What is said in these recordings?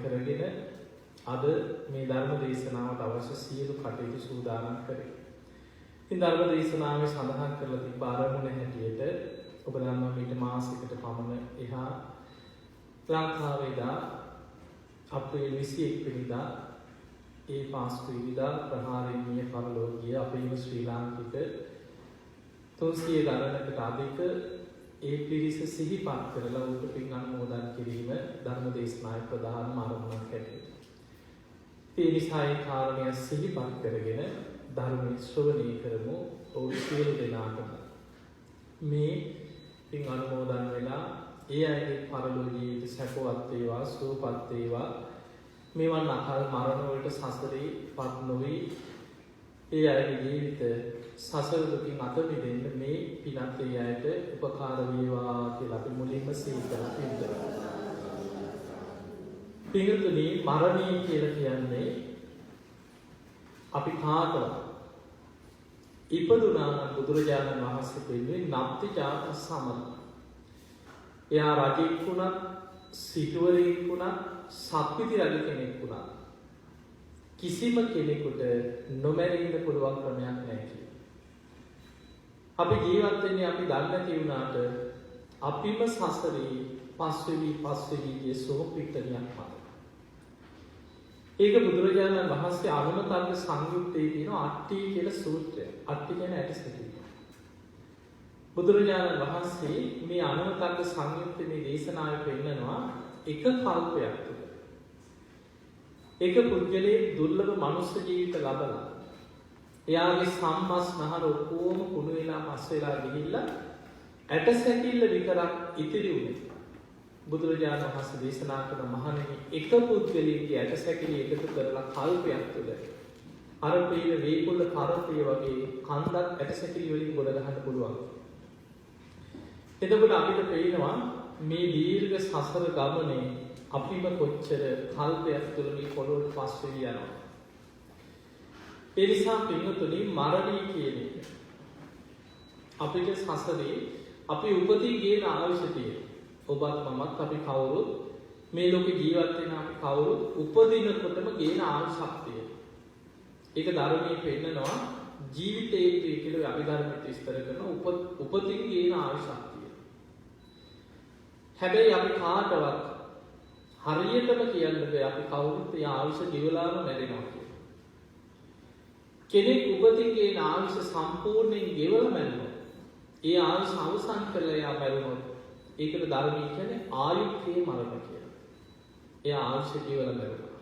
කරගෙන අද මේ ධර්ම දේශනාවට අවශ්‍ය සියලු කටයුතු සූදානම් කරේ. ඉතින් ධර්ම දේශනාවේ සඳහන් කරලා තිබ්බ ආරමුණ හැටියට ඔබ දන්නවා මීට මාසයකට පමණ එහා ලංකාවේදා අප්‍රේල් 21 වෙනිදා ඒ පාස්කු ඉරිදා ප්‍රහාරයෙන් මිය පරලෝ ගිය අපේම ශ්‍රී ලාංකික 300 ගණනකට අධික ඒ පිරිස සිහිපත් කරලා උන්ට පින් අනුමෝදන් කිරීම ධර්ම දේශනාවේ ප්‍රධානම ආරමුණක් හැටියට. ඒ නිසා ඒ කාරණය සිහිපත් කරගෙන ධර්මයේ ශ්‍රවණය කරමු. ඔව් සියලු දෙනාටම මේ පින් අනුමෝදන් වෙලා ඒ අයගේ පරලෝ ජීවිත සැපවත් වේවා සුවපත් වේවා. මේවන් අකල් මරණ වලට සසරේ පත් නොවි ඒ අයගේ ජීවිත සසර දුකින් අත මිදෙන්න මේ පිනත් ඒ අයට උපකාර වේවා කියලා අපි මුලින්ම සිහිකරලා ඉන්නවා. පින්තුනි මරණය කියලා කියන්නේ අපි කාටවත් ඉපදුනා නම් බුදුරජාණන් වහන්සේ කියන්නේ නප්ති ජාත සමන. එයා රජෙක් වුණත් සිටුවරයෙක් වුණත් සත්විති රජ කෙනෙක් වුණත් කිසිම කෙනෙකුට නොමැරෙන්න පුළුවන් ක්‍රමයක් නැහැ කියලා. අපි ජීවත් වෙන්නේ අපි දන්නේ නැති වුණාට අපිම සසරේ පස්වෙවි කිය සෝපිටනියක් මත. ඒක බුදුරජාණන් වහන්සේ අනුමතර්ග සංයුත්තේ තියෙන අට්ටි කියලා සූත්‍රය. අට්ටි කියන්නේ ඇටසැකිලි. බුදුරජාණන් වහන්සේ මේ අනුමතර්ග සංයුත්තේ මේ දේශනාවේ පෙන්නනවා එක කල්පයක් තුළ එක පුද්ගලයෙක් දුර්ලභ මනුෂ්‍ය ජීවිත ලබලා එයාගේ සම්මස් නහර ඔක්කොම කුණු වෙලා මස් වෙලා ගිහිල්ලා ඇටසැකිල්ල විතරක් ඉතිරි වුණේ. බුදුරජාණන් වහන්සේ දේශනා කරන මහණෙනි එක පුද්ගලයෙක්ගේ ඇටසැකිලි එකතු කරලා කල්පයක් තුළ අර පේන වේකුල්ල කරපේ වගේ කන්දක් ඇටසැකිලි වලින් ගොඩ ගන්න පුළුවන්. එතකොට අපිට පේනවා මේ දීර්ඝ සසර ගමනේ අපිම කොච්චර කල්පයක් තුළ මේ පොළොවට පස් වෙවි යනවා. ඒ නිසා පින්වතුනි මරණය කියන එක අපිට සසරේ අපි උපතින් ගේන ආයුෂ තියෙනවා. ඔබත් මමත් අපි කවුරුත් මේ ලෝකේ ජීවත් වෙන අපි කවුරුත් උපදිනකොටම ගේන ආයුෂ ශක්තිය. ඒක ධර්මයේ පෙන්නනවා ජීවිතයේ කියලා අභිධර්මයේ විස්තර කරන උපතින් ගේන ආයුෂ ශක්තිය. හැබැයි අපි කාටවත් හරියටම කියන්න බෑ අපි කවුරුත් ඒ ආයුෂ ගෙවලාම මැරෙනවා කියලා. කෙනෙක් උපතින් ගේන ආයුෂ සම්පූර්ණයෙන් ගෙවලා මැරෙනවා. ඒ ආයුෂ අවසන් කරලා යා මැරුණොත් ඒකට ධර්මයේ කියන්නේ ආයුක්කේ මරණ කියලා. ඒ ආයුෂ ගෙවලා මැරුණා.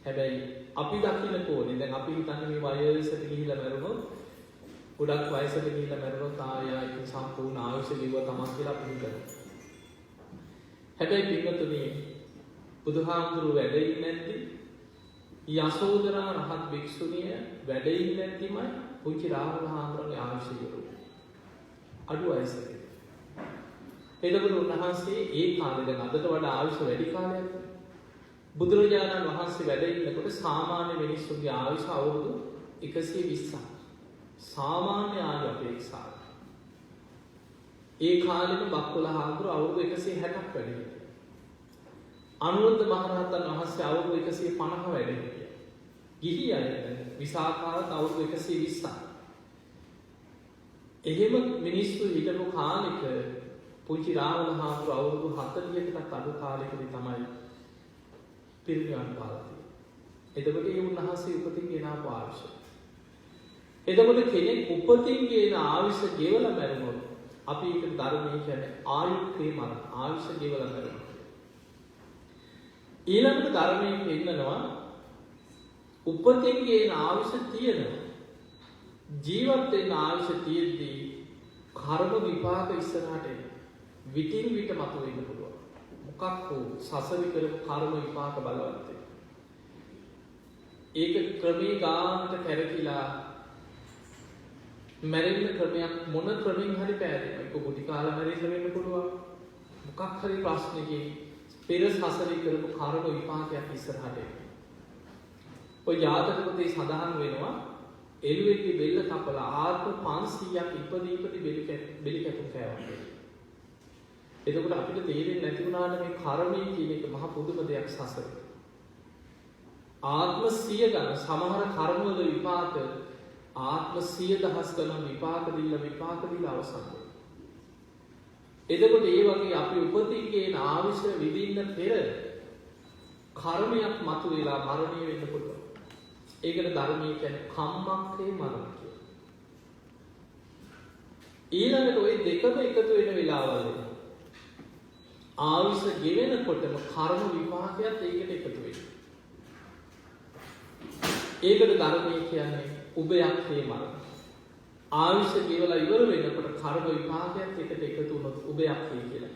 හැබැයි අපි දකින්න ඕනේ දැන් අපි හිතන්නේ මේ වයසට ගිහිල්ලා මැරුණොත් ගොඩක් වයසට ගිහිල්ලා මැරුණොත් ආයෙත් සම්පූර්ණ ආයුෂ ගෙවුව තමයි කියලා අපි හිතනවා. හැබැයි පින්වතුනි බුදුහාමුදුරුවෝ වැඩ ඉන්නේ නැද්දි යසෝදරා රහත් භික්ෂුණිය වැඩ ඉන්නේ නැද්දිමයි පුංචි රාහුල හාමුදුරුවෝගේ ආයුෂ ගෙවුවා. අඩු වයසක. එතකොට උන්වහන්සේ ඒ කාලේ දැන් අදට වඩා ආයුෂ වැඩි කාලයක්. බුදුරජාණන් වහන්සේ වැඩ ඉන්නකොට සාමාන්‍ය මිනිස්සුන්ගේ ආයුෂ අවුරුදු 120ක්. සාමාන්‍ය ආයු අපේක්ෂාව. ඒ කාලෙම බක්කොළ හාමුදුරුවෝ අවුරුදු 160ක් වැඩ හිටියා. අනුරුද්ධ මහරහතන් වහන්සේ අවුරුදු 150 වැඩ හිටියා. ගිහි අය විසාකාවත් අවුරුදු 120ක්. එහෙම මිනිස්සු හිටපු කාලෙක පුංචි රාහුල හාමුදුරුවෝ අවුරුදු 40කටත් අඩු කාලෙකදී තමයි පිරිනිවන් පාලා තියෙන්නේ. එතකොට ඒ උන්වහන්සේ උපතින් ගෙන ආපු ආයුෂ. එතකොට කෙනෙක් උපතින් ගෙන ආයුෂ ගෙවලා මැරුණොත් අපි ඒක ධර්මයේ කියන්නේ ආයුක්කේ මරණ ආයුෂ ගෙවලා මැරුණා. ඊළඟට ධර්මයේ පෙන්නනවා උපතින් ගෙන ආයුෂ තියෙනවා. ජීවත් වෙන ආයුෂ තියෙද්දී කර්ම විපාක ඉස්සරහට එන විටින් විට මතුවෙන්න පුළුවන්. මොකක් හෝ සසරි කරපු කර්ම විපාක බලවත් වෙනවා. ඒක ක්‍රමී ගානට කැරකිලා මැරෙන්න ක්‍රමයක් මොන ක්‍රමෙන් හරි පෑදෙනවා. ඒක බුද්ධි කාලා මැරෙන්න වෙන්න පුළුවන්. මොකක් හරි ප්‍රශ්නකින් පෙර සසරි කරපු කර්ම විපාකයක් ඉස්සරහට එනවා. ඔය ජාතක පොතේ සඳහන් වෙනවා එළුවෙක්ගේ බෙල්ල කපලා ආත්ම 500ක් ඉපදී බෙලි කැපුම් කෑවා. එතකොට අපිට තේරෙන්නේ නැති වුණාට මේ කර්මය කියන එක මහ පුදුම දෙයක් සසරේ. ආත්ම 100 ගණන් සමහර කර්මවල විපාක ආත්ම 100,000 ගණන් විපාක දීලා අවසන් වෙනවා. එතකොට ඒ වගේ අපි උපතින්ගේ ආවිෂ විඳින්න පෙර කර්මයක් මතුවලා මරණය වෙන්න පුළුවන්. ඒකට ධර්මයේ කියන්නේ කම්මක්ඛේ මරණ කියලා. ඊළඟට ওই දෙකම එකතු වෙන වෙලාවල් ආවිෂ ගෙවෙනකොටම කර්ම විපාකයක් ඒකට එකතු වෙනවා. ඒකට ධර්මයේ කියන්නේ උභයක්ඛේ මරණ. ආවිෂ ගෙවලා ඉවර වෙනකොට කර්ම විපාකයක් එකට එකතු වුණොත් උභයක්ඛේ කියලා.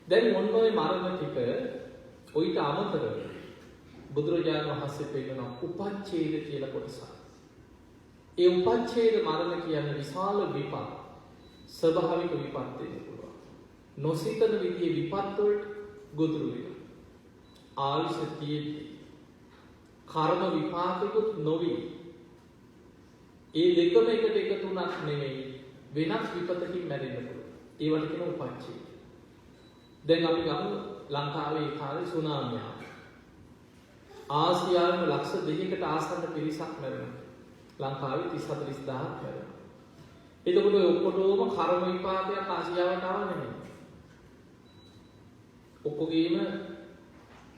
දැන් මොන ඔය මරණ ටික ඔයිට අමතරව බුදුරජාණන් වහන්සේ පෙන්නන උපච්ඡේද කියලා කොටසක්. ඒ උපච්ඡේද මරණ කියන්නේ විශාල විපත්. ස්වභාවික විපත් වෙන්න පුළුවන්. නොසිතන විදිහේ විපත් වලට ගොදුරු වෙනවා. ආවිෂ තියෙද්දී කර්ම විපාකෙකුත් නොවි. ඒ දෙකම එකට එකතු වුණත් නෙමෙයි වෙනස් විපතකින් මැරෙන්න පුළුවන්. ඒවට කියන උපච්ඡේද. දැන් අපි ගමු ලංකාවේ ඒ කාලේ සුනාමිය ආවා. ආසියාවේ ලක්ෂ 2කට ආසන්න පිරිසක් මැරුණා. ලංකාවේ 30-40000ක් මැරුණා. එතකොට ඔය ඔක්කොටම කර්ම විපාකයක් ආසියාවට ආව නෙමෙයි. ඔක්කොගේම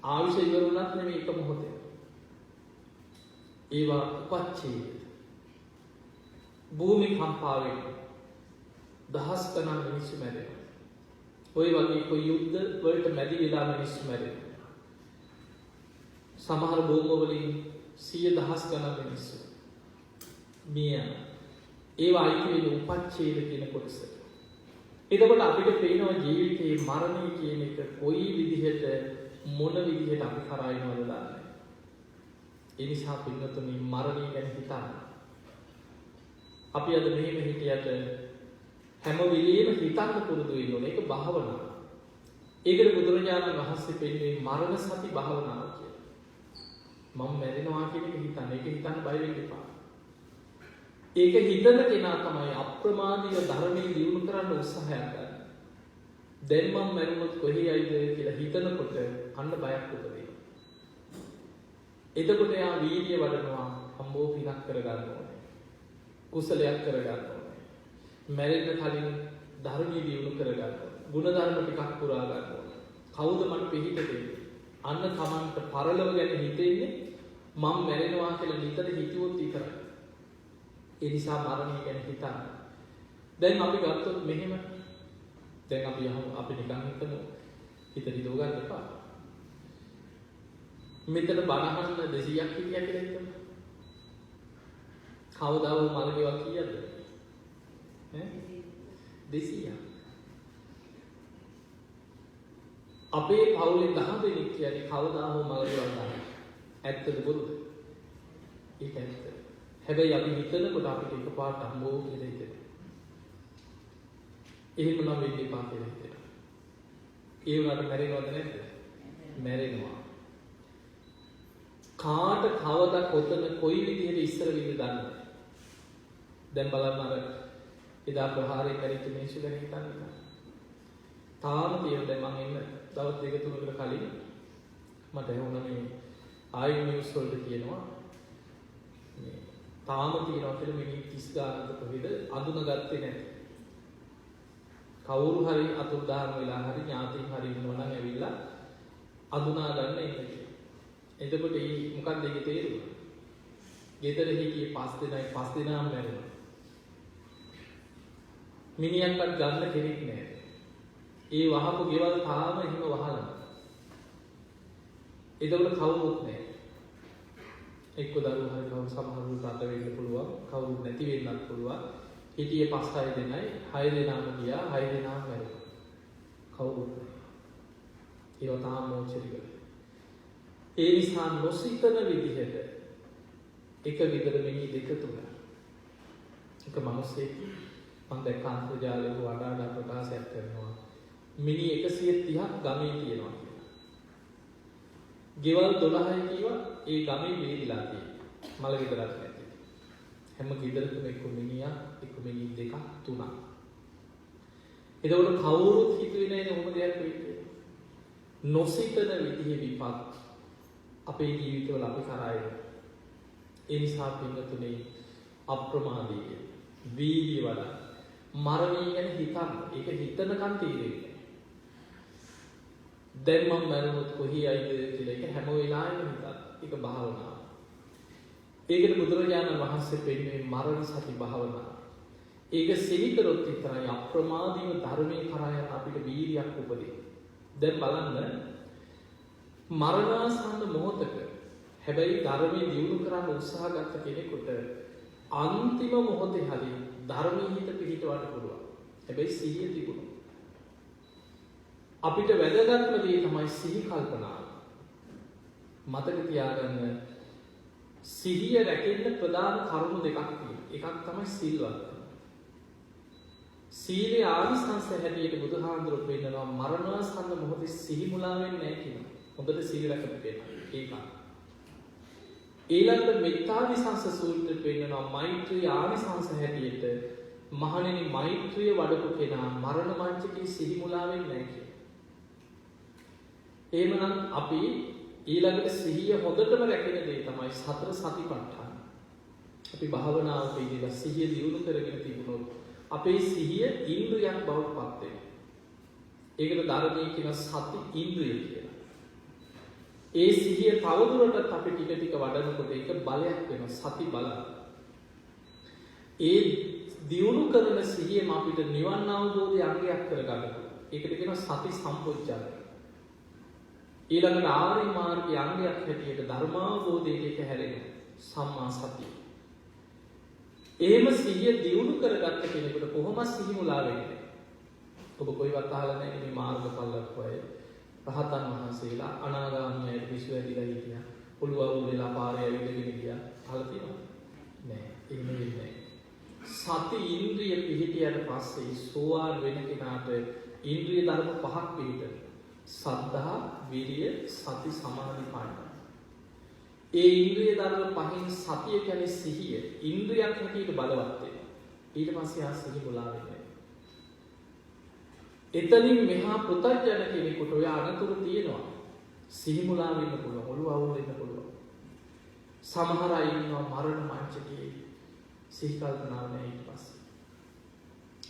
ආයුෂ ඉවරුණත් නෙමෙයි එක මොහොතේ. ඒවා උපච්ඡේද. භූමි කම්පාවෙන් දහස් ගණන් මිනිස්සු මැරෙනවා. ඔය වගේ කොයි යුද්ධ වලට මැදි වෙලා මිනිස්සු මැරෙනවා. සමහර බෝම්බ වලින් 100,000 ගණන් මිනිස්සු මිය යනවා. ඒවා අයිති වෙන උපච්ඡේද කියන කොටස. එතකොට අපිට පේනවා ජීවිතේ මරණය කියන එක කොයි විදිහට මොන විදිහට අපි කරා යනවද දන්නේ. ඒ නිසා පින්වතුනි මරණය ගැන හිතන්න. අපි අද මෙහෙම හිටියට හැම වෙලෙම හිතන්න පුරුදු වෙන්න ඕනේ. ඒක භාවනාව. ඒකට බුදුරජාණන් වහන්සේ පෙන්වන්නේ මරණ සති භාවනාව කියලා. මම මැරෙනවා කියන එක හිතන්න. ඒක හිතන්න බය වෙන්න එපා. ඒක හිතන කෙනා තමයි අප්‍රමාදීව ධර්මයේ දියුණු කරන්න උත්සාහයක් ගන්න. දැන් මම මැරුණොත් කොහේ යයිද කියලා හිතනකොට අන්න බයක් උපදිනවා. එතකොට යා වීර්ය වඩනවා හම්බෝ පිනක් කරගන්න ඕනේ. කුසලයක් කරගන්න ඕනේ. මැරෙන්න කලින් ධර්මයේ දියුණු කරගන්න ඕනේ. ගුණ ධර්ම ටිකක් පුරා ගන්න ඕනේ. කවුද මට පිළිහිට දෙන්නේ? අන්න තමන්ට පරලොව ගැන හිතෙන්නේ මම මැරෙනවා කියලා නිතර හිතුවොත් විතරයි. ඒ නිසා මරණය ගැන හිතන්න. දැන් අපි ගත්තොත් මෙහෙම දැන් අපි නිකන් හිතමු හිත දිදව ගන්න එපා. මෙතන බණහන්න 200ක් හිටියා කියලා හිතමු. කවදාව මල ගෙවක් කීයද? 200ක්. අපේ පවුලේ 10 දෙනෙක් කියන්නේ කවදාව මල ගෙවක් ගන්න. ඇත්තද බොරුද? ඒක ඇත්ත. හැබැයි අපි හිතනකොට අපිට එකපාරට අම්බෝ කියලා හිතෙනවා. එහෙම නම් වෙන්න එපා කියලා හිතෙනවා. ඒ වුණාට මැරෙනවද නැද්ද? මැරෙනවා. කාට කවදා කොතන කොයි විදිහට ඉස්සර වෙන්නේ දන්නේ නැහැ. දැන් බලන්න අර එදා ප්‍රහාරයෙන් මැරිච්ච මිනිස්සු ගැන හිතන්න. තාම තියෙන දැන් මම එන්න දවස් 2-3කට කලින් මට ඇහුණා මේ ආයි නිවුස් වලට කියනවා මේ තාම තියෙනවා කියලා මිනිත් 30 ගානක කොහෙද අඳුනගත්තේ නැහැ. කවුරු හරි අතුරුදහන් වෙලා හරි ඥාතීන් හරි ඉන්නවා නම් ඇවිල්ලා අඳුනා ගන්න එන්න කියලා. එතකොට මේ මොකක්ද ඒකේ තේරුම? ගෙදර හිටියේ 5 දෙනාම මැරෙනවා. මිනිහක්වත් ගන්න කෙනෙක් නැහැ. ඒ වහපු ගෙවල් තාම එහෙම වහලා. එතකොට කවුරුත් නැහැ. එක්ක දරුවෝ හරි කවුරු සමහරවිට අත වෙන්න පුළුවන්, කවුරුත් නැති වෙන්නත් පුළුවන්. හිටියේ 5-6 දෙනයි, 6 දෙනාම ගියා, 6 දෙනාම මැරුණා. කවුරුත් නැහැ. ඒව තාම මොචරික. ඒ නිසා නොසිතන විදිහට එක විතර මිනි දෙක තුන. එක මිනිස්සෙක් මම දැක්ක අන්තර්ජාලයක වඩා ප්‍රකාශයක් කරනවා. මිනි 130ක් ගමේ තියෙනවා කියලා. ගෙවල් 12යි කියවා ඒ ගමේ වේදිලා තියෙනවා. මල ගෙදරක් නැති. හැම ගෙදරකම එක්ක මිනිහා, එක්ක මිනි දෙකක් තුනක්. එතකොට කවුරුත් හිතුවේ නැහැ නේ ඔහොම දෙයක් වෙයි කියලා. නොසිතන විදිහේ විපත් අපේ ජීවිතවල අපි කරා එනවා. ඒ නිසා පින්වතුනි අප්‍රමාදී වෙන්න. වීර්ය වඩන්න. මරණය ගැන හිතන්න. ඒක හිතනකන් තීරෙන්නේ. දැන් මම මරුණොත් කොහේ යයිද කියලා ඒක හැම වෙලාවෙම හිතන්න. ඒක භාවනාව. ඒකට බුදුරජාණන් වහන්සේ පෙන්වන්නේ මරණ සති භාවනාව. ඒක සිහි කරොත් විතරයි අප්‍රමාදීව ධර්මයේ කරා යන අපිට වීර්යයක් උපදින්නේ. දැන් බලන්න මරණාසන්න මොහොතක හැබැයි ධර්මයේ දියුණු කරන්න උත්සාහ ගත්ත කෙනෙකුට අන්තිම මොහොතේ හරි ධර්මයේ හිත පිහිටවන්න පුළුවන්. හැබැයි සිහිය තිබුණොත්. අපිට වැදගත්ම දේ තමයි සිහි කල්පනාව. මතක තියාගන්න සිහිය රැකෙන්න ප්‍රධාන කරුණු දෙකක් තියෙනවා. එකක් තමයි සිල්වත්. සීලේ ආනිසංස හැටියට බුදුහාමුදුරුවෝ පෙන්නනවා මරණාසන්න මොහොතේ සිහි මුලා වෙන්නේ නැහැ කියනවා. හොඳට සීල රැකපු කෙනා. ඒක. ඊළඟට මෙත්තානිසංස සූත්‍රය පෙන්නනවා මෛත්‍රී ආනිසංස හැටියට මහණෙනි මෛත්‍රිය වඩපු කෙනා මරණ මංචකේ සිහි මුලා වෙන්නේ නැහැ කියනවා. එහෙමනම් අපි ඊළඟට සිහිය හොඳටම රැකෙන දේ තමයි සතර සතිපට්ඨාන. අපි භාවනාවට ඉඳලා සිහිය දියුණු කරගෙන තිබුණොත් අපේ සිහිය ඉන්ද්‍රියක් බවට පත් වෙනවා. ඒකට ධර්මයේ කියන සති ඉන්ද්‍රිය කියලා. ඒ සිහිය තවදුරටත් අපි ටික ටික වඩනකොට ඒක බලයක් වෙනවා සති බල. ඒ දියුණු කරන සිහියම අපිට නිවන් අවබෝධය අංගයක් කරගන්න පුළුවන්. ඒකට කියනවා සති සම්පොච්චය. ඊළඟට ආර්ය මාර්ගයේ අංගයක් හැටියට ධර්මාවබෝධයට එක හැරෙනවා සම්මා සතිය. එහෙම සිහිය දියුණු කරගත්ත කෙනෙකුට කොහොමද සිහි මුලා වෙන්නේ? ඔබ කොයිවත් අහලා නැහැ මේ මාර්ගඵලයක් වය. රහතන් වහන්සේලා අනාගාමීයයි විශ්ව ඇදිලා හිටියා. ඔළුව අවුල් වෙලා පාරේ ඇවිදගෙන ගියා. අහලා තියෙනවද? නෑ. ඒක නෙවෙයි නෑ. සති ඉන්ද්‍රිය පිහිටියට පස්සේ සෝවාන් වෙන කෙනාට ඉන්ද්‍රිය ධර්ම පහක් පිහිටන. සද්ධා, විරිය, සති, සමාධි, ප්‍රඥා. ඒ ඉන්ද්‍රිය ධර්ම පහෙන් සතිය කියන්නේ සිහිය. ඉන්ද්‍රියක් හැටියට බලවත් වෙනවා. ඊට පස්සේ ආ සිහි මුලා වෙන්නේ. එතනින් මෙහා පුතඥ කෙනෙකුට ඔය අනතුරු තියෙනවා. සිහි මුලා වෙන්න පුළුවන්. ඔළුව අවුල් වෙන්න පුළුවන්. සමහර අය ඉන්නවා මරණ මංචකයේ සිහි කල්පනා නැහැ ඊට පස්සේ.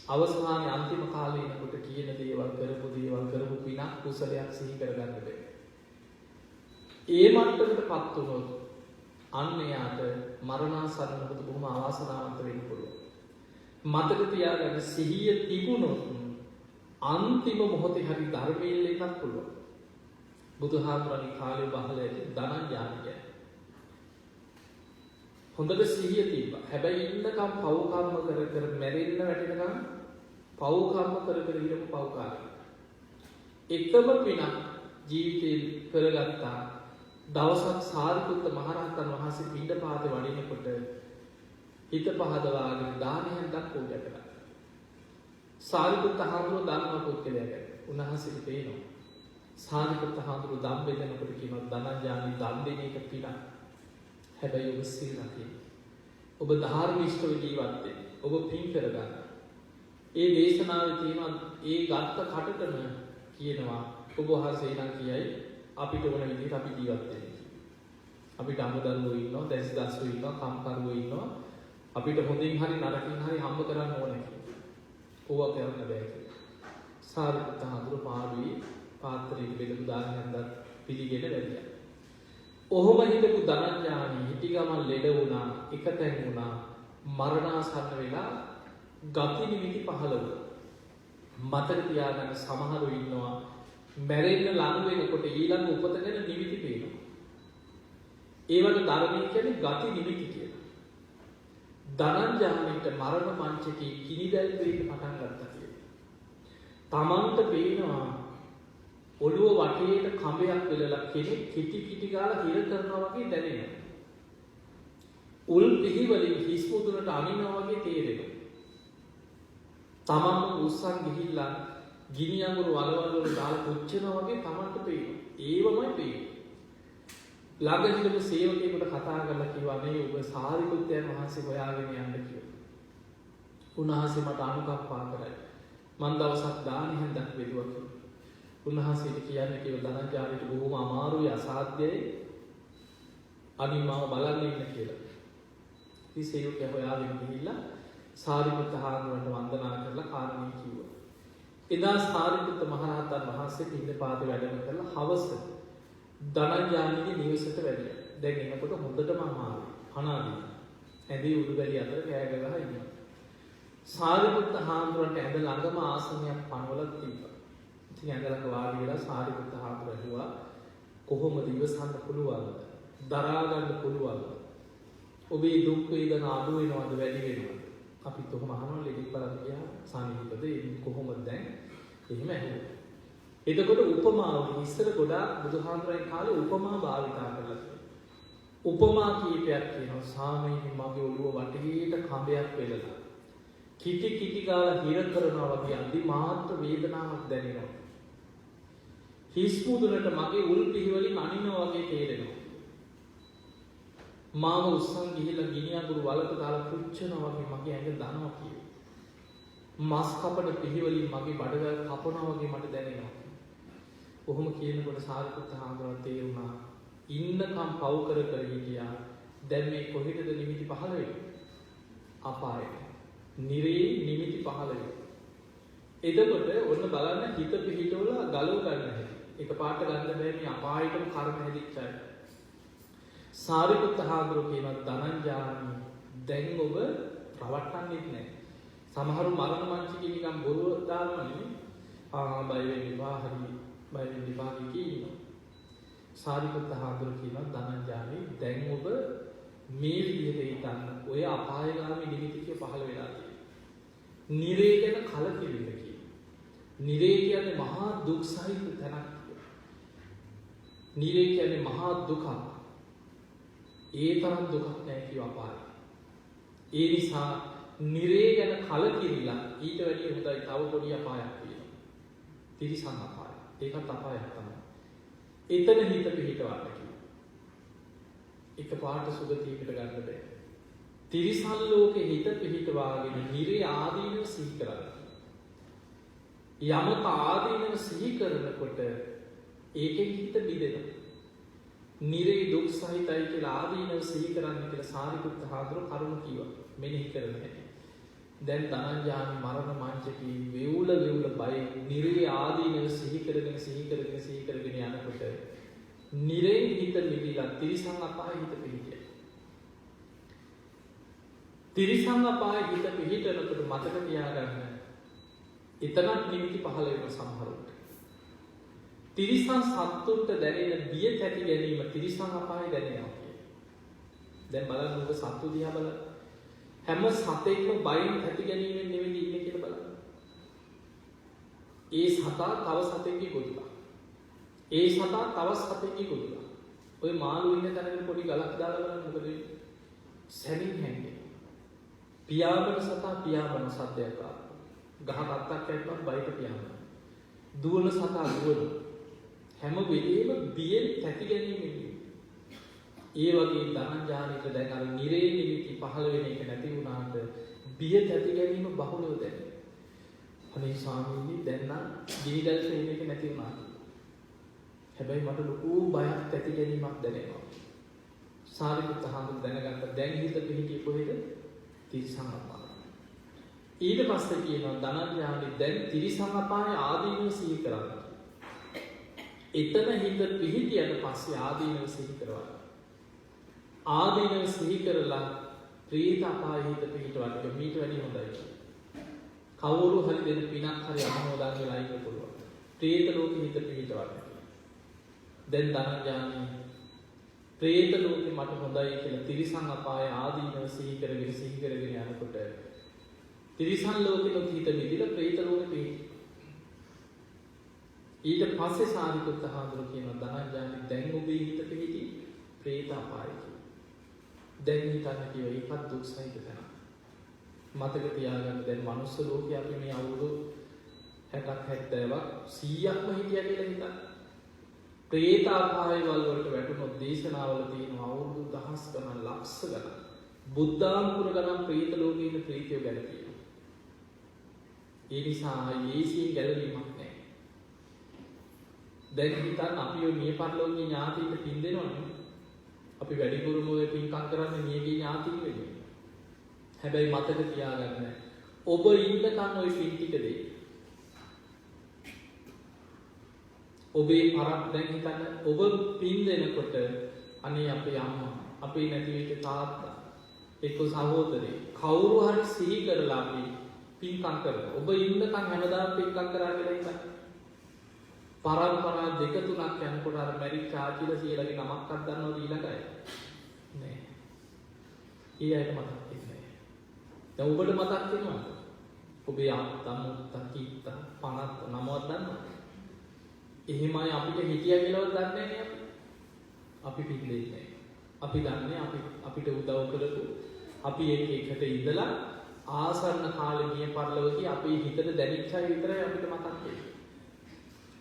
අවසානයේ අන්තිම කාලේ ඉන්නකොට කියන දේවල් කරපු පිනක් කුසලයක් සිහි කරගන්න බැහැ. ඒ මට්ටමටපත් වුණොත් අන්න එයාට මරණාසන්න මොහොත බොහොම අවාසනාවන්ත වෙන්න පුළුවන්. මතක තියාගන්න සිහිය තිබුණොත් අන්තිම මොහොතේ හරි ධර්මයෙන් ඉන්නත් පුළුවන්. බුදුහාමුදුරන්ගේ කාලේ බහල ඇති ධනඥානිය. හොඳට සිහිය තිබ්බා. හැබැයි ඉන්නකම් පව් කර්ම කර මැරෙන්න වැටෙනකම් පව් කර්ම කර ඉරපු පව්කාරය. එකම පිනක් ජීවිතේ කරගත්තා. දවසක් සාරිපුත්ත මහරහතන් වහන්සේ පිණ්ඩපාතේ වඩිනකොට හිත පහදවාගෙන දානයක් පූජා කළා. සාරිපුත්ත හාමුදුරුවෝ ධර්ම පුත්කලයක්. උන්වහන්සේට පේනවා. සාරිපුත්ත හාමුදුරුවෝ ධම් බෙදනකොට කියනවා ධනඥානි ධම් දෙන එක පිනක්. හැබැයි ඔබ සීල රකින්න. ඔබ ධාර්මිෂ්ඨව ජීවත් වෙන්න. ඔබ පින් කරගන්න. ඒ දේශනාවේ තියෙනවා ඒ ගත්ත කටටම කියනවා ඔබ වහන්සේ නම් කියයි අපිට ඕන විදිහට අපි ජීවත් වෙන්න. අපිට අමුදරුවෝ ඉන්නවා, දැසිදස්සෝ ඉන්නවා, කම්කරුවෝ ඉන්නවා. අපිට හොඳින් හරි නරකින් හරි හම්බ කරන්න ඕනේ කියලා. ඕවා කරන්න බෑ කියලා. සාරිපුත්ත හාමුදුරුවෝ පාළුවේ පාත්‍රයක බෙදපු දානයක් පිළිගෙන වැඩියා. ඔහොම හිටපු ධනඥානි හිටි ගමන් ලෙඩ වුණා, එකතෙන් වුණා, මරණාසන්න වෙලා ගති නිමිති පහළ වුණා. මතක තියාගන්න සමහරව ඉන්නවා මැරෙන්න ලඟ වෙනකොට ඊළඟ උපත ගැන නිමිති පේනවා. ඒවට ධර්මයේ කියන්නේ ගති නිමිති කියලා. ධනඥානිට මරණ මංචකේ කිනිදැල් වෙන්න පටන් ගත්තා කියලා. තමන්ට පේනවා ඔළුව වටේට කඹයක් වෙලලා කෙනෙක් කිටි ගාලා හිර කරනවා වගේ දැනෙනවා. උල් පිහි වලින් හිස් මුදුනට අනිනවා වගේ තේරෙනවා. තමන්ම උස්සන් ගිහිල්ලා ගිනි අඟුරු වලවල් වල දාලා පුච්චනවා වගේ තමන්ට පේනවා. ඒවමයි පේන්නේ. ළඟ හිටපු සේවකයෙකුට කතා කරලා කිව්වා මේ ඔබ සාරිපුත්තයන් වහන්සේ හොයාගෙන යන්න කියලා. උන්වහන්සේ මට අනුකම්පා කරයි. මන් දවසක් දානි හන්දක් බෙදුවා කියලා. උන්වහන්සේට කියන්නේ කියලා ධනංජානට බොහොම අමාරුයි අසාධ්‍යයි. අනිත් මාව බලන්න ඉන්න කියලා. ඉතින් සේවකයා හොයාගෙන ගිහිල්ලා සාරිපුත්ත හාමුදුරන්ට වන්දනා කරලා කාරණේ කිව්වා. එදා සාරිපුත්ත මහරහතන් වහන්සේ පින්නපාතේ වැඩම කරලා හවස ධනංජානගේ නිවසට වැඩියා. දැන් එනකොට හොඳටම අමාරුයි. අනාදී. ඇඳේ උඩුබැලි අතර කෑ ගහලා ඉන්නවා. සාරිපුත්ත හාමුදුරන්ට ඇඳ ළඟම ආසනයක් පනවලා තිබ්බා. ඉතින් ඇඳ ළඟ වාඩි වෙලා සාරිපුත්ත හාමුදුරුවෝ කිව්වා කොහොමද ඉවසන්න පුළුවන්ද? දරා ගන්න පුළුවන්ද? ඔබේ දුක් වේදනා අඩු වෙනවද වැඩි වෙනවද? අපි තොහම අහනවා ලෙඩි බලන්න ගියා සානිහිතද ඒ කොහොමද දැන්? එහෙම ඇහුවා. එතකොට උපමාව ඉස්සර ගොඩාක් බුදුහාමුදුරන් කාලේ උපමා භාවිතා කරලා උපමා කීපයක් කියනවා. සාමීනි මගේ ඔළුව වටේට කඹයක් වෙලලා කිටි කිටි ගාලා හිර කරනවා වගේ අදි මාත්‍ර වේදනාවක් දැනෙනවා. හිස් මුදුනට මගේ උල් පිහිවලින් අනිනවා වගේ තේරෙනවා. මාව උස්සන් ගිහිල්ලා ගිනි අඟුරු වලක දාලා පුච්චනවා වගේ මගේ ඇඟ දනවා කියනවා. මස් කපන පිහිවලින් මගේ බඩවැල් කපනවා වගේ මට දැනෙනවා. කොහොම කියනකොට සාරිපුත්ත හාමුදුරුවෝ තේරුණා ඉන්නකම් පව් කර කර හිටියා. දැන් මේ කොහෙටද නිමිති පහළ වෙන්නේ? අපායට. නිරේ නිමිති පහළ වෙනවා. එතකොට ඔන්න බලන්න හිත පිහිටවලා ගලව ගන්න හැටි. එකපාරට ගන්න බෑ මේ අපායටම කර්ම හැදිච්ච අය. සාරිපුත්ත හාමුදුරුවෝ කියනවා ධනංජානි දැන් ඔබ රවට්ටන්නෙත් නෑ. සමහරු මරණ මංචකේ නිකන් බොරුව දානවා නෙමෙයි. බය වෙන්න එපා හරි බය වෙන්න එපා කියනවා. සාරිපුත්ත හාමුදුරුවෝ කියනවා ධනංජානි දැන් ඔබ මේ විදිහට හිතන්න ඔය අපායගාමී නිමිතික පහළ වෙලා තියෙනවා. නිරේ ගැන කලකිරිල්ල කියනවා. නිරේ කියන්නේ මහා දුක් සහිත තැනක්. නිරේ කියන්නේ මහා දුකක්. ඒ තරම් දුකක් නැහැ කියව අපාය. ඒ නිසා නිරේ ගැන කලකිරිලා ඊට වැඩිය හොඳයි තව පොඩි අපායක් තියෙනවා. තිරිසන් අපාය. ඒකත් අපායක් තමයි. එතන හිත පිහිටවන්න කියනවා. එකපාරට සුගතියකට ගන්න බෑ. තිරිසන් ලෝකේ හිත පිහිටවාගෙන නිරේ ආදීනව සිහි කරන්න. යමක ආදීනව සිහි කරනකොට ඒකෙන් හිත බිඳෙනවා. නිරේ දුක් සහිතයි කියලා ආදීනව සිහි කරන්න කියලා සාරිපුත්ත හාමුදුරුවෝ කරුණ කිව්වා. මෙනෙහි කරන හැටි. දැන් ධනංජානි මරණ මංචකේ වේවුල බය නිරේ ආදීනව සිහි කරගෙන යනකොට නිරේ හිත මිදිලා තිරිසන් අපාය හිත පිහිටියා. තිරිසන් අපාය හිත පිහිටනකොට මතක තියාගන්න එතනත් නිමිති පහළ වෙන සමහරුන්ට. තිරිසන් සත්තුන්ට දැනෙන බිය තැති ගැනීම තිරිසන් අපාය දැනෙනවා කියන්නේ. දැන් බලන්න ඔබ සත්තු දිහා බලන්න. හැම සතෙක්ම බයෙන් තැති ගැනීමෙන් නෙවෙයි ඉන්නේ කියලා බලන්න. ඒ සතා තව සතෙක්ගේ ගොදුලා. ඒ සතා තව සතෙක්ගේ ගොදුලා. ඔය මාළු ඉන්න තැනකට පොඩි ගලක් දාලා බලන්න මොකද වෙන්නේ? සැනින් හැංගෙනවා. පියාඹන සතා පියාඹන සද්දයක් ආවා. ගහ කත්තක් කැපුවම බයිට පියාඹන. දුවන සතා දුවන. හැම වෙලේම බියෙන් තැති ගැනීමෙන්. ඒ වගේ ධනංජානික දැන් අර නිරේ නිමිති පහළ වෙන එක නැති වුණාට බිය තැති ගැනීම බහුලව දැනෙනවා. අනේ ස්වාමීනි දැන් නම් ගිනිදල් ශ්‍රේණ එක නැති වුණා. හැබැයි මට ලොකු බයක් තැති ගැනීමක් දැනෙනවා. සාරිපුත්ත හාමුදුරුවෝ දැනගත්ත දැන් හිත පිහිටියේ කොහෙද? තිරිසන් අපාය. ඊට පස්සේ කියනවා ධනංජානි දැන් තිරිසන් අපාය ආදීනව සිහි කරන්න. එතන හිත පිහිටියට පස්සේ ආදීනව සිහි කරවන්න. ආදීනව සිහි කරලා ප්‍රේත අපාය හිත පිහිටවන්න මීට වැඩි හොඳයි. කවුරු හරි දෙන පිනක් හරි අනුමෝදන් වෙලා ඉන්න පුළුවන්. ප්‍රේත ලෝකෙ හිත පිහිටවන්න. දැන් ධනංජානි ප්‍රේත ලෝකෙ මට හොඳයි කියලා තිරිසන් අපාය ආදීනව සිහි කරගෙන යනකොට තිරිසන් ලෝකෙ හිත මිදිලා ප්‍රේත ලෝකෙ පිහිටි. ඊට පස්සේ සාරිපුත්ත හාමුදුරුවෝ කියනවා ධනංජානි දැන් ඔබේ හිත පිහිටි ප්‍රේත අපාය කියලා. දැන් හිතන්න කියව ඒකත් දුක් සහිත තැනක්. මතක තියාගන්න දැන් මනුස්ස ලෝකේ අපි මේ අවුරුදු 60ක් 70ක් 100ක්ම හිටියා කියලා හිතන්න. ප්‍රේත අපායවල වලට වැටුණොත් දේශනාවල තියෙන අවුරුදු දහස් ගණන් ලක්ෂ ගණන් බුද්ධාංකුර ගණන් ප්‍රේත ලෝකේ ඉන්න ප්‍රේතයෝ ගැන කියනවා. ඒ නිසා යේසියෙන් ගැලවීමක් නැහැ. දැන් හිතන්න අපි ඔය මිය පරලෝකීය ඥාතියින්ට පින් දෙනවනේ. අපි වැඩිපුරම ඔය පින්කම් කරන්නේ මියගේ ඥාතියින් වෙනුවෙන්. හැබැයි මතක තියාගන්න ඔබ ඉන්නකන් ඔය පින් ටික දෙයි. ඔබේ පරක් දැන් හිතන්න ඔබ පින් දෙනකොට අනේ අපේ අම්මා, අපේ නැති වෙච්ච තාත්තා, එක්ක සහෝදරේ කවුරු හරි සිහි කරලා අපි පින්කම් කරනවා. ඔබ ඉන්නකන් හැමදාම පින්කම් කරා කියලා හිතන්න. පරම්පරා දෙක තුනක් යනකොට අර මැරිච්ච ආච්චිලා සීලාගේ නමක්වත් දන්නවද ඊළඟයි? නෑ. ඊ අයට මතක් වෙන්නේ නෑ. දැන් ඔබට මතක් වෙනවද? ඔබේ අත්තා, මුත්තා, කීත්තා, පණත් නමවත් දන්නවද? එහෙමයි අපිට හිතියා කියලාවත් දන්නේ නෑ අපි. අපි පින් දෙන්නේ නෑ. අපි දන්නේ අපිට උදව් කරපු අපි එකට ඉඳලා ආසන්න කාලේ මිය පරලොවදී අපේ හිතට දැනෙච්ච අය විතරයි අපිට මතක් වෙන්නේ.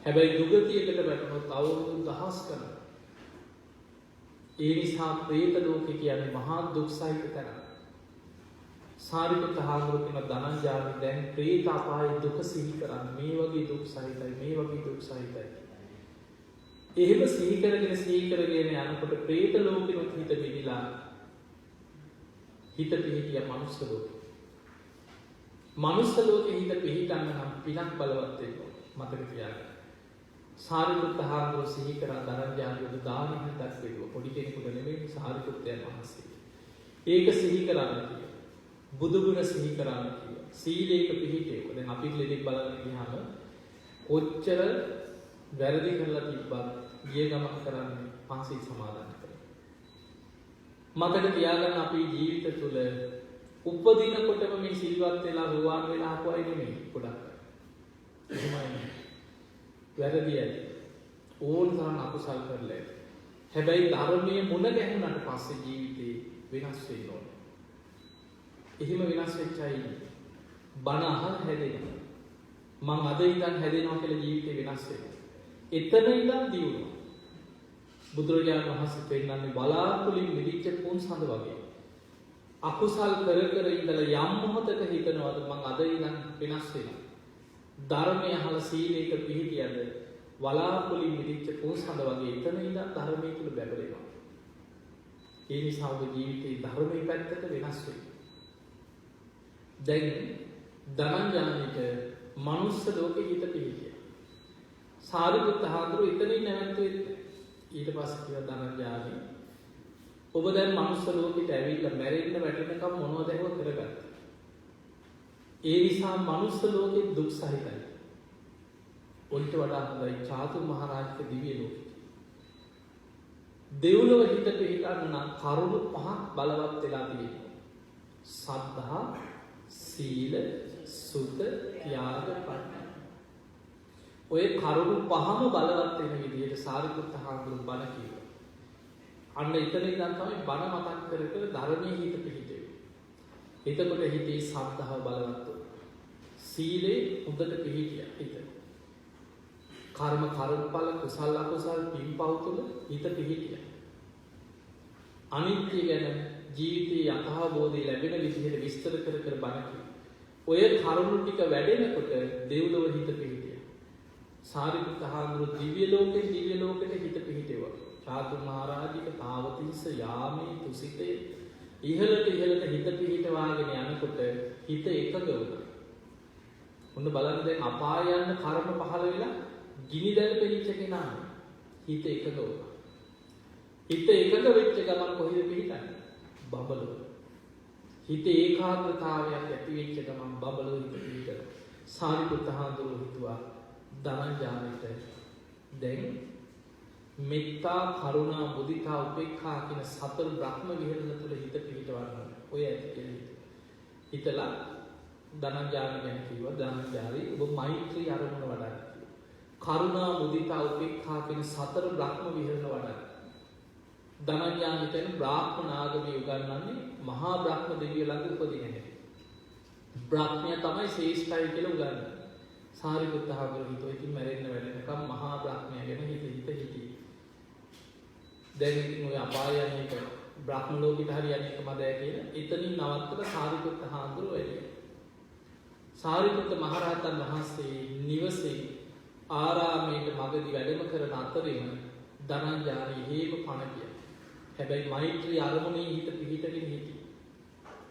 හැබැයි දුගතියකට වැටුණොත් අවුරුදු දහස් ගණන්. ඒ නිසා പ്രേත ලෝකේ කියන්නේ මහා දුක් සහිත තැන. සාරිපුත්ත හාමුදුරුවෝ කියන ධනංජානි දැන් പ്രേත අපායේ දුක සිහි කරන්නේ මේ වගේ දුක් සහිතයි, මේ වගේ දුක් සහිතයි. එහෙම සිහි කරගෙන යනකොට പ്രേත ලෝකෙත් හිත පිළිලා හිත පිහිටිය මනුස්ස ලෝකෙ. මනුස්ස ලෝකෙ හිත පිහිටන්න නම් පිනක් බලවත් වෙන්න මතක තියාගන්න. සාරිපුත්ත හාමුදුරුවෝ සිහි කරා ධනංජානිට දාන හිතක් දෙදුවා. පොඩි කෙනෙකුට නෙමෙයි සාරිපුත්තයන් වහන්සේ. ඒක සිහි කරන්න කිව්වා. බුදු ගුණ සිහි කරන්න කිව්වා. සීලේක පිහිටේක. දැන් අපි ලෙඩෙක් බලන්න ගියාම කොච්චර වැරදි කරලා තිබ්බත් ගිය ගමන් කරන්නේ පන්සිල් සමාදන් කරලා. මතක තියාගන්න අපේ ජීවිත තුළ උපදිනකොටම මේ සිල්වත් වෙලා රුවාන් වෙලා ආපු අය නෙමෙයි ගොඩක්. එහෙමයි. වැරදි ඇති. ඕන තරම් අකුසල් කරලා ඇති. හැබැයි ධර්මයේ මුණ ගැහුණාට පස්සේ ජීවිතේ වෙනස් වෙන්න ඕනේ. එහෙම වෙනස් වෙච්ච අය බණ අහන් හැදෙනවා. මං අද ඉඳන් හැදෙනවා කියලා ජීවිතේ වෙනස් වෙනවා. එතන ඉඳන් දියුණුවා. බුදුරජාණන් වහන්සේ පෙන්නන්නේ බලාකුලින් මිදිච්ච පුන් සඳ වගේ. අකුසල් කර කර ඉඳලා යම් මොහොතක හිතනවාද මං අද ඉඳන් වෙනස් වෙනවා. ධර්මය අහලා සීලයක පිහිටියද වලාකුලින් මිදිච්ච පුන් සඳ වගේ එතන ඉඳන් ධර්මයේ තුල බැබලෙනවා. ඒ නිසා ඔබ ජීවිතේ ධර්මයේ පැත්තට වෙනස් වෙනවා. දැන් ධනංජානිට මනුස්ස ලෝකෙ හිත පිහිටියා. සාරිපුත්ත හාමුදුරුවෝ එතනින් නැවතුනේ. ඊට පස්සේ කිව්වා ධනංජානි ඔබ දැන් මනුස්ස ලෝකෙට ඇවිල්ලා මැරෙන්න වැටෙනකම් මොනවද ඒව කරගත්තේ? ඒ නිසා මනුස්ස ලෝකෙ දුක් සහිතයි. ඔයිට වඩා හොඳයි චාතු මහරජක දිව්‍ය ලෝකෙ. දෙව්ලොව හිත පිහිටන්න නම් කරුණු පහක් බලවත් වෙලා තියෙනවා. සද්ධා, සීල, සුත, ත්‍යාග, ප්‍රඥා. ඔය කරුණු පහම බලවත් වෙන විදිහට සාරිපුත්ත හාමුදුරුවෝ බණ කිව්වා. අන්න එතන ඉඳන් තමයි බණ මතක් කර කර ධර්මයේ හිත පිහිටෙන්නේ. එතකොට හිතේ සද්ධාව බලවත් වුණා. සීලේ හොඳට පිහිටියා හිත. කර්මඵල කුසල අකුසල පින්පව් තුළ හිත පිහිටියා. අනිත්‍ය ගැන ජීවිතයේ යථාබෝධය ලැබෙන විදිහට විස්තර කර කර බණ කිව්වා. ඔය කරුණු ටික වැඩෙනකොට දෙව්ලොව හිත පිහිටියා. සාරිපුත්ත හාමුදුරුවෝ දිව්‍ය ලෝකෙට හිත පිහිටෙවුවා. චාතු මහරජික තාවතිස්ස යාමේ තුසිතේ ඉහළට හිත පිහිටවාගෙන යනකොට හිත එකඟ වුණා. ඔන්න බලන්න දැන් අපාය යන කර්ම පහළ වෙලා ගිනි දැල් පෙලිච්ච කෙනා හිත එකඟ වුණා. හිත එකඟ වෙච්ච ගමන් කොහෙද පිහිටන්නේ? බබලුව. හිත ඒකාග්‍රතාවයක් ඇති වෙච්ච ගමන් බබලුව හිත පිහිටන. සාරිපුත්ත හාමුදුරුවෝ හිතුවා ධනංජානිට දැන් මෙත්තා, කරුණා, මුදිතා, උපේක්ඛා කියන සතර බ්‍රහ්ම විහරණ තුළ හිත පිහිටවන්න. ඔය ඇති කියලා හිතලා ධනංජානි ගැන කිව්වා. ධනංජානි ඔබ මෛත්‍රී අරමුණ වඩන්න. කරුණා, මුදිතා, උපේක්ඛා කියන සතර බ්‍රහ්ම විහරණ වඩන්න. ධනංජානි කියන බ්‍රාහ්මණ ආගමේ උගන්වන්නේ මහා බ්‍රහ්ම දෙවිය ළඟ උපදින හැටි. බ්‍රහ්මයා තමයි ශ්‍රේෂ්ඨයි කියලා උගන්වන්නේ. සාරිපුත්ත හාමුදුරුවෝ හිතුවා ඉතින් මැරෙන්න වැඩෙනකම් මහා බ්‍රහ්මයා ගැන හිතේ. දැන් ඉතින් ඔය අපාය යන එක බ්‍රහ්ම ලෝකෙට හරි යන්නේ කොහමද කියලා එතනින් නවත්තලා සාරිපුත්ත හාමුදුරුවෝ එළිය. සාරිපුත්ත මහරහතන් වහන්සේ නිවසේ ආරාමයට මගදී වැඩම කරන අතරෙම ධනංජානි හේම පණ ගියා. හැබැයි මෛත්‍රී අරමුණේ හිත පිහිටගෙන හිටියේ.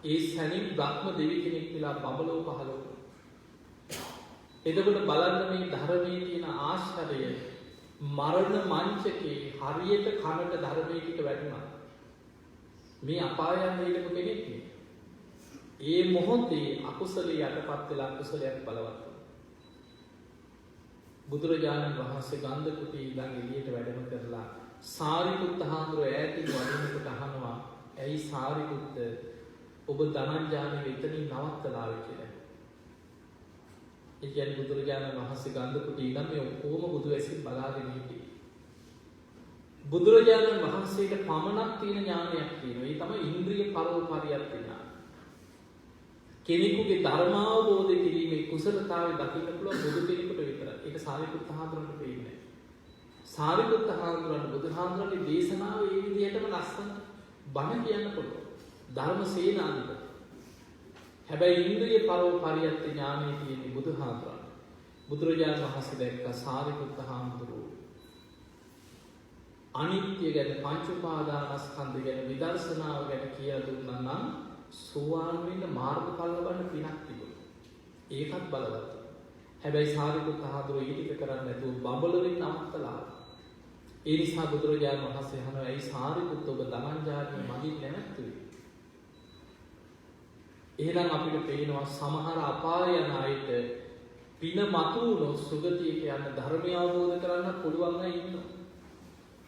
ඒ සැනින් බ්‍රහ්ම දෙවි කෙනෙක් වෙලා බබලෝ පහළ වුණා. එතකොට බලන්න මේ ධර්මයේ තියෙන ආශ්චර්යය මරණ මංචකේ හරියට කනට ධර්මයේ ටික වැටුණා. මේ අපායන් වේලම කෙනෙක් නේ. ඒ මොහොතේ අකුසලයේ යටපත් වෙලා කුසලයක් බලවත් වුණා. බුදුරජාණන් වහන්සේ ගන්ධ කුටි ඉඳන් එළියට වැඩම කරලා සාරිපුත්ත හාමුදුරුවෝ ඈතින් වඩිනකොට අහනවා ඇයි සාරිපුත්ත ඔබ ධනංජානි වෙතනින් නවත්තලාවේ කියලා. ඒ කියන්නේ බුදුරජාණන් වහන්සේ ගන්ධ කුටි ඉඳන් මේ ඔක්කොම බුදු ඇසින් බලාගෙන හිටියේ. බුදුරජාණන් වහන්සේට පමණක් තියෙන ඥානයක් තියෙනවා. ඒ තමයි ඉන්ද්‍රිය පරෝපරියත් ඥාන. කෙනෙකුගේ ධර්මාවබෝධ කිරීමේ කුසලතාවය දකින්න පුළුවන් බුදු කෙනෙකුට විතරයි. ඒක සාරිපුත්ත හාමුදුරන්ට පේන්නේ නැහැ. සාරිපුත්ත හාමුදුරන් බුදුහාමුදුරන්ගේ දේශනාව ඒ විදිහටම ලස්සන බණ කියන්න පුළුවන්. ධර්ම සේනාධිපති. හැබැයි ඉන්ද්‍රිය පරෝපරියත් ඥානයේ තියෙන බුදුහාමුදුරන්. බුදුරජාණන් වහන්සේ දැක්ක සාරිපුත්ත හාමුදුරුවෝ අනිත්‍ය ගැන පංච උපාදානස්කන්ධ ගැන විදර්ශනාව ගැන කියලා දුන්නා නම් සෝවාන් වෙන්න මාර්ගඵල ලබන්න පිනක් තිබුණා. ඒකත් බලවත්. හැබැයි සාරිපුත්ත හාමුදුරුවෝ ඊටික කරන්නේ නැතුව බබලෙන් නවත්තලා. ඒ නිසා බුදුරජාණන් වහන්සේ අහනවා ඇයි සාරිපුත්ත ඔබ ධනංජානි මගින් නැවතුනේ? එහෙනම් අපිට පේනවා සමහර අපාය යන අයට පින මතු වුණොත් සුගතියට යන ධර්මය අවබෝධ කරගන්න පුළුවන් අය ඉන්නවා.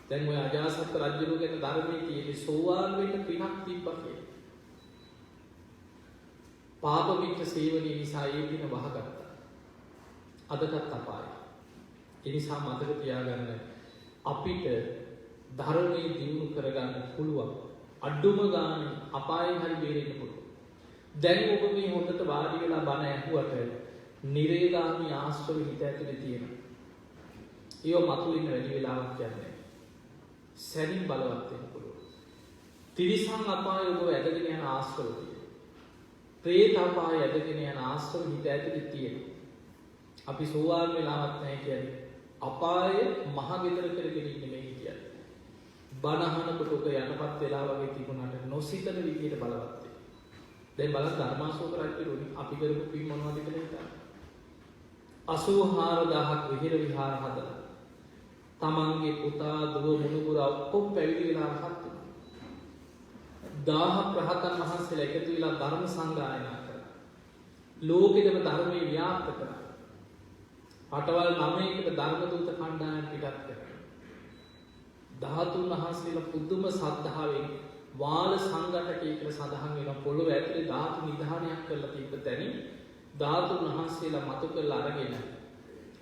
දැන් ඔය අජාසත් රජුගේ ගැන ධර්මයේ තියෙන්නේ සෝවාන් වෙන්න පිනක් තිබ්බා කියලා. පාප මිත්‍ර සේවනයේ නිසා ඒ පින වහගත්තා. අදටත් අපායයි. ඒ නිසා මතක තියාගන්න අපිට ධර්මයේ දියුණු කරගන්න පුළුවන්. අඩුම ගානේ අපායෙන් හරි බේරෙන්න පුළුවන්. දැන් ඔබ මේ හොඳට වාඩි වෙලා බණ ඇහුවට නිරේගාමී ආශ්‍රව හිත ඇතුලේ තියෙනවා. ඒව මතුවෙන්න වැඩි වෙලාවක් යන්නේ. සැනින් බලවත් වෙන්න පුළුවන්. තිරිසන් අපාය ඔබ ඇදගෙන යන ආශ්‍රව තියෙනවා. ප්‍රේත අපාය ඇදගෙන යන ආශ්‍රව හිත ඇතුලේ තියෙනවා. අපි සෝවාන් වෙලාවක් නැහැ කියන්නේ අපාය මහ ගෙදර කරගෙන ඉන්නේ මේ කියන්නේ. බණහනකොට ඔබ යටපත් වෙලා වගේ තිබුණාට නොසිතන විදියට බලවත්. දැන් බලන්න ධර්මාශෝක රජුරුනි අපි කරපු පින් මොනවද කියලා හිතන්න. 84000ක් විහෙර විහාර හදලා තමන්ගේ පුතා දුව මුණුපුර ඔක්කොම පැවිදි වෙලා රහත් වුණා. 1000ක් රහතන් වහන්සේලා එකතු වෙලා ධර්ම සංගායනා කරා. ලෝකෙදම ධර්මයේ ව්‍යාප්ත කරා. අටවල් 9කට ධර්ම දූත කණ්ඩායම් පිටත් කරා. 13 වහන්සේලා පුදුම සද්ධාවෙන් වාල සංගතකයේ කියලා සඳහන් වෙන පොළොව ඇතුලේ ධාතු නිධානයක් කරලා තිබ්බ තැනින් ධාතුන් වහන්සේලා මතු කරලා අරගෙන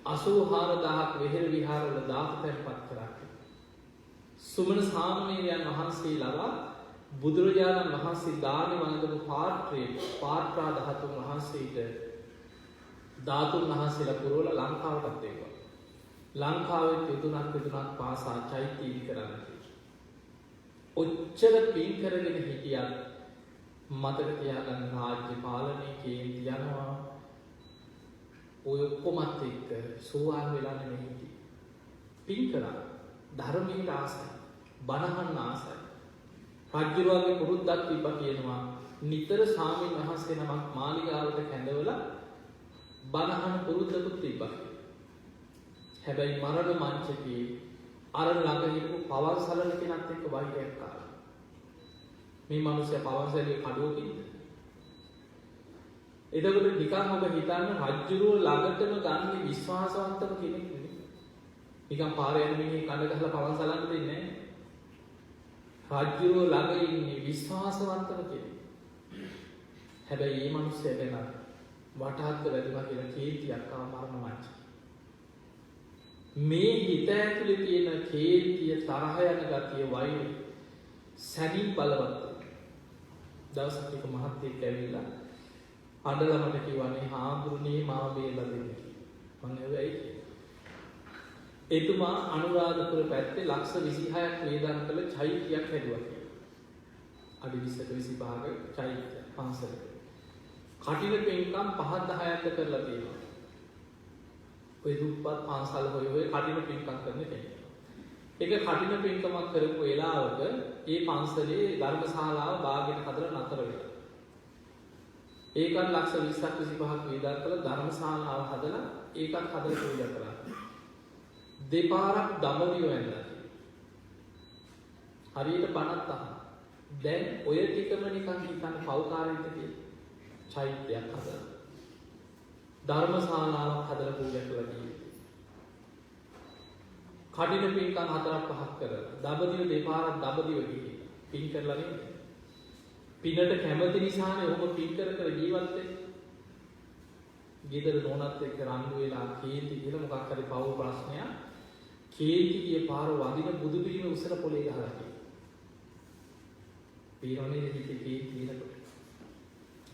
84000ක් වෙහෙර විහාරවල ධාතු තැන්පත් කරා. සුමන සාමණේරයන් වහන්සේලා බුදුරජාණන් වහන්සේ දානේ වළඳපු පාත්‍රා ධාතුන් වහන්සේට ධාතුන් වහන්සේලා පුරවලා ලංකාවටත් එවුවා. ලංකාවේ තුනක් පාසා චෛත්‍ය ඉදි කරන්නේ. ඔච්චර පින් කරගෙන හිටියත් මතක තියාගන්න රාජ්‍ය පාලනයේ කේන්ති යනවා. ඔය ඔක්කොමත් එක්ක සෝවාන් වෙලා නෙමෙයි හිටියේ. පින් කරා ධර්මයට ආසයි, බණහන් ආසයි. රාජ්‍යරුවන්ගේ පුරුද්දක් තිබ්බා කියනවා නිතර ස්වාමීන් වහන්සේ නමක් මාලිගාවට කැඳවලා බණහන් පුරුද්දකුත් තිබ්බා. හැබැයි මරණ මංචකේ අර ළඟ හිටපු පවන්සලන කෙනත් එක්ක වෛරයක් කරා. මේ මිනිස්සයා පවන්සලේ කඩුවකින්ද? එතකොට නිකන් ඔබ හිතන්න රජ්ජුරුව ළඟටම ගන්න විශ්වාසවන්තම කෙනෙක් නෙවෙයි. නිකන් පාරේ යන මිනිහ කඩ ගහලා පවන්සලන්න දෙන්නේ නැහැ. රජ්ජුරුව ළඟ ඉන්නේ විශ්වාසවන්තම කෙනෙක්. හැබැයි මේ මිනිස්සයා ගැන වටහත් වැදුනා කියලා කීර්තියක් ආව මරණ මංචකේ. මේ හිත ඇතුලේ තියෙන කේන්තිය තරහ යන ගතිය වෛරය සැනින් බලවත්. දවසක් එක මහත්තයෙක් ඇවිල්ලා අඬලා මට කිව්වනේ හාමුදුරනේ මාව බේරලා දෙන්න කියලා. මම ඇහුවයි කියලා. එතුමා අනුරාධපුර පැත්තේ ලක්ෂ 26ක් වේදන් කළ චෛත්‍යයක් හැදුවා කියලා. අඩි 20ක 25ක චෛත්‍ය පන්සලක. කටින පින්කම් 5-10ක් කරලා තියෙනවා. ඔය දුප්පත් පාසල් හොය කටින පින්කම් කරන කෙනෙක්. ඒක කටින පින්කමක් කරපු වෙලාවක ඒ පන්සලේ ධර්මශාලාව භාගයට හදලා නතර වෙලා. ඒකත් ලක්ෂ 20ක් 25ක් වේදන් කළ ධර්මශාලාව හදලා ඒකත් හදලා පූජා කරා. දෙපාරක් දඹදිව වෙනවා. හරියට බණක් අහන. දැන් ඔය ටිකම නිකන් හිතන්න පෞකාරින්ද කියලා. චෛත්‍යයක් හදලා. ධර්මශාලාවක් හදලා පූජා කළා කියන්නේ. කඩින පින්කම් 4-5ක් කරලා. දඹදිව දෙපාරක් දඹදිව ගිහින් පින් කරලා නේද? පිනට කැමති නිසානේ ඔහොම පින් කර ජීවත් වෙන්නේ. ගෙදර නෝනත් එක්ක රණ්ඩු වෙලා කේන්ති කියලා මොකක් හරි පව ප්‍රශ්නයක්. කේන්ති ගිය පාර වදින බුදු පිළිම උසර පොලේ ගහලා තියෙනවා. පීරෝනේ දෙකේ තියෙනකොට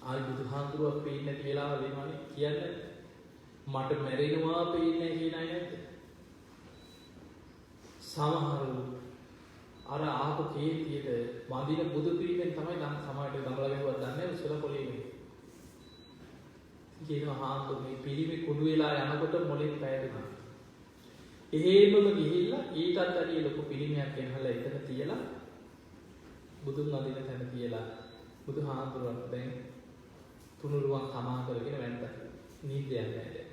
ආයි බුදුහාඳුරුවක් පේන්නේ නැති වෙලාව වෙනවනේ කියන්නේ මට මැරෙනවා පේන්නේ කියන අය නැද්ද? සමහරු අර ආපු කේතියට වදින බුදු පිළිමෙන් තමයි නම් සමාජයට දමලා ගහුවත් දන්නේ උසර පොලේ ඉන්නේ. කියනවා හාමුදුරු මේ පිළිමේ කුඩු වෙලා යනකොට මොලෙන් පැහැදුනා. එහෙමම ගිහිල්ලා ඊටත් වැඩිය ලොකු පිළිමයක් ගෙනහලා එතන තියලා බුදුන් වදින තැන තියලා බුදුහාමුදුරුවෝ දැන් තුනුරුවක් තමා කරගෙන වැන්ද නිින්ද යන්නේ නැහැ.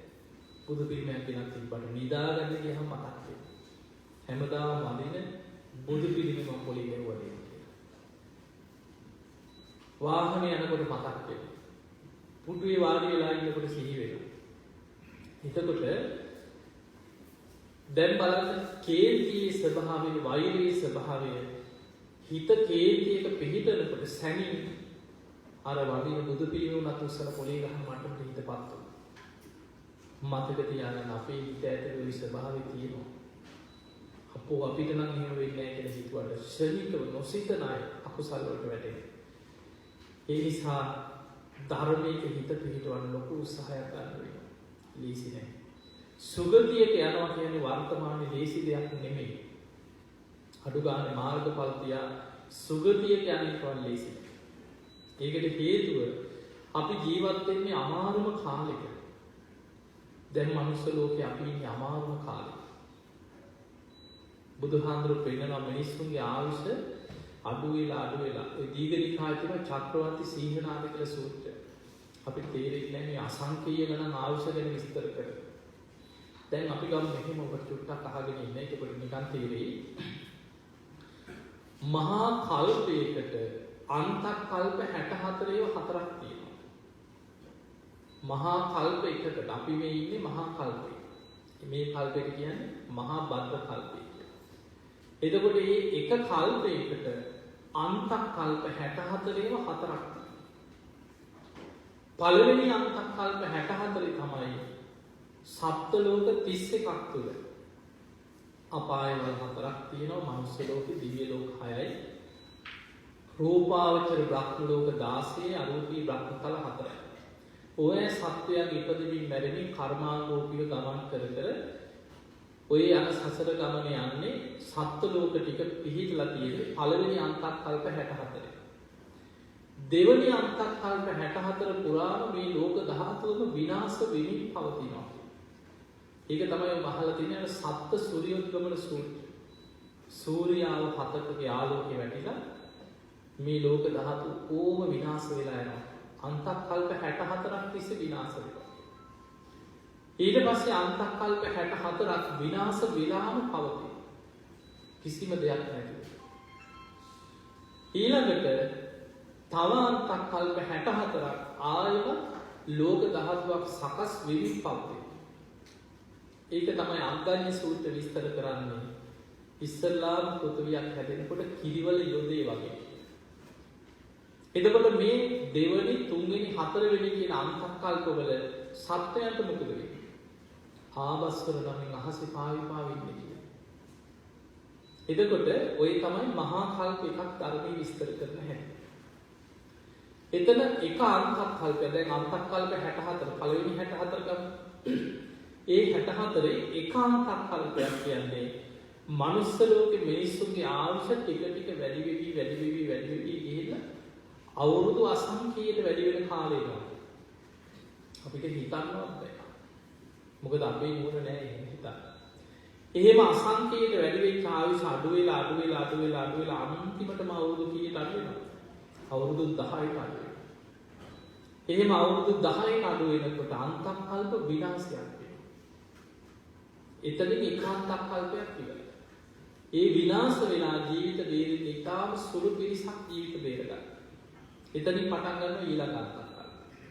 බුදු පිළිමයක් ගෙනත් තිබ්බට නිදාගන්න ගියහම මතක් වෙනවා. හැමදාම වදින බුදු පිළිමෙ මම පොලේ ගහුවා. වාහනේ යනකොට මතක් වෙනවා. පුඩුවේ වාඩි වෙලා ඉන්නකොට සිහි වෙනවා. එතකොට දැන් බලන්න කේන්තියේ ස්වභාවය, වෛරයේ ස්වභාවය හිත කේන්තියක පිහිටනකොට සැනින් අර වදින බුදු පිළිම උනත් උස්සන පොලේ ගහන මට්ටමට හිතපත් වෙනවා. මතක තියාගන්න අපේ හිත ඇතුලේ ওই ස්වභාවය තියෙනවා. අපෝ අපිට නම් එහෙම වෙන්නේ නැහැ කියලා හිතුවට ශරීරව නොසිතන අය අකුසල වලට වැටෙනවා. ඒ නිසා ධර්මයේ හිත පිහිටවන්න ලොකු උත්සාහයක් ගන්න වෙනවා. ලීසි නෑ. සුගතියට යනවා කියන්නේ වර්තමානයේ ලීසි දෙයක් නෙමෙයි. අඩු ගන්න මාර්ගඵල තියා සුගතියට යන්නේවත් ලීසි. ඒකට හේතුව අපි ජීවත් වෙන්නේ අමාරුම කාලෙක. දැන් මනුස්ස ලෝකේ අපි ඉන්නේ අමාරුම කාලෙක. බුදුහාඳුරු පෙන්නන මිනිස්සුන්ගේ ආයුෂ අඩු වෙලා ඔය දීඝනිකායේ තියෙන චක්‍රවර්ති සීහනාද කියලා සූත්‍රය. අපි තේරෙන්නේ නැහැ මේ අසංකේය ගණන් ආයුෂ ගැන විස්තර කරලා. දැන් අපි ගමු මෙහෙම ඔබ චුට්ටක් අහගෙන ඉන්න. ඒකකොට නිකන් තේරෙයි. මහා කල්පයකට අන්තක් කල්ප 64 4ක් තියෙනවා. මහා කල්ප එකකට අපි මේ ඉන්නේ මහා කල්පේ. මේ කල්පෙට කියන්නේ මහා බද්ද කල්පය. එතකොට මේ එක කල්පයකට අන්තක් කල්ප 64ව 4ක්. පළවෙනි අන්තක් කල්ප 64 තමයි සප්ත ලෝක 31ක් තුල. අපායවල 4ක් තියෙනවා, මනුස්ස ලෝකෙ, දිව්‍ය ලෝක 6යි. රූපාවචර බ්‍රහ්ම ලෝක 16, අරූපී බ්‍රහ්ම තල 4යි. ඔය සත්වයන් ඉපදෙමින් මැරෙමින් කර්මානුරූපීව ගමන් කර ඔය යන සසර ගමන යන්නේ සත්ත්ව ලෝක ටික පිහිටලා තියෙන්නේ පළවෙනි අන්තක් කල්ප 64. දෙවෙනි අන්තක් කල්ප 64 පුරාම මේ ලෝක ධාතුවම විනාශ වෙමින් පවතිනවා. ඒක තමයි මහලා තියෙන සත්ත්ව සූර්යෝද්ගමන සූත්‍රය. සූර්යාව හතකගේ ආලෝකය වැටිලා මේ ලෝක ධාතු කොහොම විනාශ වෙලා යනවා. අන්තක් කල්ප 64ක් තිස්සේ විනාශ වෙනවා. ඊට පස්සේ අන්තක් කල්ප 64ක් විනාශ වෙලාම පවතී. කිසිම දෙයක් නැතිව. ඊළඟට තව අන්තක් කල්ප 64ක් ආයම ලෝක ධාතුවක් සකස් වෙමින් පවතී. ඒක තමයි අග්ගඤ්ඤ සූත්‍ර විස්තර කරන්නේ. ඉස්සල්ලාම පෘථිවියක් හැදෙනකොට කිරිවල යොදේ වගේ. එතකොට මේ දෙවෙනි, තුන්වෙනි, හතරවෙනි කියන අන්තක් කල්පවල සත්‍යයන්ට මොකද වෙන්නේ? ආවස්වර නම් අහසේ පාවි ඉන්නේ කියලා. එතකොට ඔය තමයි මහා කල්ප එකක් ධර්මයේ විස්තර කරන හැටි. එතන එක අන්තක් කල්පය දැන් අන්තක් කල්ප 64 පළවෙනි 64 ගමු. ඒ 64 එක අන්තක් කල්පයක් කියන්නේ මනුස්ස ලෝකේ මිනිස්සුන්ගේ ආයුෂ ටික වැඩි වෙවි ගිහිල්ලා අවුරුදු අසංඛ්‍යයට වැඩි වෙන කාලයකට අපිට හිතන්නවත් බෑ. මොකද අපේ නුවණ නෑ එහෙම හිතන්න. එහෙම අසංකේත වැඩි වෙච්ච ආයුෂ අඩු වෙලා අන්තිමටම අවුරුදු කීයට අඩු වෙනවද? අවුරුදු 10ට අඩු වෙනවා. එහෙම අවුරුදු 10ට අඩු වෙනකොට අන්තක්කල්ප විනාශයක් වෙනවා. එතනින් ඒකාන්තක් කල්පයක් ඉවරයි. ඒ විනාශ වෙලා ජීවිත බේරෙන්න ඉතාම සුළු පිරිසක් ජීවිත බේරගන්න. එතනින් පටන් ගන්නවා ඊළඟ අන්තක්කල්ප.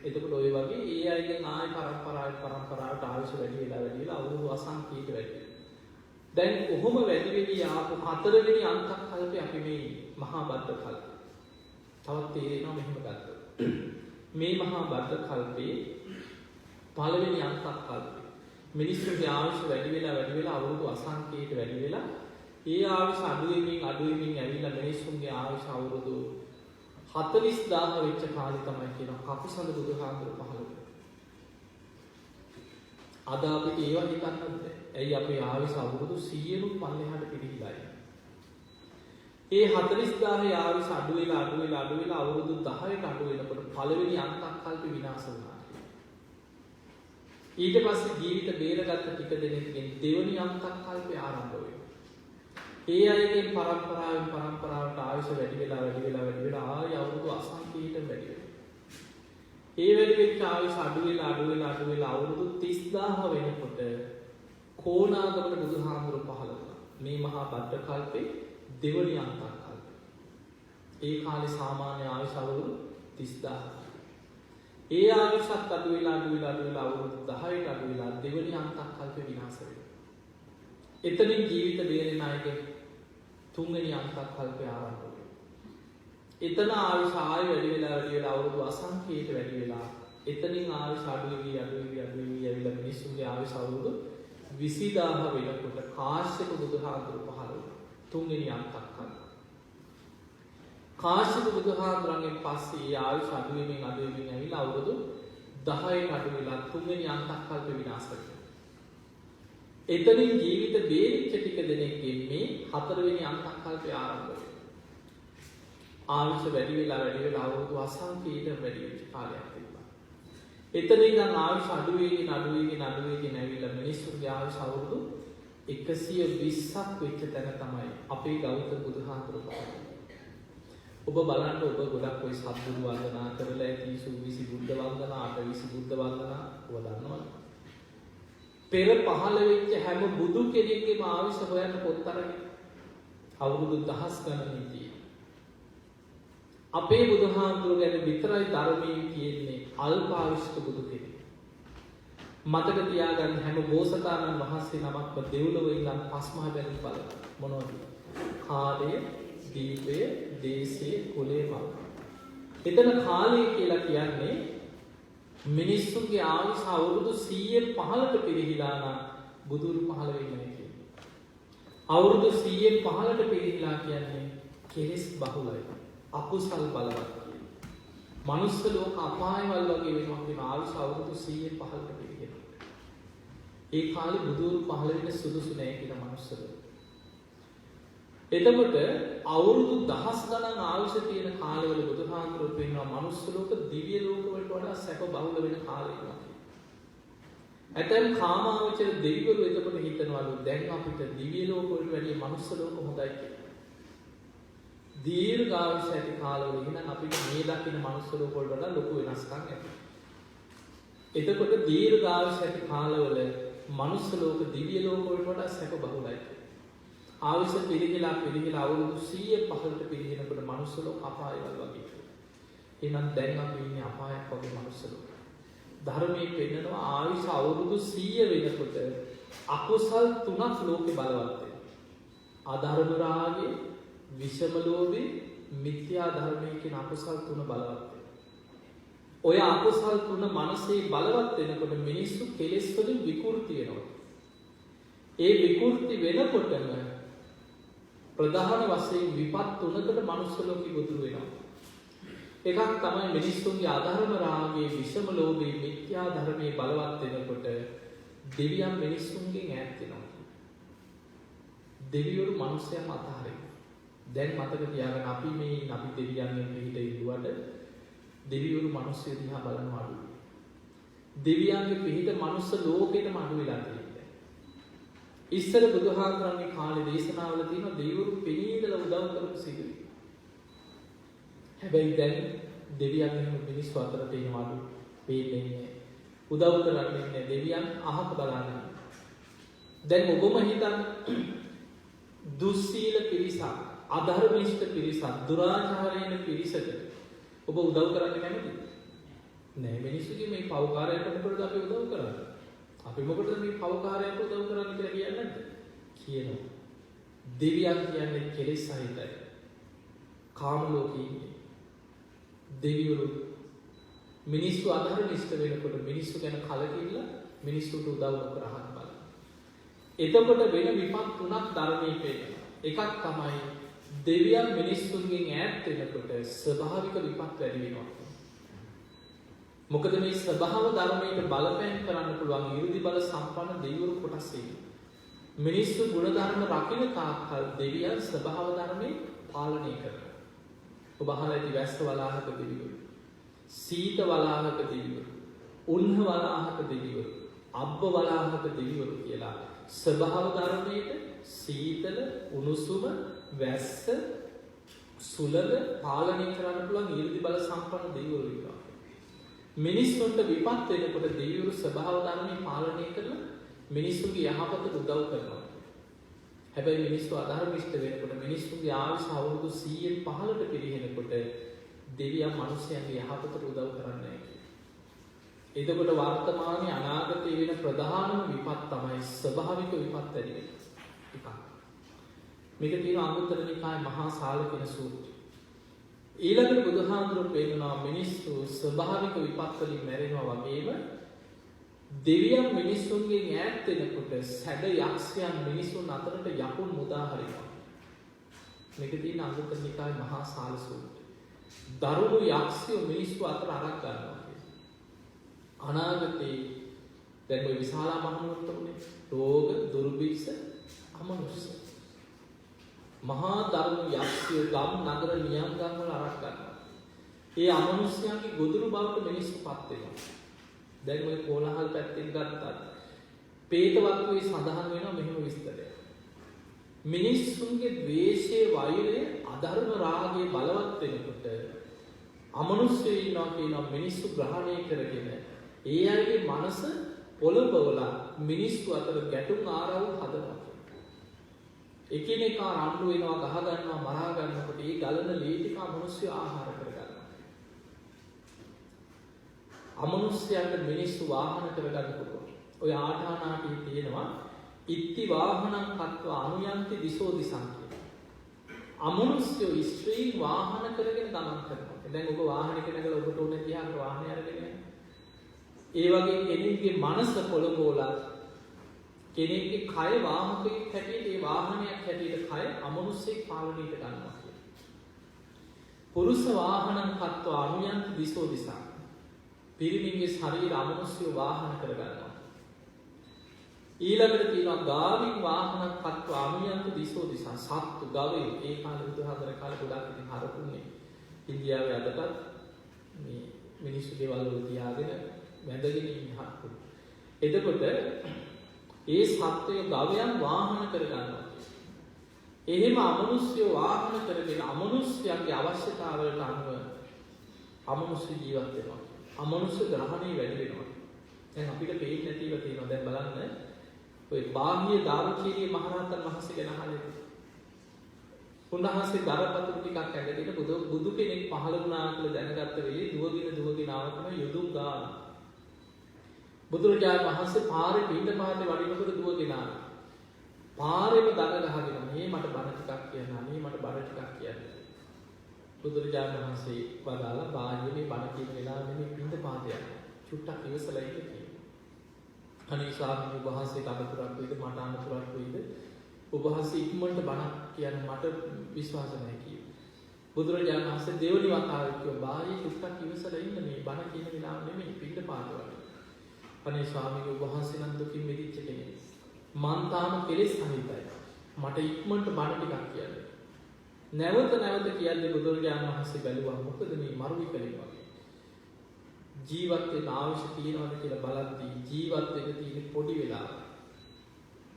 එතකොට ඔය වගේ ඒ අයගෙන් ආය පරම්පරාවට ආයුෂ වැඩි වෙලා අවුරුදු අසංකේත වැඩි වෙනවා. දැන් කොහොම වැඩි වෙවි ආපු හතරවෙනි අන්තක්කල්පය අපි මේ මහා බද්ධ කල්පය. තවත් තේරෙනවා මෙහෙම ගත්තොත්. මේ මහා බද්ධ කල්පේ පළවෙනි අන්තක්කල්පය. මිනිස්සුගේ ආයුෂ වැඩි වෙලා අවුරුදු අසංකේත වැඩි වෙලා ඒ ආයුෂ අඩු වෙමින් ඇවිල්ලා මිනිස්සුන්ගේ ආයුෂ අවුරුදු 40000 වෙච්ච කාලේ තමයි කියන කපුසඳ බුදුහාමුදුරුවෝ පහළ වුණේ. අද අපිට ඒවා හිතන්නත් බැහැ. ඇයි අපේ ආයුෂ අවුරුදු 100න් පල්ලෙහාට පිරිහිලා ඉන්නේ. ඒ 40000 ආයුෂ අඩු වෙලා අවුරුදු 10ට අඩු වෙනකොට පළවෙනි අන්තක්කල්ප විනාශ වුණා. ඊට පස්සේ ජීවිත බේරගත්ත ටික දෙනෙක්ගෙන් දෙවෙනි අන්තක්කල්පය ආරම්භ වෙනවා. ඒ අයගේ පරම්පරාවට ආයුෂ වැඩි වෙලා ආය අවුරුදු අසංකේත වැඩි වෙනවා. ඒ වැඩි වෙච්ච ආයුෂ අඩු වෙලා අවුරුදු 30000 වෙනකොට කෝණාගමන බුදුහාමුදුරුවෝ පහළ වුණා. මේ මහා බද්ධ කල්පේ දෙවනි අන්තක්කල්පය. ඒ කාලේ සාමාන්‍ය ආයුෂ අවුරුදු 30000. ඒ ආයුෂත් අඩු වෙලා අවුරුදු 10ට අඩු වෙලා දෙවනි අන්තක්කල්පේ විනාශ වෙනවා. එතනින් ජීවිත බේරෙන අයගේ තුන්වෙනි අන්තක්කල්පය ආරම්භ වෙනවා. එතන ආයුෂ ආය වැඩි වෙලා අවුරුදු අසංකේත වැඩි වෙලා එතනින් ආයුෂ අඩු වෙවි ඇවිල්ලා මිනිස්සුන්ගේ ආයුෂ අවුරුදු 20000 වෙනකොට කාශ්‍යප බුදුහාමුදුරුවෝ පහළ වුණා. තුන්වෙනි අන්තක්කල්පය. කාශ්‍යප බුදුහාමුදුරන්ගෙන් පස්සේ ආයුෂ අඩු වෙමින් ඇවිල්ලා අවුරුදු 10ට අඩු වෙලා තුන්වෙනි අන්තක්කල්ප විනාශ වෙනවා. එතනින් ජීවිත බේරිච්ච ටික දෙනෙක්ගෙන් මේ හතරවෙනි අන්තක්කල්පය ආරම්භ වෙනවා. ආයුෂ වැඩි වෙලා අවුරුදු අසංකේත වැඩි වෙච්ච කාලයක් තිබ්බා. එතනින් ඉඳන් ආයුෂ අඩු වෙමින් ඇවිල්ලා මිනිස්සුන්ගේ ආයුෂ අවුරුදු 120ක් වෙච්ච තැන තමයි අපේ ගෞතම බුදුහාමුදුරුවෝ පහළ වුණේ. ඔබ බලන්න ඔබ ගොඩක් ඔය සත්බුදු වන්දනා කරලා ඇති සූවිසි බුද්ධ වන්දනා අටවිසි බුද්ධ වන්දනා ඔබ දන්නවද? පෙර පහළ වෙච්ච හැම බුදු කෙනෙක්ගේම ආයුෂ හොයන්න පොත් අරගෙන අවුරුදු දහස් ගණනින් තියෙනවා. අපේ බුදුහාමුදුරුවෝ ගැන විතරයි ධර්මයේ තියෙන්නේ අල්පායුෂ්ක බුදු කෙනෙක්. මතක තියාගන්න හැම බෝසතාණන් වහන්සේ නමක්ම දෙව්ලොව ඉඳන් පස්මහ බැලුම් බලන මොනවද? කාලය, දීපය, දේශය, කුලය, මව. එතන කාලය කියලා කියන්නේ මිනිස්සුන්ගේ ආයුෂ අවුරුදු 100න් 15ට පිරිහිලා නම් බුදුරු පහළ වෙන්නේ කියන්නේ. අවුරුදු 100න් 15ට පිරිහිලා කියන්නේ කෙලෙස් බහුලයි. අකුසල් බලවත් කියන. මනුස්ස ලෝක අපායවල වගේ වෙනවා කියන ආයුෂ අවුරුදු 100න් 15ට පිරිහෙනවා. ඒ කාලේ බුදුරු පහළ වෙන්න සුදුසු නැහැ කියලා මනුස්ස ලෝක. එතකොට අවුරුදු දහස් ගණන් ආයුෂ තියෙන කාලවල බුදුහාමුදුරුවෝ කියනවා මනුස්ස ලෝක දිව්‍ය ලෝක වලට වඩා සැප බහුල වෙන කාලයක්. ඇතැම් කාමාවචර දෙවිවරු එතකොට හිතනවලු දැන් අපිට දිව්‍ය ලෝක වලට වැඩිය මනුස්ස ලෝක හොඳයි කියලා. දීර්ඝායුෂ ඇති කාලවල ඉඳන් අපිට මේ දකින්න මනුස්ස ලෝක වලට වඩා ලොකු වෙනස්කම් ඇති. එතකොට දීර්ඝායුෂ ඇති කාලවල මනුස්ස ලෝක දිව්‍ය ලෝක වලට වඩා සැප බහුලයි. ආයුෂ පිරිහිලා අවුරුදු 115ට පිරිහෙනකොට මනුස්ස ලෝක අපායවල වගේ. එහෙනම් දැන් අපි ඉන්නේ අපායක් වගේ මනුස්ස ලෝක. ධර්මයේ පෙන්නනවා ආයුෂ අවුරුදු 100 වෙනකොට අකුසල් 3ක් ලෝකේ බලවත් වෙනවා. අධර්ම රාගය, විෂම ලෝභය, මිත්‍යා ධර්මයේ කියන අකුසල් 3 බලවත් වෙනවා. ඔය අකුසල් 3 මනසේ බලවත් වෙනකොට මිනිස්සු කෙලෙස් වලින් විකෘති වෙනවා. ඒ විකෘති වෙනකොටම ප්‍රධාන වශයෙන් විපත් 3කට මනුස්ස ලෝකෙ ගොදුරු වෙනවා. එකක් තමයි මිනිස්සුන්ගේ අධර්ම රාගයේ, විෂම ලෝභයේ, මිත්‍යා ධර්මයේ බලවත් වෙනකොට දෙවියන් මිනිස්සුන්ගෙන් ඈත් වෙනවා. දෙවිවරු මනුස්සයන් අතහරිනවා. දැන් මතක තියාගන්න අපි දෙවියන්ගෙන් පිට ඉදුවට දෙවිවරු මිනිස්සු දිහා බලනවා අඩුයි. දෙවියන්ගේ පිහිට මනුස්ස ලෝකෙටම අඩු වෙලා තියෙනවා. ඉස්සර බුදුහාමුදුරන්ගේ කාලේ දේශනාවල තියෙනවා දෙවිවරු පෙනී ඉඳලා උදව් කරපු සිදුවීම්. හැබැයි දැන් දෙවියන් එහෙම මිනිස්සු අතරට එනවලු වෙන්නේ නැහැ. උදව් කරන්නේ නැහැ. දෙවියන් අහක බලන්නේ. දැන් ඔබම හිතන්න දුස්සීල පිරිසක්, අධර්මිෂ්ඨ පිරිසක්, දුරාචාරයෙන් පිරිසට ඔබ උදව් කරන්නේ නැමෙද? නෑ. මිනිස්සුගේ මේ පව්කාරයට මොකටද අපි උදව් කරන්නේ? අපි මොකටද මේ පව්කාරයට උදව් කරන්නේ කියලා කියන්නේ නැද්ද? කියනවා. දෙවියන් කියන්නේ කෙලෙස් සහිතයි. කාම ලෝකේ ඉන්නේ. දෙවිවරු මිනිස්සු අධර්මිෂ්ඨ වෙනකොට මිනිස්සු ගැන කලකිරිල්ල මිනිස්සුන්ට උදව් කරහත් බල. එතකොට වෙන විපත් තුනක් ධර්මයේ පේනවා. එකක් තමයි දෙවියන් මිනිස්සුන්ගෙන් ඈත් වෙනකොට ස්වභාවික විපත් වැඩි වෙනවා. මොකද මේ ස්වභාව ධර්මයට බලපෑම් කරන්න පුළුවන් 이르දි බල සම්පන්න දෙවිවරු කොටස් ඉන්නවා. මිනිස්සු ගුණ ධර්ම රකින්න තාක්කල් දෙවියන් ස්වභාව ධර්මේ පාලනය කරනවා. ඔබ අහලා ඇති වැස්ස වලාහක දෙවිවරු, සීත වලාහක දෙවිවරු, උන්හ වලාහක දෙවිවරු, අබ්බ වලාහක දෙවිවරු කියලා ස්වභාව ධර්මයේ සීතල, උණුසුම, වැස්ස, සුළඟ පාලනය කරන්න පුළුවන් 이르දි බල සම්පන්න දෙවිවරු ඉන්නවා. මිනිස්සුන්ට විපත් වෙනකොට දෙවිවරු ස්වභාව ධර්මයේ පාලනය කරලා මිනිස්සුන්ගේ යහපතට උදව් කරනවා. හැබැයි මිනිස්සු අධර්මිෂ්ඨ වෙනකොට මිනිස්සුන්ගේ ආයුෂ අවුරුදු 100න් 15ට පිරිහෙනකොට දෙවියන් මිනිස්යන්ගේ යහපතට උදව් කරන්නේ නැහැ. එතකොට වර්තමානයේ අනාගතයේ වෙන ප්‍රධානම විපත් තමයි ස්වභාවික විපත් ඇති වෙන එක. මේක තියෙන අංගුත්තර නිකායේ මහා සාල කියන සූත්‍රය. ඊළඟට බුදුහාමුදුරුවෝ පෙන්නනවා මිනිස්සු ස්වභාවික විපත් වලින් මැරෙනවා වගේම දෙවියන් මිනිස්සුන්ගෙන් ඈත් වෙනකොට සැඩ යක්ෂයන් මිනිසුන් අතරට යකුන් මුදා හරිනවා. මේක තියෙන අංගුත්තර නිකායේ මහා සාල සූත්‍රය. දරුණු යක්ෂයෝ මිනිස්සු අතර අරක් ගන්නවා. අනාගතේ දැන් ඔය විශාලා මහනුවරට උනේ රෝග දුර්භික්ෂ අමනුෂ්‍ය මහා දරුණු යක්ෂයෝ ගම් නගර නියම්ගම් වල අරක් ගන්නවා. ඒ අමනුෂ්‍යයන්ගේ ගොදුරු බවට මිනිස්සුපත් වෙනවා. දැන් ඔය කොළහල් පැත්තෙන් ගත්තා පේතවත්වයේ සඳහන් වෙනවා මෙහෙම විස්තරයක්. මිනිස්සුන්ගේ ද්වේෂයේ වෛරය අධර්ම රාගයේ බලවත් වෙනකොට අමනුෂ්‍යයෝ ඉන්නවා කියනවා මිනිස්සු ග්‍රහණය කරගෙන ඒ අයගේ මනස පොළඹවලා මිනිස්සු අතර ගැටුම් ආරවුල් හදනවා. එකිනෙකා රණ්ඩු වෙනවා, ගහ ගන්නවා, මරා ගන්නකොට ඒ ගලන ලේ ටික අමනුෂ්‍ය ආහාර කරගන්නවා. අමනුෂ්‍යයන්ට මිනිස්සු වාහන කරගන්න පුළුවන්. ඔය ආඨානාටි තියෙනවා ඉත්ති වාහනං කତ୍වා අනුයන්ති දිසෝ දිසං කියලා. අමනුෂ්‍යෝ ස්ත්‍රී වාහන කරගෙන ගමන් කරනවා. දැන් ඔබ වාහනයක නැගලා ඔබට ඕනේ තියාගෙන වාහනය අරගෙන යනවා. ඒ වගේ කෙනෙක්ගේ මනස පොළඹවලා කෙනෙක්ගේ කය වාහකයක් හැටියට ඒ වාහනයක් හැටියට කය අමනුෂ්‍යෙක් පාලනයට ගන්නවා කියලා. පුරුෂ වාහනං කତ୍වා අනුයන්ති දිසෝ දිසං. පිරිමින්ගේ ශරීර අමනුෂ්‍යව වාහන කරගන්නවා. ඊළඟට තියෙනවා ගාවින් වාහනං කତ୍වා අනුයන්ති දිසෝ දිසං. සත්තු ගවයෝ ඒ කාලේ බුදුහාමර කාලේ ගොඩක් ඉතින් හරකුන්නේ. ඉන්දියාවේ අදටත් මේ මිනිස්සු දේවල් වල තියාගෙන වැඳගෙන ඉන්න හක්කු. එතකොට ඒ සත්වය ගවයන් වාහන කරගන්නවා. එහෙම අමනුෂ්‍ය වාහන කරගෙන අමනුෂ්‍යයන්ගේ අවශ්‍යතාවලට අනුව අමනුෂ්‍ය ජීවත් වෙනවා. අමනුෂ්‍ය ග්‍රහණය වැඩි වෙනවා. දැන් අපිට පේන්නේ නැතිව තියෙනවා. දැන් බලන්න ඔය බාහ්‍ය දාරුචීරිය මහරහතන් වහන්සේ ගැන අහන්නේ. උන්වහන්සේ දරපතුරු ටිකක් ඇඟගෙන බුදු කෙනෙක් පහළ වුණා කියලා දැනගත්ත වෙලේ දුවගෙන ආවම යොදුම් ගාන. බුදුරජාණන් වහන්සේ පාරේ පිටපාතේ වඩිනකොට දුවගෙන ආවා. පාරේම දඟ ගහගෙන මේ මට බණ ටිකක් කියන්න, අනේ මට බණ ටිකක් කියන්න. බුදුරජාණන් වහන්සේ වදාලා බාහිරේ බණ කියන වෙලාවෙ මේ පිටපාතේ යනවා. චුට්ටක් ඉවසලා ඉන්න කියනවා. අනේ ස්වාමීන් වහන්සේට අනුතරක් වෙයිද මට අනුතරක් වෙයිද? ඔබ වහන්සේ ඉක්මනට බණ කියන්න මට විශ්වාස නැහැ කිව්වා. බුදුරජාණන් වහන්සේ දෙවනි වතාවට කිව්වා බාහිරේ චුට්ටක් ඉවසලා ඉන්න මේ බණ කියන වෙලාව නෙමෙයි පිටපාතේ වල. අනේ ස්වාමීන් වහන්සේ නම් දුකින් මිදිච්ච කෙනෙක්. මං තාම කෙලෙස් සහිතයි. මට ඉක්මනට බණ ටිකක් කියන්න. නැවත කියන්නේ බුදුරජාණන් වහන්සේ බැලුවා මොකද මේ මරුවි කලේ වගේ. ජීවත් වෙන්න අවශ්‍ය තියනවද කියලා බලද්දී ජීවත් වෙන්න තියෙන පොඩි වෙලාව.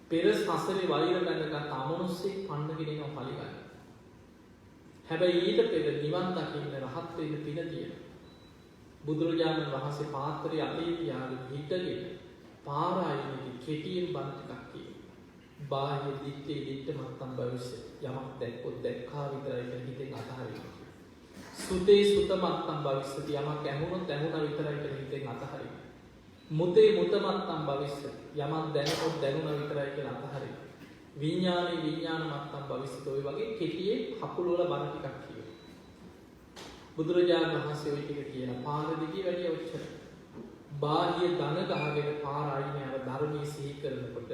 පෙර සසරේ වෛර බැඳගත් අමනුෂ්‍යෙක් පන්නගෙන යනවා පරිගන්න. හැබැයි ඊට පෙර නිවන් දකින්න රහත් වෙන්න පින තියෙනවා. බුදුරජාණන් වහන්සේ පාත්‍රය අතේ තියාගෙන හිටගෙන පාරායනයේ කෙටියෙන් බණ ටිකක් කියනවා. බාහ්‍ය දිත්තේ දිත්ත මත්තම් භවිෂ්‍ය යමක් දැක්කොත් දැක්කා විතරයි කියලා හිතෙන් අතහරිනවා. සුතේ සුත මත්තම් භවිෂ්‍යති යමක් ඇහුනොත් ඇහුණා විතරයි කියලා හිතෙන් අතහරිනවා. මුතේ මුත මත්තම් භවිෂ්‍යති යමක් දැනකොත් දැනුණා විතරයි කියලා අතහරිනවා. විඥානේ විඥාන මත්තම් භවිෂ්‍යති ඔය වගේ කෙටියෙන් කකුල වල බණ ටිකක් කියනවා. බුදුරජාණන් වහන්සේ ඔය ටික කියන පාර දිගේ වැඩි ඔච්චර. බාහ්‍ය ධන ගහගෙන පාර අයිනේ අර ධර්මයේ සිහි කරනකොට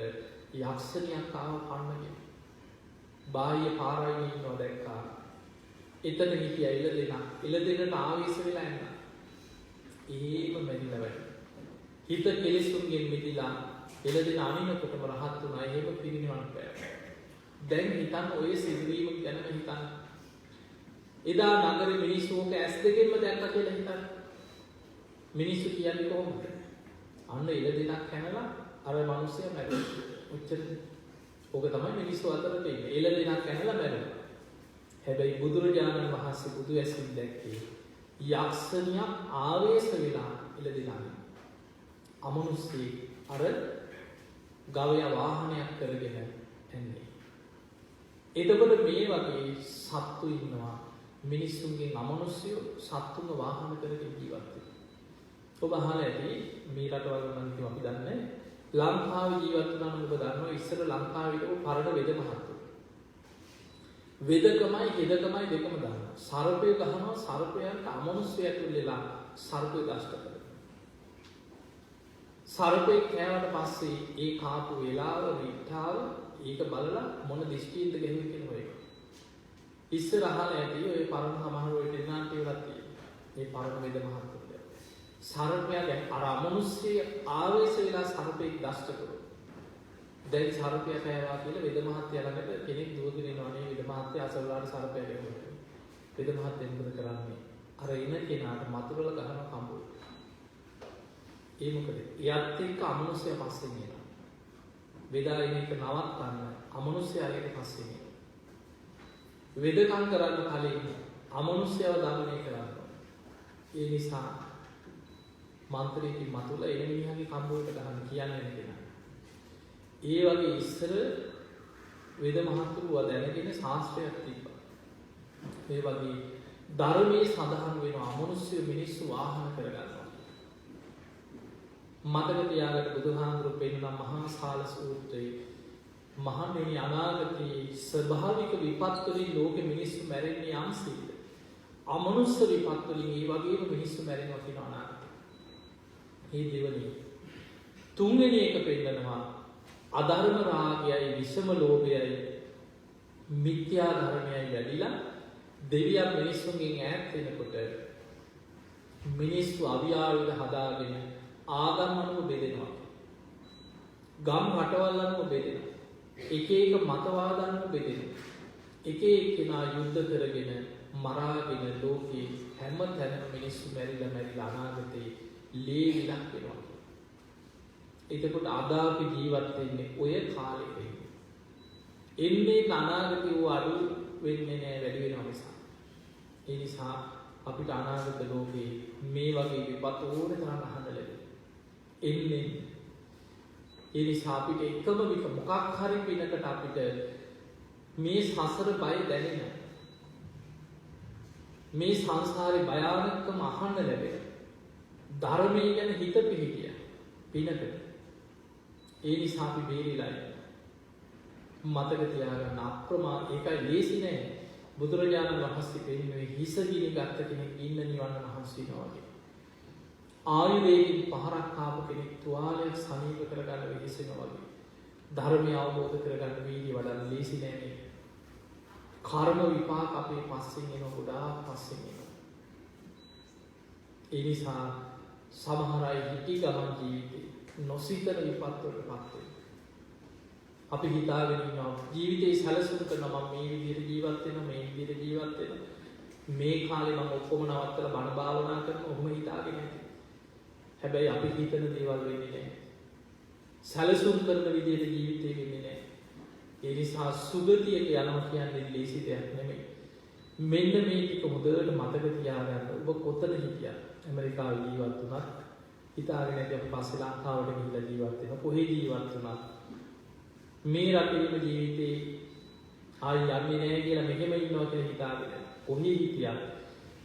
යක්ෂණියක් ආව පන්නගෙන. බාහ්‍ය පාර අයිනේ ඉන්නව දැක්කා. එතන හිටියා එළදෙනට ආවේශ වෙලා යනවා. ඒම මෙරිලා වැඩි. හිත කෙලෙසුන්ගෙන් මිදිලා එළදෙන අනිනකොටම රහත් වුණා. එහෙම පිරිනිවන් පෑවා. දැන් හිතන්න ඔය සිදුවීම ගැනම හිතන්න. එදා නගරේ මිනිස්සු ඕක ඇස් දෙකෙන්ම දැක්කා කියලා හිතන්න. මිනිස්සු කියන්නේ කොහොමද? අන්න එළදෙනක් කනලා අර මිනිස්සයා මැරුණා. ඔච්චර. ඕක තමයි මිනිස්සු අතර තියෙන්නේ. එළදෙනක් කනලා මැරුණා. හැබැයි බුදුරජාණන් වහන්සේ බුදු ඇසින් දැක්කේ යක්ෂණියක් ආවේශ වෙලා එළදෙනා. අමනුෂ්‍යෙක් අර ගවය වාහනයක් කරගෙන එන්නේ. එතකොට මේ වගේ සත්තු ඉන්නවා. මිනිස්සුන්ගේ අමනුෂ්‍යයෝ සත්තුන්ව වාහන කරගෙන ජීවත් වෙනවා. ඔබ අහලා ඇති මේ රටවල නම් අපි දන්නේ ලංකාවේ ජීවත් වුණා නම් ඔබ දන්නවා ඉස්සර ලංකාවේ ඉඳපු පරණ වෙද මහත්තු. වෙදකමයි හෙදකමයි දෙකම දානවා. සර්පය ගහනවා සර්පයන්ට අමනුෂ්‍ය ඇතුල්ලා සර්පය දෂ්ට කරනවා. සර්පේ කෑවට පස්සේ ඒ කාපු වෙලාව රිට්ටාව ඒක බලලා මොන දිෂ්ටියෙන්ද ගැහුවේ කියන එක. ඉස්සර අහලා ඇති ඔය පරණ සමහර වෙලට එනාන්ට ඒවත් තියෙනවා. මේ පරණ වෙද මහත්තු. සර්පයා දැන් අර අමනුෂ්‍ය ආවේශ වෙලා සර්පෙක් දෂ්ට කරනවා. දැන් සර්පයා කෑවා කියලා වෙද මහත්තයා ළඟට කෙනෙක් දුවගෙන එනවා නේ වෙද මහත්තයා අසවලාට සර්පයා ගැහුවා. වෙද මහත්තයා මොකද කරන්නේ? අර ඉන කෙනාට මතුරල ගහන කඹුව. ඒ මොකද? එයත් එක්ක අමනුෂ්‍ය පස්සෙන් එනවා. වෙදා ඉන එක නවත්තන්න අමනුෂ්‍ය ආයෙත් පස්සෙන් එනවා. වෙදකම් කරන්න කලින් අමනුෂ්‍යව දමනය කරන්න. ඒ නිසා මන්ත්‍රයකින් මතුල එන මිනිහාගේ කම්බුවට ගහන්න කියන්නේ නේද? ඒ වගේ ඉස්සර වේද මහත්තුරුව දැනගෙන ශාස්ත්‍රයක් තිබ්බා. ඒ වගේ ධර්මයේ සඳහන් වෙන අමනුෂ්‍ය මිනිස්සු වාහන කරගන්නවා. මතක තියාගන්න බුදුහාමුදුරු පෙන්වන මහා සාල සූත්‍රයේ මහණෙනි අනාගතයේ ස්වභාවික විපත් වලින් ලෝකෙ මිනිස්සු මැරෙන්නේ යම්සේද? අමනුෂ්‍ය විපත් වලින් ඒ වගේම මිනිස්සු මැරෙනවා කියන අනාගතය. මේ දෙවනි තුන්වෙනි එක පෙන්නනවා අධර්ම රාගයයි විෂම ලෝභයයි මිත්‍යා ධර්මයයි වැඩිලා දෙවියන් මිනිස්සුන්ගෙන් ඈත් වෙනකොට මිනිස්සු අවියාවිද හදාගෙන ආගම් අනුව බෙදෙනවා. ගම් රටවල් අනුව බෙදෙනවා. එක එක මතවාද අනුව බෙදෙනවා. එක එක්කෙනා යුද්ධ කරගෙන මරාගෙන ලෝකේ හැම තැනම මිනිස්සු මැරිලා අනාගතේ ලේ විලක් වෙනවා. එතකොට අද අපි ජීවත් වෙන්නේ ඔය කාලෙක. එන්නේ අනාගතේ වූ අඩු වෙන්නේ නැහැ වැඩි වෙනවා නිසා. ඒ නිසා අපිට අනාගත ලෝකේ මේ වගේ විපත් ඕන තරම් අහන්න ලැබෙනවා. එන්නේ ඒ නිසා අපිට එකම මොකක් හරි වෙනකට අපිට මේ සසර බය දැනෙනවා. මේ සංසාරේ භයානකම අහන්න ලැබෙනවා. ධර්මයේ ගැන හිත පිහිටිය පිනකට. ඒ නිසා අපි බේරිලා මතක තියාගන්න අප්‍රමාද ඒකයි ලේසි නෑ. බුදුරජාණන් වහන්සේ කියන්නේ හිස ගිනි ගත්ත කෙනෙක් ඉන්න නිවන්න මහන්සි වෙනවා වගේ. ආයුර්වේදික පහරක් ආපු කෙනෙක් තුවාලයක් සනීප කරගන්න වෙහෙසෙනවා වගේ. ධර්මය අවබෝධ කරගන්න වීර්ය වඩන්න ලේසි නෑ මේක. කර්ම විපාක අපේ පස්සෙන් එන ගොඩාක් පස්සෙන් එනවා. ඒ නිසා සමහර අය හිටි ගමන් ජීවිතේ නොසිතන විපත් වලට පත් වෙනවා. අපි හිතාගෙන ඉන්නවා ජීවිතේ සැලසුම් කරනවා මම මේ විදිහට ජීවත් වෙනවා මේ විදිහට ජීවත් වෙනවා මේ කාලේ මම ඔක්කොම නවත්තලා බණ භාවනා කරනවා ඔහොම හිතාගෙන ඉන්නේ. හැබැයි අපි හිතන දේවල් වෙන්නේ නැහැ. සැලසුම් කරන විදිහට ජීවිතේ වෙන්නේ නැහැ. ඒ නිසා සුගතියට යනවා කියන්නේ ලේසි දෙයක් නෙමෙයි. මෙන්න මේ ටික හොඳට මතක තියාගන්න. ඔබ කොතන හිටියත් ඇමරිකාවේ ජීවත් වුණත් හිතාගෙන ඉඳි අපි පස්සේ ලංකාවට ගිහිල්ලා ජීවත් වෙනවා. කොහේ ජීවත් වුණත් මේ රටේම ජීවිතේ ආයි යන්නේ නැහැ කියලා මෙහෙම ඉන්නවා කියලා හිතාගෙන කොහේ හිටියත්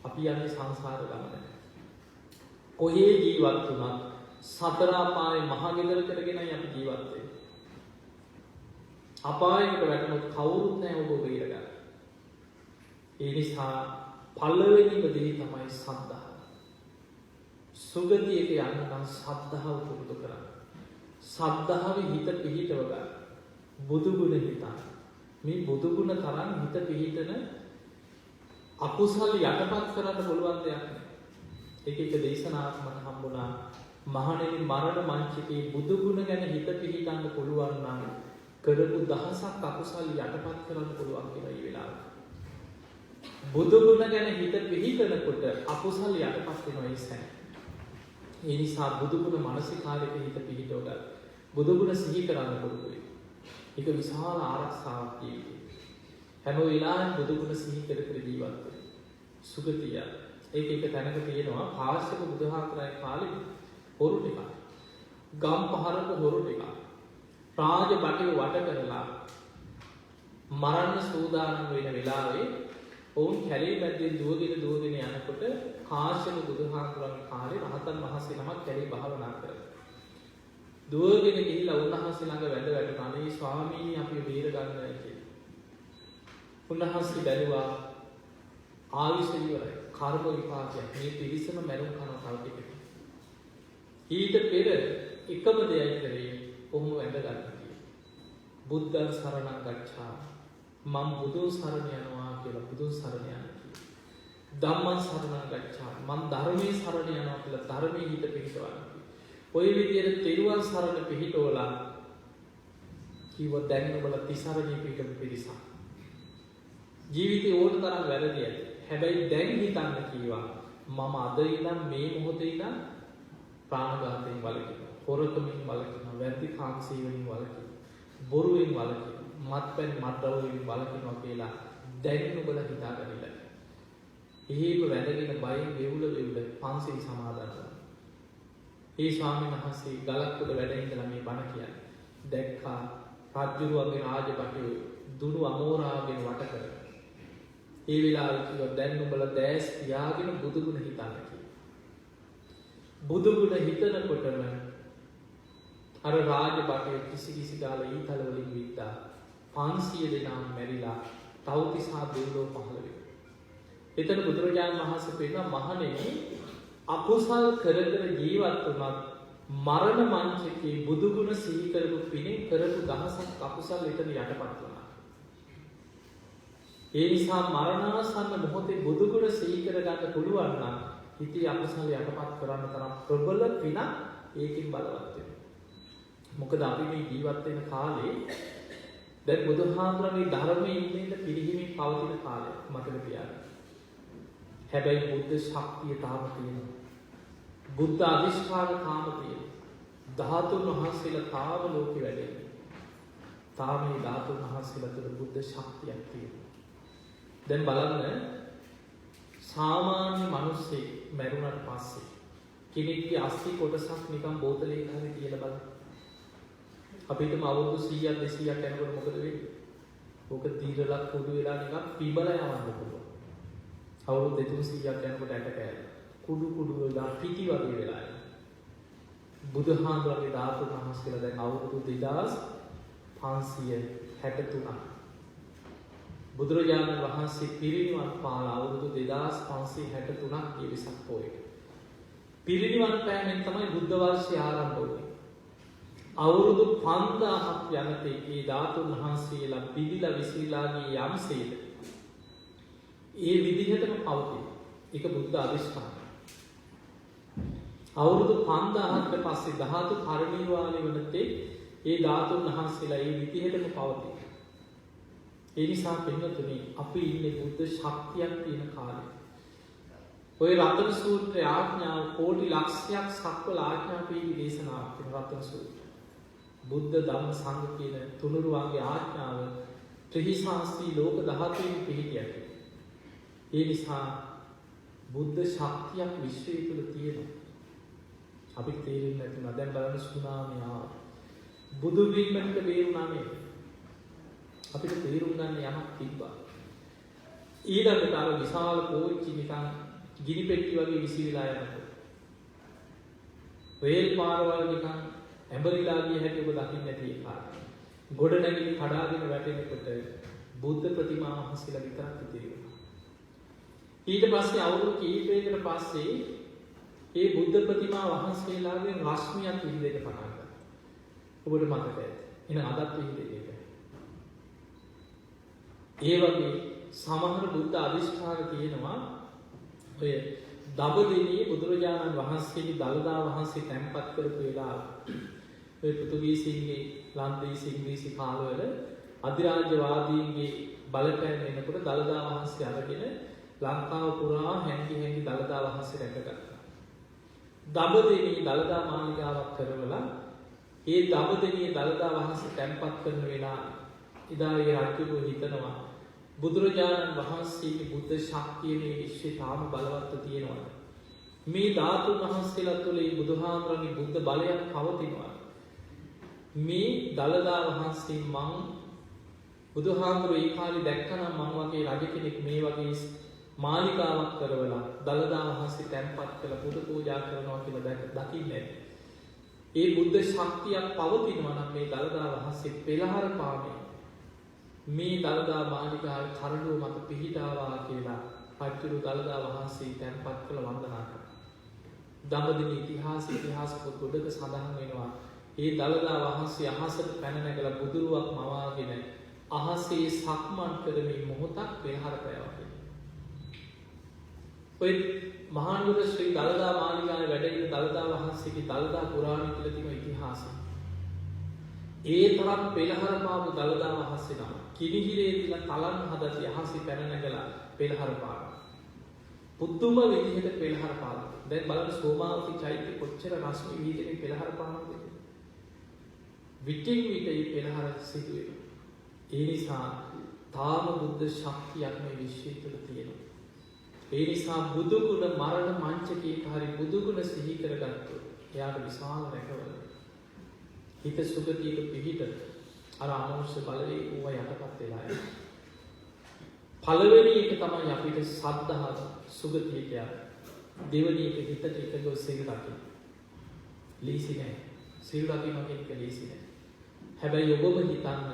අපි යන්නේ සංසාර ගමන. කොහේ ජීවත් වුණත් සතර අපායේ මහ ගෙදර කරගෙනයි අපි ජීවත් වෙන්නේ. අපායකට වැටුණොත් කවුරුත් නැහැ ඔබ බේර ගන්න. ඒ නිසා පළවෙනිම දේ තමයි සද්ධා. සුගතියට යන්න නම් සද්ධාව පුරුදු කරන්න. සද්ධාවේ හිත පිහිටව ගන්න. බුදු ගුණ හිතන්න. මේ බුදු ගුණ තරම් හිත පිහිටන අකුසල යටපත් කරන්න පුළුවන් දෙයක් නෑ. එක දේශනාවක් මට හම්බුණා. මහණෙනි මරණ මංචකේ බුදු ගුණ ගැන හිත පිහිටන්න පුළුවන් නම් කරපු දහසක් අකුසල යටපත් කරන්න පුළුවන් කියලා ඒ වෙලාවට. බුදු ගුණ ගැන හිත පිහිටනකොට අකුසල යටපත් වෙනවා ඒ සැන. ඒ නිසා බුදු ගුණ මානසිකාරයේ හිත පිහිටව ගන්න. බුදු ගුණ සිහි කරන්න පුළුවන්. ඒක විශාල ආරක්ෂාවක් ජීවිතේ. හැම වෙලාවෙම බුදු ගුණ සිහි කර කර ජීවත් වෙන්න. සුගතිය. ඒක එක තැනක තියෙනවා කාශ්‍යප බුදුහාමුදුරේ කාලේ හොරු ටික. ගම් පහරක හොරු ටික. රාජ බටේ වට කරලා මරන්න සූදානම් වෙන වෙලාවේ ඔවුන් කැලේ පැත්තෙන් දුවගෙන යනකොට කාශ්‍යප බුදුහාමුදුරන්ගේ කාලේ රහතන් වහන්සේ නමක් කැලේ භාවනා කරා. දුවගෙන ගිහිල්ලා උන්වහන්සේ ළඟ වැඳ අනේ ස්වාමීනි අපි බේර ගන්නයි කියලා. උන්වහන්සේ බැලුවා ආයුෂ ඉවරයි. කර්ම විපාකයක්. මේ පිරිසම මරුන් කරන තව ටිකක්. ඊට පෙර එකම දෙයයි කරේ කොහොම වැඳ ගන්න කියලා. බුද්ධං සරණං ගච්ඡාමි. මම බුදුන් සරණ යනවා කියලා බුදුන් සරණ යනවා. ධම්මං සරණං ගච්ඡාමි. මම ධර්මයේ සරණ යනවා කියලා ධර්මයේ හිත පිහිටවනවා. ඔය විදිහට තෙරුවන් සරණ පිහිටවලා කිව්ව දැන් ඔබලා තිසරණේ පිහිටපු පිරිසක්. ජීවිතේ ඕන තරම් වැරදි ඇති. හැබැයි දැන් හිතන්න කීවා මම අද ඉඳන් මේ මොහොතේ ඉඳන් ප්‍රාණඝාතයෙන් වළකිනවා. හොරකමින් වළකිනවා. වැරදි කාංශී වලින් වළකිනවා. බොරුවෙන් වළකිනවා. මත්පැන් මත්ද්‍රව්‍ය වලින් වළකිනවා කියලා දැන් ඔබලා හිතාගන්න. එහෙම වැඳගෙන බයෙන් වෙවුල පන්සිල් සමාදන් වෙනවා. ඒ ස්වාමීන් වහන්සේ ගලක් උඩ වැඩ ඉඳලා මේ බණ කියන්නේ. දැක්කා රජුරුවන්ගේ රාජපටේ දුනු අමෝරාගෙන වට කරගෙන. ඒ වෙලාවේ කිව්වා දැන් උඹලා දැස් තියාගෙන බුදු ගුණ හිතන්න කියලා. බුදු ගුණ හිතනකොටම අර රාජපටේ කිසි කාලේ ඊතල වලින් විත්තා 500 දෙනා මැරිලා තවතිසා දෙවියෝ පහළ වෙනවා. එතන බුදුරජාණන් වහන්සේ කියනවා මහණෙනි අකුසල් කර ජීවත් වුණත් මරණ මංචකේ බුදු ගුණ සිහි කරපු පිණින් කරපු දහසක් අකුසල් එතන යටපත් වුණා. ඒ නිසා මරණාසන්න මොහොතේ බුදු ගුණ සිහි කර ගන්න පුළුවන් නම් හිතේ අකුසල යටපත් කරන්න තරම් ප්‍රබල පිනක් ඒකෙන් බලවත් වෙනවා. මොකද අපි මේ ජීවත් වෙන කාලේ දැන් බුදුහාමුදුරන්ගේ ධර්මයේ ඉන්නේ පිළිහිමින් පවතින කාලයක් මතක තියාගන්න. හැබැයි බුද්ධ ශක්තිය තාම තියෙනවා. බුද්ධ අධිෂ්ඨාන තාම තියෙනවා. ධාතුන් වහන්සේලා තාම ලෝකෙ වැඩෙන්නේ. තාම මේ ධාතුන් වහන්සේලා තුළ බුද්ධ ශක්තියක් තියෙනවා. දැන් බලන්න සාමාන්‍ය මිනිස්සෙක් මැරුණාට පස්සේ කෙනෙක්ගේ අස්ථි කොටසක් නිකන් බෝතලයක හරි තියලා බලන්න. අපිටම අවුරුදු 100ක් 200ක් යනකොට මොකද වෙන්නේ? ඕක දීරලක් පොඩු වෙලා නිකන් පිබලා යවන්න පුළුවන්. අවුරුදු 200ක් යනකොට ඇට කෑල්ල කුඩු වෙලා පිටි වගේ වෙලා යනවා. බුදුහාමුදුරන්ගේ ධාතු මහස්කල දැන් අවුරුදු 2563ක්. බුදුරජාණන් වහන්සේ පිරිනිවන් පාන අවුරුදු 2563ක් ගිය වෙසක් පොයේ. පිරිනිවන් පෑමෙන් තමයි බුද්ධ වර්ෂය ආරම්භ වුනේ. අවුරුදු 5000ක් යනතේ මේ ධාතුන් වහන්සේලා පිළිලා විසිරීලා ගිය යම්සේද ඒ විදිහටම පවතින. ඒක බුද්ධ අධිෂ්ඨානය. අවුරුදු 5000කට පස්සේ ධාතු පරිනිර්වාණය වෙනතේ ඒ ධාතුන් වහන්සේලා ඒ විදිහටම පවතින. ඒ නිසා පින්වතුනි අපි ඉන්නේ බුද්ධ ශක්තියක් තියෙන කාලේ. ඔය රතන සූත්‍රය ආඥාව කෝටි ලක්ෂයක් සක්වල ආඥා පිළිවි දේශනාවක් තියෙන රතන සූත්‍රය. බුද්ධ ධම්ම සංඝ කියන තුනුරුවන්ගේ ආඥාව ත්‍රිහිසාස්ත්‍රී ලෝක ධාතුවේ පිහිටියට. ඒ නිසා බුද්ධ ශක්තියක් විශ්වය තුළ තියෙනවා. අපි තේරෙන්නේ නැතුණා. දැන් බලන්න සුනාමිය ආවා. බුදු වීමකට බේරුණා නේ. අපිට තේරුම් ගන්න යමක් තිබ්බා. ඊළඟට අර විශාල කෝච්චි නිකන් ගිනි පෙට්ටි වගේ විසිරීලා යනකොට රේල් පාරවල් නිකන් ඇඹරිලා ගිය හැටි ඔබ දකින්න ඇති ඒ කාලේ. ගොඩනැගිලි කඩාගෙන වැටෙනකොට බුද්ධ ප්‍රතිමා වහන්සේලා විතරක් තේරුණා. ඊට පස්සේ අවුරුදු කීපයකට පස්සේ ඒ බුද්ධ ප්‍රතිමා වහන්සේලාගේ රශ්මියක් විහිදෙන්න පටන් ගත්තා. ඔබට මතක ඇති. එහෙනම් අදත් විහිදෙන්නේ ඒක. ඒ වගේ සමහර බුද්ධ අධිෂ්ඨාන තියෙනවා. ඔය දඹදෙණියේ බුදුරජාණන් වහන්සේගේ දළදා වහන්සේ තැන්පත් කරපු වෙලාව ඔය පෘතුගීසීන්ගේ ලන්දේසි ඉංග්‍රීසි කාලවල අධිරාජ්‍යවාදීන්ගේ බලපෑම එනකොට දළදා වහන්සේ අරගෙන ලංකාව පුරා හැංගි හැංගි දළදා වහන්සේ රැකගත්තා. දඹදෙණියේ දළදා මාලිගාවක් කරවලා ඒ දඹදෙණියේ දළදා වහන්සේ තැන්පත් කරන වෙලාවේ ඉදා ඒ රජුගේ හිතනවා බුදුරජාණන් වහන්සේගේ බුද්ධ ශක්තිය මේ විශ්වයේ තාම බලවත්ව තියෙනවා. මේ ධාතුන් වහන්සේලා තුළ මේ බුදුහාමරගේ බුද්ධ බලයක් පවතිනවා. මේ දළදා වහන්සේ මං බුදුහාමුදුරුවෝ ඒ කාලේ දැක්කනම් මං වගේ රජ කෙනෙක් මේ වගේ මාලිකාවක් කරවලා දළදා වහන්සේ තැන්පත් කළ පුද පූජා කරනවා කියලා දකින්නේ. ඒ බුද්ධ ශක්තියක් පවතිනවා නම් මේ දළදා වහන්සේ පෙළහර පාමේ මේ දළදා මාලිකාවේ කරඬුව මත පිහිටාවා කියලා පච්චුරු දළදා වහන්සේ තැන්පත් කළ වන්දනා කරනවා. දඹදිව ඉතිහාස පොත් ගොඩක සඳහන් වෙනවා. ඒ දළදා වහන්සේ අහසට පැන නැගලා බුදුරුවක් මවාගෙන අහසේ සක්මන් කරමින් මොහොතක් පෙරහර පෑවා කියලා. ඔය මහානුවර ශ්‍රී දළදා මාලිගාවේ වැඩ ඉන්න දළදා වහන්සේගේ දළදා පුරාණය කියලා තියෙන ඉතිහාසය. ඒ තරම් පෙරහර පාපු දළදා වහන්සේ නම කිනිහිරේ තියලා තලන් හදලා අහසේ පැන නැගලා පෙරහර පානවා. පුදුම විදිහට පෙරහර පානවා. දැන් බලන්න සෝමාවති චෛත්‍ය කොච්චර රශ්මි විහිදෙන පෙරහර පානවද? විටින් විට මේ පෙරහර සිදු වෙනවා. ඒ නිසා තාම බුද්ධ ශක්තියක් මේ විශ්වය තුළ තියෙනවා. ඒ නිසා බුදු ගුණ මරණ මංචකයේ හරි බුදු ගුණ සිහි කරගත්තොත් එයාට විශාල රැකවල හිත සුගතියක පිහිට අර අමනුෂ්‍ය බලවේග ඌව යටපත් වෙලා යනවා. පළවෙනි එක තමයි අපිට සද්ධාව සුගතිය කියන්නේ. දෙවෙනි එක හිතට එකගො සිල් රකින්න. ලීසි නෑ. සිල් රකින්න කෙනෙක් ලීසි නෑ. හැබැයි ඔබම හිතන්න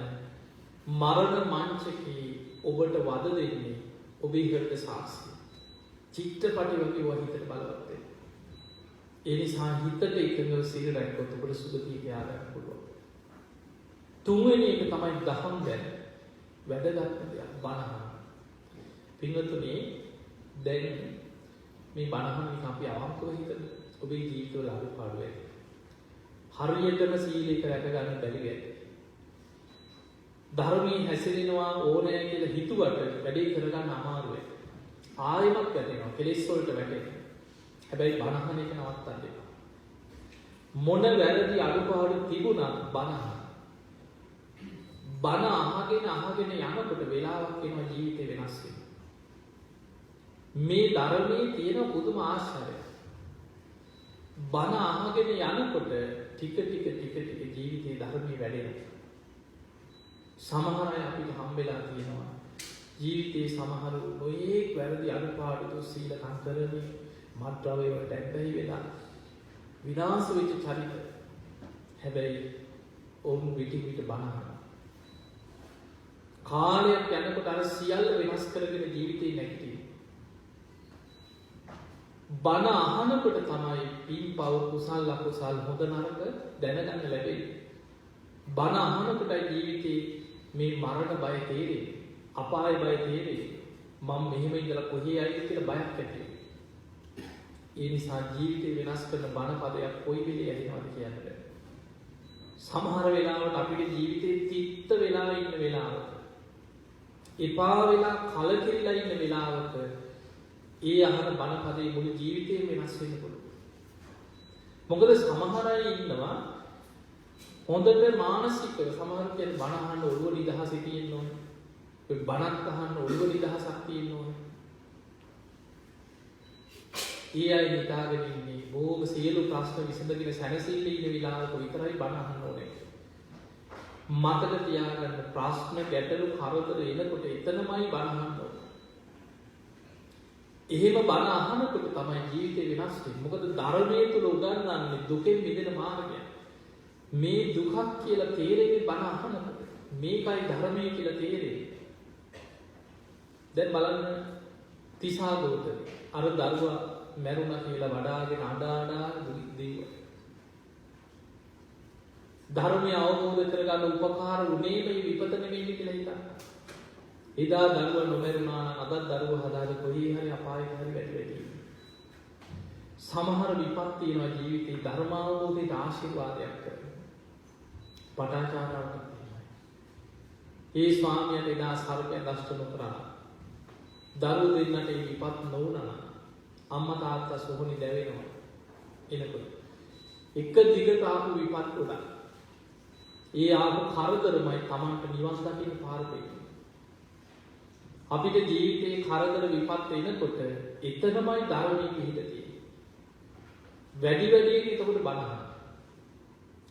මරණ මංචකේ ඔබට වද දෙන්නේ ඔබේ හෘද සාක්ෂිය. චිත්තපටි වගේ ඔය හිතට බලවත් වෙනවා. ඒ නිසා හිතට එකඟව සිල් රැක්කොත් ඔබට සුගතිය යා ගන්න පුළුවන්. තුන්වෙනි එක තමයි දහම් ගැන වැදගත් දෙයක් බණහන. පින්වතුනි දැන් මේ බණහන එක අපි අවංකව හිතමු. ඔබේ ජීවිතවල අඩුපාඩු වෙයි. හරියටම සීලයක රැක ගන්න බැරි වෙයි. ධර්මයේ හැසිරෙනවා ඕනෑ කියලා හිතුවට වැඩේ කරගන්න අමාරුයි. ආයෙමත් වැටෙනවා. කෙලෙස් වලට වැටෙනවා. හැබැයි බණහන එක නවත්තන්න එපා. මොන වැරදි අඩුපාඩු තිබුණත් බණහන. බණ අහගෙන යනකොට වෙලාවක් එනවා ජීවිතේ වෙනස් වෙනවා. මේ ධර්මයේ තියෙන පුදුම ආශ්චර්යය. බණ අහගෙන යනකොට ටික ජීවිතේ ධර්මයේ වැඩෙනවා. සමහර අය අපිට හම්බෙලා තියෙනවා ජීවිතේ සමහර නොයේක් වැරදි අඩුපාඩු සීලකම් කරමින් මත්ද්‍රව්‍ය වලට ඇබ්බැහි වෙලා විනාශ වෙච්ච චරිත. හැබැයි ඔවුන් විටිවිට බණ අහනවා. කාලයක් යනකොට අර සියල්ල වෙනස් කරගෙන ජීවිතේ නැගිටිනවා. බණ අහනකොට තමයි පින්පව් කුසල් අකුසල් හොඳ නරක දැනගන්න ලැබෙන්නේ. බණ අහනකොටයි ජීවිතේ මේ මරණ බය තේරෙන්නේ. අපාය බය තේරෙන්නේ. මම මෙහෙම ඉඳලා කොහේ යයිද කියලා බයක් ඇති වෙනවා. ඒ නිසා ජීවිතේ වෙනස් කරන බණ පදයක් කොයි වෙලේ ඇහෙනවද කියන්න බෑ. සමහර වෙලාවට අපේ ජීවිතේ තිත්ත වෙලා ඉන්න වෙලාවක එපා වෙලා කලකිරිලා ඉන්න වෙලාවක ඒ අහන බණ පදේ මුළු ජීවිතේම වෙනස් වෙන්න පුළුවන්. මොකද සමහර අය ඉන්නවා හොඳට මානසිකව සමහර කෙනෙක් බණ අහන්න ඔළුව නිදහසේ තියෙන්න ඕනේ. ඒ බණක් අහන්න ඔළුව නිදහසක් තියෙන්න ඕනේ. ඒ අය නිදාගෙන ඉන්නේ බොහොම සියලු ප්‍රශ්න විසඳගෙන සැනසෙල්ලේ ඉන්න විලාසක විතරයි බණ අහන්න ඕනේ. මතක තියාගන්න ප්‍රශ්න ගැටලු කරදර එනකොට එතනමයි බණ අහන්න ඕනේ. එහෙම බණ අහනකොට තමයි ජීවිතේ වෙනස් වෙන්නේ. මොකද ධර්මයේ තුල උගන්වන්නේ දුකෙන් මිදෙන මාර්ගය. මේ දුකක් කියලා තේරෙන්නේ බණ අහනකොට. මේකයි ධර්මයේ කියලා තේරෙන්නේ. දැන් බලන්න තිසා ගෝතමී අර දරුවා මැරුණා කියලා වඩාගෙන අඬා දුක් ධර්මය අවබෝධ කරගන්න උපකාර උනේ මේ විපත නෙවෙයි කියලා හිතන්න. එදා දරුවා නොමරුණා නම් අද දරුවා හදාගෙන කොහේ හරි අපායක හරි වැටි. සමහර විපත් තියෙනවා ජීවිතේ ධර්ම අවබෝධයට ආශිර්වාදයක් කරනවා. පටාචාරාවක් තියෙනවා. ඒ ස්වාමියාට එදා සර්පය දෂ්ට නොකරා. දරුවෝ දෙන්නට ඒ විපත් නොවුණා. අම්මා තාත්තා සෝහනි දැවෙනවා. එනකොට එක දිගට ආපු විපත් උඩ ඒ ආපු කරදරමයි Tamanට නිවන් දකින්න පාර දෙන්නේ. අපිට ජීවිතේ කරදර විපත් එනකොට එතනමයි ධර්මයේ පිහිට තියෙන්නේ. වැඩි වැඩියෙන් එතකොට බණ.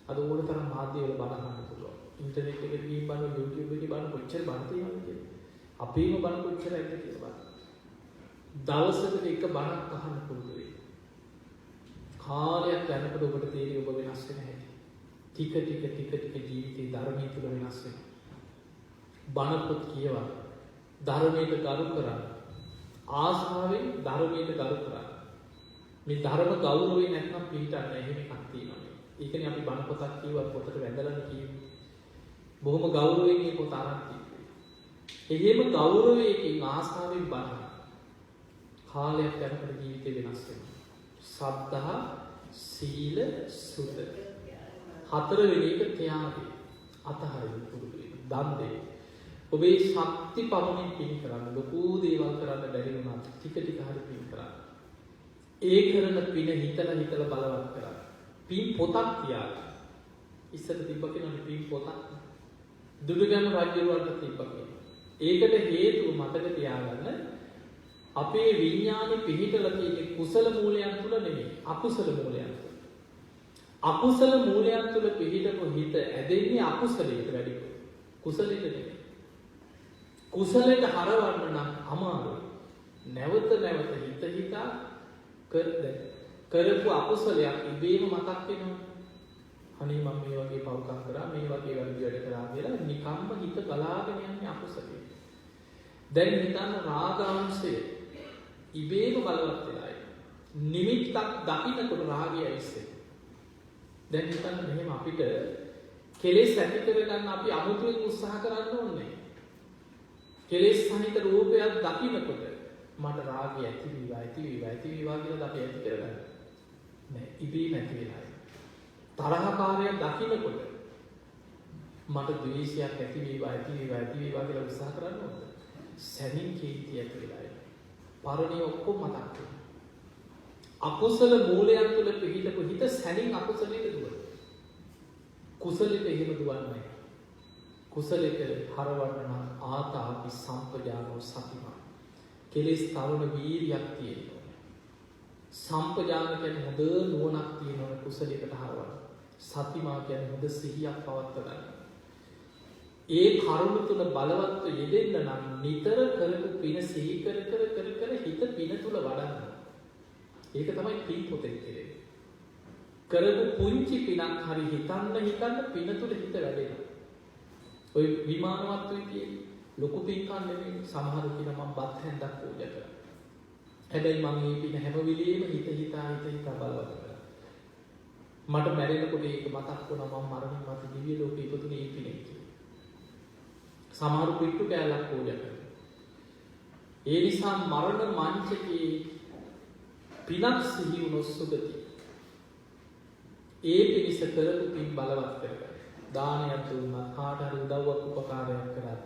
අද ඕන තරම් මාධ්‍ය වල බණ අහන්න පුළුවන්. ඉන්ටර්නෙට් එකේ ගිහින් බලන YouTube එකේ බලන කොච්චර බණ තියෙනවද කියලා. අපේම බණ කොච්චරද කියලා බලන්න. දවසකට එක බණක් අහන්න පුළුවන් වෙයි. කාලයක් යනකොට ඔබට තේරෙයි ඔබ වෙනස් වෙන හැටි. ටික ජීවිතේ ධර්මයේ තුල වෙනස් වෙනවා. බණ පොත් කියවන්න. ධර්මයට ගරු කරන්න. ආස්වාවෙන් ධර්මයට ගරු කරන්න. මේ ධර්ම ගෞරවය නැත්නම් පිළිටන්නේ එහෙම එකක් තියෙනවා. ඒකනේ අපි බණ පොතක් කියවුවා පොතට වැඳලානේ කියන්නේ. බොහොම ගෞරවයෙන් මේ පොත අරන් තියෙන්නේ. එහෙම ගෞරවයෙන් ආස්වාවෙන් බණ කාලයක් යනකොට ජීවිතේ වෙනස් වෙනවා. සද්ධා, සීල, සුත. හතරවෙනි එක ත්‍යාගය. අතහරින්න පුරුදු වෙන්න. දන් දෙන්න. ඔබේ ශක්ති පමණින් පින් කරන්න. ලොකු දේවල් කරන්න බැරි වුණා. ටික හරි පින් කරන්න. ඒ කරන පින හිතලා බලවත් කරන්න. පින් පොතක් තියාගන්න. ඉස්සර තිබ්බ කෙනාට පින් පොතක්. දුඩුගැමුණු රජුවන්ට තිබ්බ කෙනා. ඒකට හේතුව මතක තියාගන්න. අපේ විඥානේ පිහිටලා තියෙන්නේ කුසල මූලයන් තුල නෙමෙයි අකුසල මූලයන් තුල. අකුසල මූලයන් තුල පිහිටපු හිත ඇදෙන්නේ අකුසලයට වැඩි. කුසලයට නෙමෙයි. කුසලයට හරවන්න නම් අමාරුයි. නැවත හිතා කරපු අකුසලයක් ඉබේම මතක් වෙනවා. අනේ මම මේ වගේ පව්කම් කරා මේ වගේ වැඩ කරා කියලා නිකම්ම හිත ගලාගෙන යන්නේ අකුසලයට. දැන් හිතන්න රාගාංශය ඉබේම බලවත් වෙලා නිමිත්තක් දකින්නකොට රාගය ඇවිස්සේ. දැන් හිතන්න මෙහෙම අපිට කෙලෙස් ඇති කරගන්න අපි අමුතුවෙන් උත්සාහ කරන්න ඕනේ. කෙලෙස් සහිත රූපයක් දකින්නකොට මට රාගය ඇති වේවා කියලා අපි ඇති කරගන්න. නෑ ඉබේම ඇති වෙලා. තරහකාරයක් දකින්නකොට මට ද්වේෂයක් ඇති වේවා කියලා උත්සාහ කරන්න ඕනේ. සැනින් කීර්තිය ඇති වෙලා යනවා. පරණේ ඔක්කොම මතක් වෙනවා. අකුසල මූලයන් තුල පිහිටපු හිත සැනින් අකුසලයට දුවනවා. කුසලයට එහෙම දුවන්නේ නැහැ. කුසලයට හරවන්න නම් ආතාපි සම්පජානෝ සතිමා. කෙලෙස් තවන වීරියක් තියෙනවා. සම්පජාන කියන්නේ හොඳ නුවණක් තියෙනවා කුසලයකට හරවන්න. සතිමා කියන්නේ හොඳ සිහියක් පවත්ව ගන්න. ඒ කරුණ තුල බලවත්ව යෙදෙන්න නම් නිතර කරපු පින සිහි කර හිත පින තුල වඩන්න. ඒක තමයි පින් පොතේ කියන්නේ. කරපු පුංචි පිනක් හරි හිතන්න පින තුල හිත වැඩෙනවා. ඔය විමානවත් වෙන්නේ ලොකු පින්කම් නෙමෙයි. සමහර කියන මම බත් හැන්දක් පූජා කරා. හැබැයි මම මේ පින හැම වෙලෙම හිත බලවත් කරා. මට මැරෙනකොට ඒක මතක් වුණා මම මරණින් මතු දිව්‍ය ලෝකෙ ඉපදුනේ ඒ පිනේ කියලා. සමහරු පිටු කැලක් පූජා කරනවා. ඒ නිසා මරණ මංචකේ පිනක් සිහි වුණොත් සුගති. ඒ පිණිස කරපු පින් බලවත් කරගන්න. දානයක් දුන්නා, කාට හරි උදව්වක් උපකාරයක් කරා.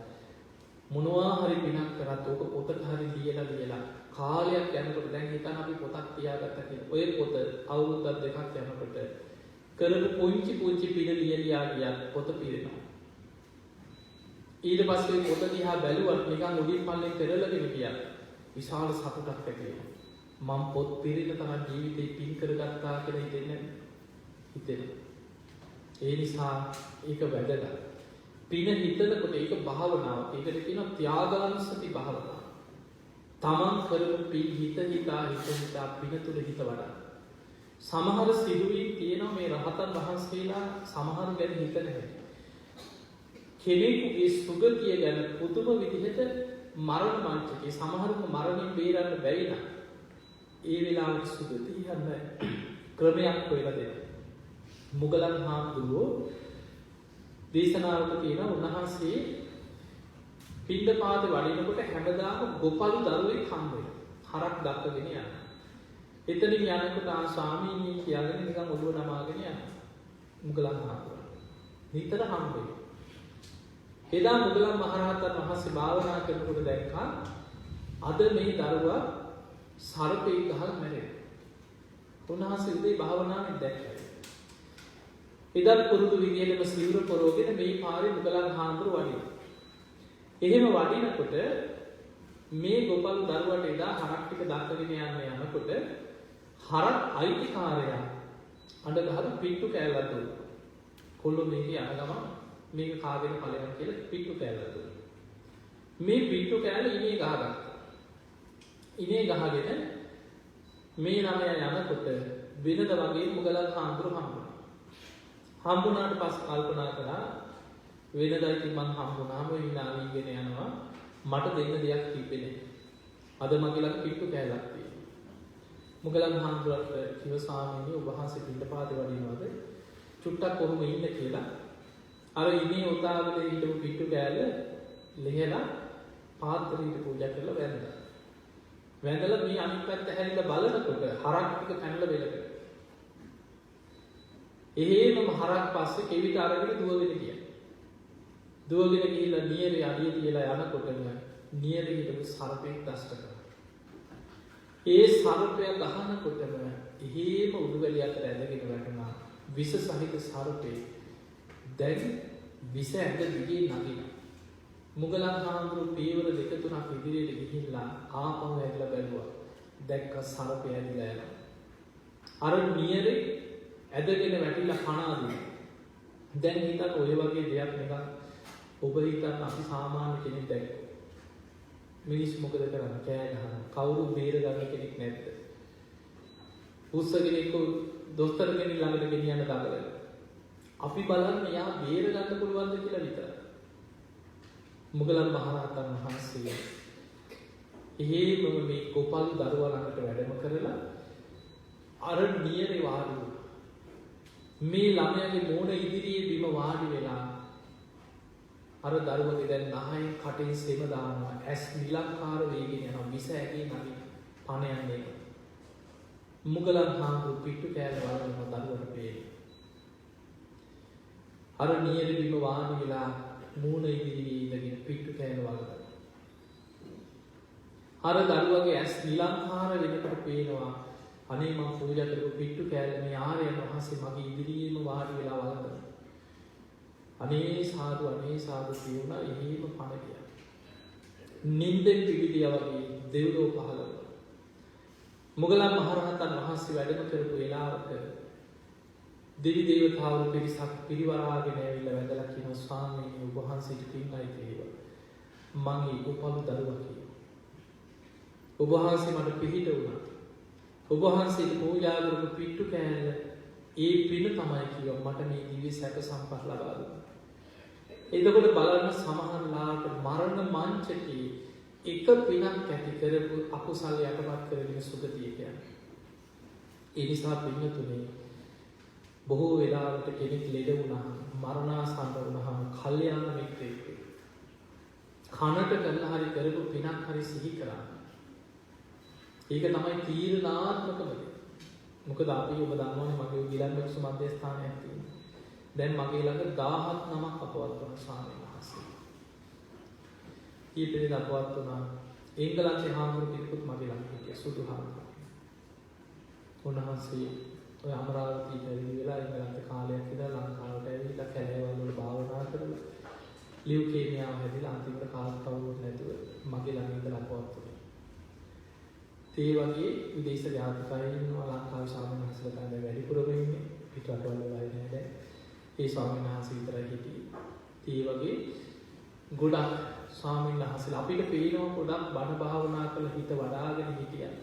මොනවා හරි පිනක් කරත් ඕක පොතක හරි ලියලා කාලයක් යනකොට දැන් හිතන්න අපි පොතක් තියාගත්තා කියලා. ඔය පොත අවුරුද්දක් දෙකක් යනකොට කරපු පුංචි පින ලියලා ගියත් පොත පිරෙනවා. ඊට පස්සේ පොත දිහා බැලුවත් නිකන් උඩින් පල්ලෙන් පෙරලගෙන ගියා. විශාල සතුටක් ඇති වෙනවා. මම පොත් පිරෙන තරම් ජීවිතේ පින් කරගත්තා කියලා හිතෙනවා. ඒ නිසා ඒක වැදගත්. පින හිතනකොට ඒක භාවනාවක්. ඒකට කියනවා ත්‍යාගානුස්සති භාවනාව. තමන් කරපු පින් හිත හිතා පින තුල හිත වඩා. සමහර සිදුවීම් තියෙනවා මේ රහතන් වහන්සේලා සමහර ගැන හිතන හැටි. කෙනෙකුගේ සුගතිය ගැන පුදුම විදිහට මරණ මංචකේ සමහරව මරණයෙන් බේරන්න බැරි නම් ඒ වෙලාවට සුගතිය යන ක්‍රමයක් හොයලා දෙනවා. මුගලන් හාමුදුරුවෝ දේශනාවක තියෙන උන්වහන්සේ පිණ්ඩපාතේ වඩිනකොට හැමදාම ගොපළු දරුවෙක් හම්බ වෙනවා. හරක් දක්වගෙන යනවා. එතනින් යනකොට ස්වාමීනි කියලාගෙන නිකන් ඔළුව නමාගෙන යනවා. මුගලන් හාමුදුරුවෝ නිතර හම්බ වෙනවා. එදා මුගලන් මහරහතන් වහන්සේ භාවනා කරනකොට දැක්කා අද මේ දරුවා සර්පෙක් ගහලා මැරෙනවා. උන්වහන්සේ උදේ භාවනාවෙන් දැක්කා. එදත් පුරුදු විදියටම සිවුර පොරවගෙන මේ පාරේ මුගලන් හාමුදුරුවෝ වඩිනවා. එහෙම වඩිනකොට මේ ගොපළු දරුවට එදා හරක් ටික දක්වගෙන යනකොට හරක් අයිතිකාරයා අඬ ගහලා පිට්ටු කෑල්ලක් දුන්නා. කොල්ලෝ මේකේ යන ගමන් මේක කාගෙන ඵලයක් කියලා පිට්ටු කෑල්ලක් දුන්නා. මේ පිට්ටු කෑල්ල ඉනේ ගහගත්තා. ඉනේ ගහගෙන මේ ළමයා යනකොට වෙනද වගේ මුගලන් හාමුදුරුවෝ හම්බුනාට පස්සේ කල්පනා කළා වෙනදා ඉතින් මං හම්බුනාම විනාවිගෙන යනවා මට දෙන්න දෙයක් තිබෙන්නේ අද මගේ ළඟ පිට්ටු කෑල්ලක් තියෙනවා. මුගලන් හාමුදුරුවෝ කිව්ව ස්වාමීනි ඔබ වහන්සේ පිටපාතේ වඩිනවද චුට්ටක් කොහොම ඉන්න කියලා අර ඉනේ උතාවලේ හිටපු පිට්ටු කෑල්ල ලෙහෙලා පාත්‍රයට පූජා කරලා වැන්දා. වැඳලා මේ අනිත් පැත්ත හැරිලා බලනකොට හරක් ටික පැනලා වෙලකට. එහෙම හරක් පස්සේ කෙවිත අරගෙන දුවගෙන ගියා. දුවගෙන ගිහිල්ලා නියරේ අඩිය තියලා යනකොටම නියරේ හිටපු සර්පෙක් දෂ්ට කරා. ඒ සර්පයා ගහනකොටම එහෙම උඩුගලිය අතර ඇදගෙන වැටුණා. විස සහිත සර්පේ දැන් විස ඇඟ දිගේ නගිනවා. මුගලන් හාමුදුරුවෝ පියවර දෙක තුනක් ඉදිරියට ගිහිල්ලා ආපහු ඇදලා බැලුවා. දැක්ක සර්පය ඇදිලා යනවා. අර නියරේ ඇදගෙන වැටිලා කනාදී. දැන් හිතන්න ඔය වගේ දෙයක් නිකන් ඔබ හිතන්න අපි සාමාන්‍ය කෙනෙක් දැක්ක. මිනිස් මොකද කරන්නේ? කෑ ගහනවා. කවුරු බේර ගන්න කෙනෙක් නැද්ද? උස්සගෙන එක්ක දොස්තර කෙනෙක් ළඟට ගෙනියන්න දඟලන. අපි බලන්නේ යා බේර ගන්න පුළුවන්ද කියලා විතරයි. මුගලන් මහරහතන් වහන්සේ එහෙම මේ ගොපළු දරුවා ළඟට වැඩම කරලා අර නියරේ වාඩි වුණා. මේ ළමයාගේ මෝණ ඉදිරියේ බිම වාඩි වෙලා අර දරුවගේ දැන් නහයෙන් කටින් සෙම දානවා. ඇස් නිලංකාර වේගෙන යනවා. විස ඇගේ නැගි පණ යන්නේ. මුගලන් හාමුදුරුවෝ පිට්ටු කෑල්ල වලන දරුවට පේනවා. අර නියරේ බිම වාඩි වෙලා මූණ ඉදිරියේ ඉඳගෙන පිට්ටු කෑල්ල වලනවා. අර දරුවගේ ඇස් නිලංකාර වෙනකොට පේනවා අනේ මම පූජා කරපු පිට්ටු කෑල්ල මේ ආර්යයන් වහන්සේ මගේ ඉදිරියේම වාඩි වෙලා වළඳනවා. අනේ සාදු කියුණා එහෙම පණ ගියා. නින්දෙන් පිළිදියා වගේ දෙව්ලොව පහළ වුණා. මුගලන් මහරහතන් වහන්සේ වැඩම කරපු වෙලාවක දෙවි දේවතාවුන් පිරිසක් පිරිවරාගෙන ඇවිල්ලා වැඳලා කියනවා ස්වාමීනි ඔබ වහන්සේට පින්යි කියලා. මං ඒ ගොපළු දරුවා කියනවා. ඔබ වහන්සේ මට පිළිහිට වුණා. ඔබ වහන්සේට පූජා කරපු පිට්ටු කෑල්ල ඒ පින තමයි කියව මට මේ දිව්‍ය සැප සම්පත් ලබා දුන්නා. එතකොට බලන්න සමහරලාට මරණ මංචකේ එක පිනක් ඇති කරපු අකුසල යටපත් කරගෙන සුගතිය කියන්නේ. ඒ නිසා පින්නතුනේ බොහෝ වෙලාවට කෙනෙක් ලෙඩ වුණා මරණාසන්න වුණාම කල්යාණ මිත්‍රෙක් කනට කරලා හරි කරපු පිනක් හරි සිහි කරා. ඒක තමයි තීරණාත්මකම දේ. මොකද අපි ඔබ දන්නවනේ මගේ ගිලන්වක්සු මධ්‍යස්ථානයක් තියෙනවා. දැන් මගේ ළඟ 1000ක් නමක් අපවත් වුණා ස්වාමීන් වහන්සේ. ඊපෙරේ අපවත් වුණා. එංගලන්තේ හාමුදුරු කෙනෙකුත් මගේ ළඟ හිටියා සුදු හාමුදුරුවෝ. උන්වහන්සේ ඔය අමරාවතී පැවිදි වෙලා එංගලන්තේ කාලයක් ඉඳලා ලංකාවට ඇවිල්ලා කැලෑවල වල භාවනා කරලා ලියුකේමියාව හැදිලා අන්තිමට කාත් කවුරුත් නැතුව මගේ ළඟ ඉඳලා අපවත් වුණා. ඒ වගේ විදේශ යාත්‍රිකයන් ඉන්නවා ලංකාවේ ස්වාමීන් වහන්සේලා තමයි වැඩිපුරම ඉන්නේ. පිටරටවල වල නැහැ. ඒ ස්වාමීන් වහන්සේ විතරයි හිටියේ. ඒ වගේ ගොඩක් ස්වාමීන් වහන්සේලා අපිට පේනවා ගොඩක් බණ භාවනා කරලා හිත වඩාගෙන හිටියා.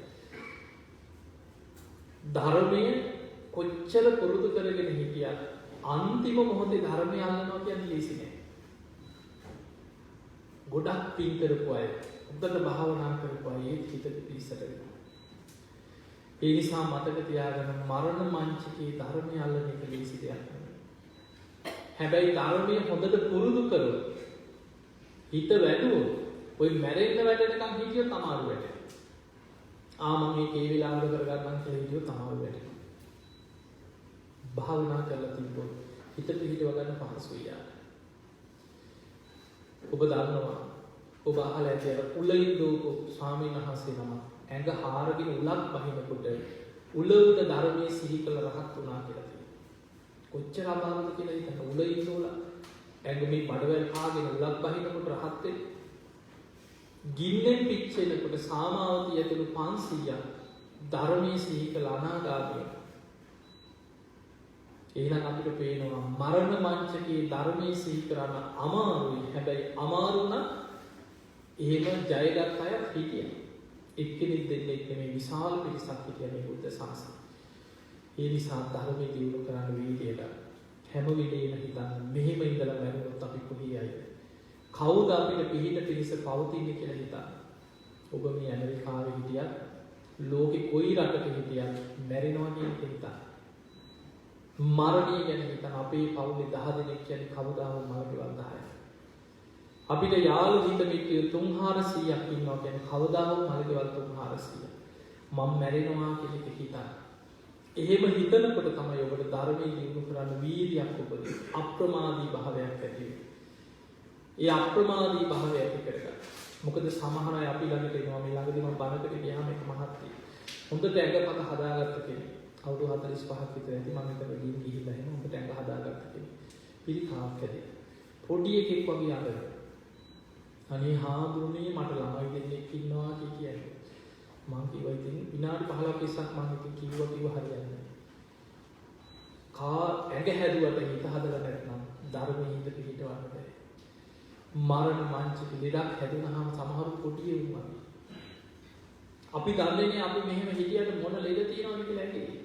ධර්මයේ කොච්චර පුරුදු කරගෙන හිටියත් අන්තිම මොහොතේ ධර්මය අල්ලනවා කියන්නේ ලේසි නෑ. ගොඩක් පින් කරපු අය, උද්දත භාවනා කරපු අය හිත පිළිසට වෙනවා. ඒ නිසා මතක තියාගන්න මරණ මංචකේ ධර්මය අල්ලන එක ලේසි දෙයක් නෙවෙයි. හැබැයි ධර්මය හොඳට පුරුදු කරලා හිත වැඩුවොත් ඔය මැරෙන්න වැටෙනකම් හිටියොත් අමාරු වැටෙනවා. මම මේ වෙලාවල කරගන්නම් කියලා හිතුවොත් අමාරු වෙනවා. භාවනා කරලා තිබ්බොත් හිත පිහිටව ගන්න පහසුයි යාට. ඔබ දන්නවා ඔබ අහලා ඇති අර උලින්දෝපු ස්වාමීන් වහන්සේ නම ඇඟ හාරගෙන උලක් බහිනකොට උල උඩ ධර්මයේ සිහි කළ රහත් වුණා කියලා තියෙනවා. කොච්චර අමාරුද කියලා හිතන්න උලින්දෝලා ඇඟ මේ බඩවැල් කාගෙන උලක් බහිනකොට රහත් වෙන්නේ. ගින්නෙන් පිච්චෙනකොට සාමාවතිය ඇතුළු 500ක් ධර්මයේ සිහි කළ අනාගාමී. එහෙනම් අපිට පේනවා මරණ මංචකේ ධර්මයේ සිහි කරන්න අමාරුයි. හැබැයි අමාරු නම් එහෙම ජයගත් අය හිටියා. එක්කෙනෙක් දෙන්නෙක් නෙමෙයි විශාල පිරිසක් හිටියා මේ බුද්ධ ශාසනය. ඒ නිසා ධර්මයේ දියුණු කරන්න වීර්යයට හැම වෙලේම හිතන්න මෙහෙම ඉඳලා මැරුණොත් අපි කොහේ යයිද? කවුද අපිට පිහිට පිළිස පවතින්නේ කියලා හිතන්න. ඔබ මේ ඇමරිකාවේ හිටියත් ලෝකේ කොයි රටක හිටියත් මැරෙනවා කියන එක හිතන්න. මරණය ගැන හිතන්න. අපේ පවුලේ 10 දෙනෙක් කියන්නේ කවදාම මරණවල් 10යි. අපිට යාළු හිත මිත්‍රයෝ 300ක් ඉන්නවා කියන්නේ කවදාම මරණවල් 300ක්. මම මැරෙනවා කියන එක හිතන්න. එහෙම හිතනකොට තමයි ඔබට ධර්මයේ දියුණු කරන්න වීර්යයක් උපදින්නේ. අප්‍රමාදී භාවයක් ඇති වෙන්නේ. ඒ අප්‍රමාදී භාවය ඇති කරගන්න. මොකද සමහර අය අපි ළඟට එනවා මේ ළඟදී මම බණකට ගියාම එක මහත්මිය. හොඳට ඇඟපත හදාගත්ත කෙනෙක්. අවුරුදු 45ක් විතර ඇති මම හිතලා ගිහිල්ලා එහෙම හොඳට ඇඟ හදාගත්ත කෙනෙක්. පිළිකාවක් ඇති. පොඩි එකෙක් වගේ අඬනවා. අනේ හාමුදුරනේ මට ළමයි දෙන්නෙක් ඉන්නවා කියන්නේ. මම කිව්වා ඉතින් විනාඩි 15ක් ඉස්සක් මම ඉතින් කිව්වා හරියන්නේ නැහැ. ඇඟ හැදුවට හිත හදලා නැත්නම් ධර්මයේ හිත පිහිටවන්න බැහැ. මරණ මංචක ලෙඩක් හැදුනහම සමහරු පොඩි වුණා. අපි දන්නේ අපි මෙහෙම හිටියට මොන ලෙඩ තියෙනවද කියලා ඇඟේ.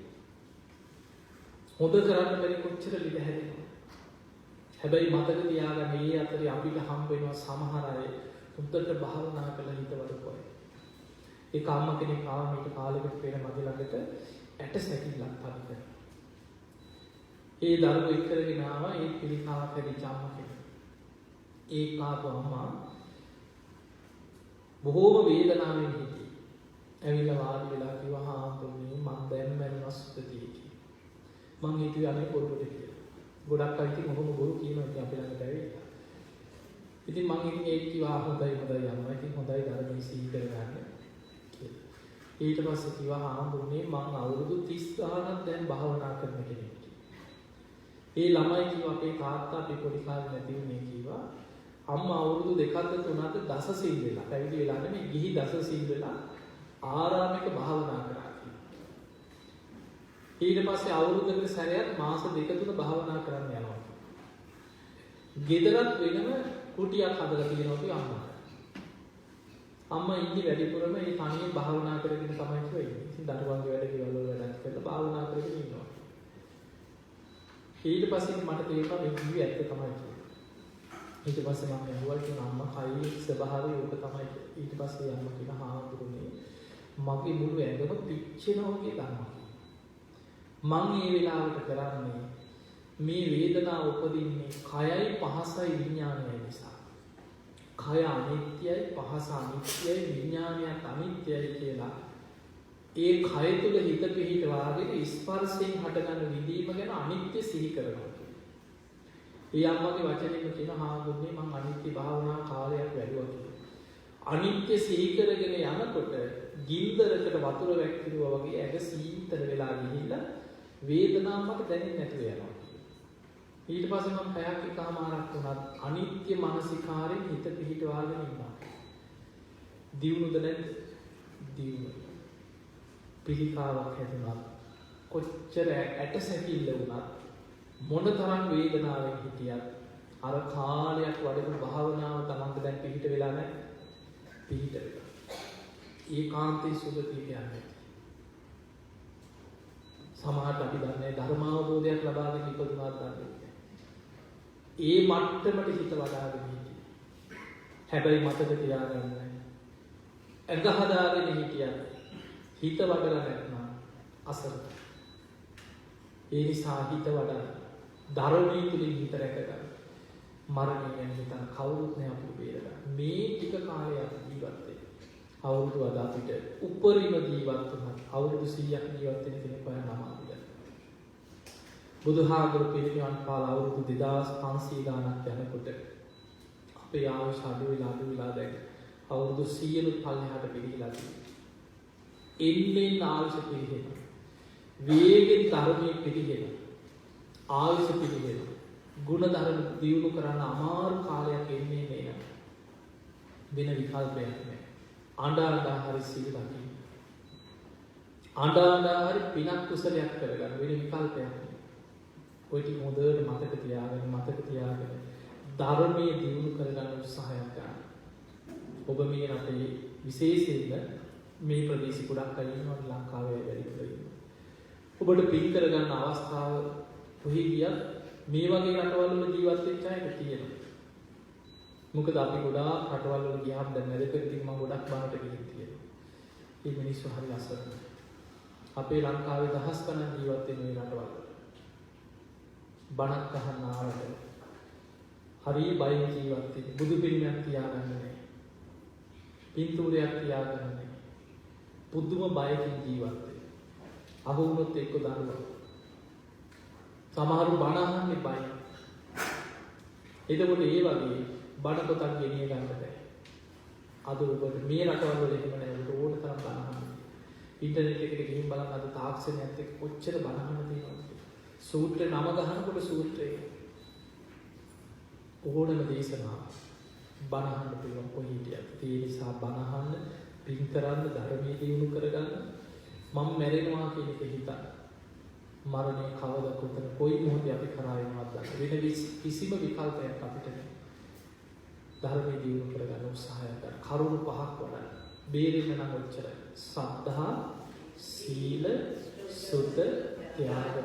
හොද කරන්න බැරි කොච්චර ලෙඩ හැදෙනවද? හැබැයි මතක තියාගන්න මේ අතරේ අපිට හම්බ වෙනවා සමහර අය උන්ට භාවනා කරලා හිතවලු අය. ඒක අම්මා කෙනෙක් ආවා මේක කාලෙකට පෙර මගේ ළඟට ඇට සැකිල්ලක් පරිදි. ඒ දරුවෝ එක්කගෙන ආවා ඒ පිළිකාවක් හැදිච්ච අම්මා කෙනෙක්. ඒ කාපු අම්මා බොහෝම වේදනාවෙන් හිටියේ. ඇවිල්ලා වාඩි වෙලා කිව්වා හාමුදුරනේ මම දැන් මැරුණා සුද්ධතියි කියලා. මං හිතුවේ අනේ පොරොපොට කියලා. ගොඩක් අය ඉතින් ඔහොම බොරු කියනවා ඉතින් අපි ළඟට ඇවිල්ලා. ඉතින් මං ඉතින් ඒක කිව්වා හොඳයි අම්මා. ඉතින් හොඳයි ධර්මයේ සිහි කරගන්න කියලා. ඊට පස්සේ කිව්වා හාමුදුරනේ මං අවුරුදු 30 ගානක් දැන් භාවනා කරන කෙනෙක්. ඒ ළමයි කිව්වා අපේ තාත්තා අපි පොඩි කාලේ නැති වුණේ කිව්වා. අම්මා අවුරුදු 2ක්ද 3ක්ද දස සීල් වෙලා පැවිදි වෙලා නෙමෙයි ගිහි දස සීල් වෙලා ආරාමික භාවනා කරා කියලා. ඊට පස්සේ අවුරුද්දකට සැරයක් මාස 2-3 භාවනා කරන්න යනවා. ගෙදරත් වෙනම කුටියක් හදලා තියෙනවා කිය අම්මා. අම්මා ඉන්නේ වැඩිපුරම මේ තනියෙන් භාවනා කරගෙන තමයි ඉන්නේ. ඉතින් දරුවන්ගේ වැඩ ගෙවල් වල වැඩක් කරලා භාවනා කරගෙන ඉන්නවා. ඊට පස්සේ මට තේරුණා මේ කිව්වේ ඇත්ත තමයි කියලා. ඊට පස්සේ මම ඇහුවා කියන අම්මා කයි ස්වභාවය ඕක තමයි. ඊට පස්සේ අම්මා කියන හාමුදුරනේ මගේ මුළු ඇඟම පිච්චෙනවා වගේ දැනෙනවා. මම මේ වෙලාවට කරන්නේ මේ වේදනාව උපදින්නේ කයයි පහසයි විඥානයයි නිසා. කය අනිත්‍යයි පහස අනිත්‍යයි විඥානයත් අනිත්‍යයි කියලා ඒ කය තුල හිත පිහිටවාගෙන ස්පර්ශයෙන් හටගන්න විදීම ගැන අනිත්‍ය සිහි කරනවා. ඒ අම්මගේ වචනයෙන් කියන හාමුදුරනේ මම අනිත්‍ය භාවනා කාලයක් වැඩුවා කියලා. අනිත්‍ය සිහි කරගෙන යනකොට ගින්දරකට වතුර වැක්කිරුවා වගේ ඇඟ සීතල වෙලා ගිහිල්ලා වේදනාව මට දැනෙන්නේ නැතුව යනවා. ඊට පස්සේ මම පැයක් එකමාරක් වුණත් අනිත්‍ය මානසිකාරයෙන් හිත පිහිටවාගෙන ඉන්නවා. දියුණුද නැද්ද? දියුණුව. පිළිකාවක් හැදුණත් කොච්චර ඇටසැකිල්ල වුණත් මොනතරම් වේදනාවෙන් හිටියත් අර කාලයක් වඩපු භාවනාව තමන්ට දැන් පිහිට වෙලා නැහැ. පිහිට වෙලා. ඒකාන්තේ සුගතියට යන්නේ. සමහරට අපි දන්නේ ධර්මාවබෝධයක් ලබාගෙන ඉපදුනාත් දන්නේ. ඒ මට්ටමට හිත වඩාගෙන හිටියේ. හැබැයි මතක තියාගන්න. ඇඟ හදාගෙන හිටියත් හිත වඩලා නැත්නම් අසරණ. ඒ නිසා හිත වඩා ධර්මයේ තුලින් හිත රැකගන්න. මරණය ගැන හිතන කවුරුත් නෑ අපිට බේරගන්න. මේ ටික කාලයක් ජීවත් වෙන්න. අවුරුදු අද අපිට උපරිම ජීවත් වුණා. අවුරුදු 100ක් ජීවත් වෙන කෙනෙක් හොයන්න අමාරුයි. බුදුහාමුදුරු පිරිනිවන් පාලා අවුරුදු 2500 ගානක් යනකොට අපේ ආයුෂ අඩු වෙලා දැන් අවුරුදු 100නුත් පල්ලෙහාට පිරිහිලා තියෙනවා. එන්නේ ආයුෂ පිරිහෙනවා. වේගෙන් ධර්මයේ පිරිහෙනවා. ආයුෂ පිරිහෙනවා. ගුණ ධර්ම දියුණු කරන්න අමාරු කාලයක් එන්නේ නෑ. වෙන විකල්පයක් නෑ. අඬා හරි සීල රකින්න. අඬා හරි පිනක් කුසලයක් කරගන්න වෙන විකල්පයක් නෑ. ඔය ටික හොඳට මතක තියාගෙන ධර්මයේ දියුණු කරගන්න උත්සාහයක් ගන්න. ඔබ මේ රටේ විශේෂයෙන්ම මේ ප්‍රදේශ ගොඩක් අය ඉන්නවා ලංකාවේ වැඩිපුර ඉන්නවා. ඔබට පින් කරගන්න අවස්ථාව කොහේ ගියත් මේ වගේ රටවල් වල ජීවත් වෙච්ච අයට තියෙනවා. මොකද අපි ගොඩාක් රටවල් වල ගියාම දැන් වැඩකරදී මම ගොඩක් බාහිරට ගිහින් තියෙනවා. මේ මිනිස්සු හරි අසරණයි. අපේ ලංකාවේ දහස් ගණන් ජීවත් වෙන මේ රටවල්. බණක් අහන්න ආවට හරි බයෙන් ජීවත් වෙන්නේ. බුදු පිළිමයක් තියාගන්න නැහැ. පින්තූරයක් තියාගන්න නැහැ. පුදුම බයකින් ජීවත් වෙනවා. අහු වුණොත් එක්ක දරුවා. සමහරු බණ අහන්නේ බයයි. එතකොට ඒ වගේ බණ පොතක් ගෙනිය ගන්න බෑ. අද ඔබට මේ රටවල් වල එහෙම නෑ. ඔබට ඕන තරම් බණ අහන්න. ඉන්ටර්නෙට් එකට ගිහින් බලන්න අද තාක්ෂණයත් එක්ක කොච්චර බණ අහන්න තියෙනවද? සූත්‍රේ නම ගහනකොට සූත්‍රේ ඕනම දේශනාව බණ අහන්න පුළුවන් කොහේ හිටියත්. ඒ නිසා බණ අහන්න, පින් කරන්න, ධර්මයේ දියුණු කරගන්න. මම මැරෙනවා කියන එක හිතන්න. මරණය කවද කොතන කොයි මොහොතේ අපි කරා වෙනවද වෙන කිසිම විකල්පයක් අපිට නැහැ. ධර්මයේ දියුණු කරගන්න උත්සාහය කරන කරුණු පහක් වඩා බේරෙන්න නම් ඔච්චරයි. සද්ධා, සීල, සුත, ත්‍යාග,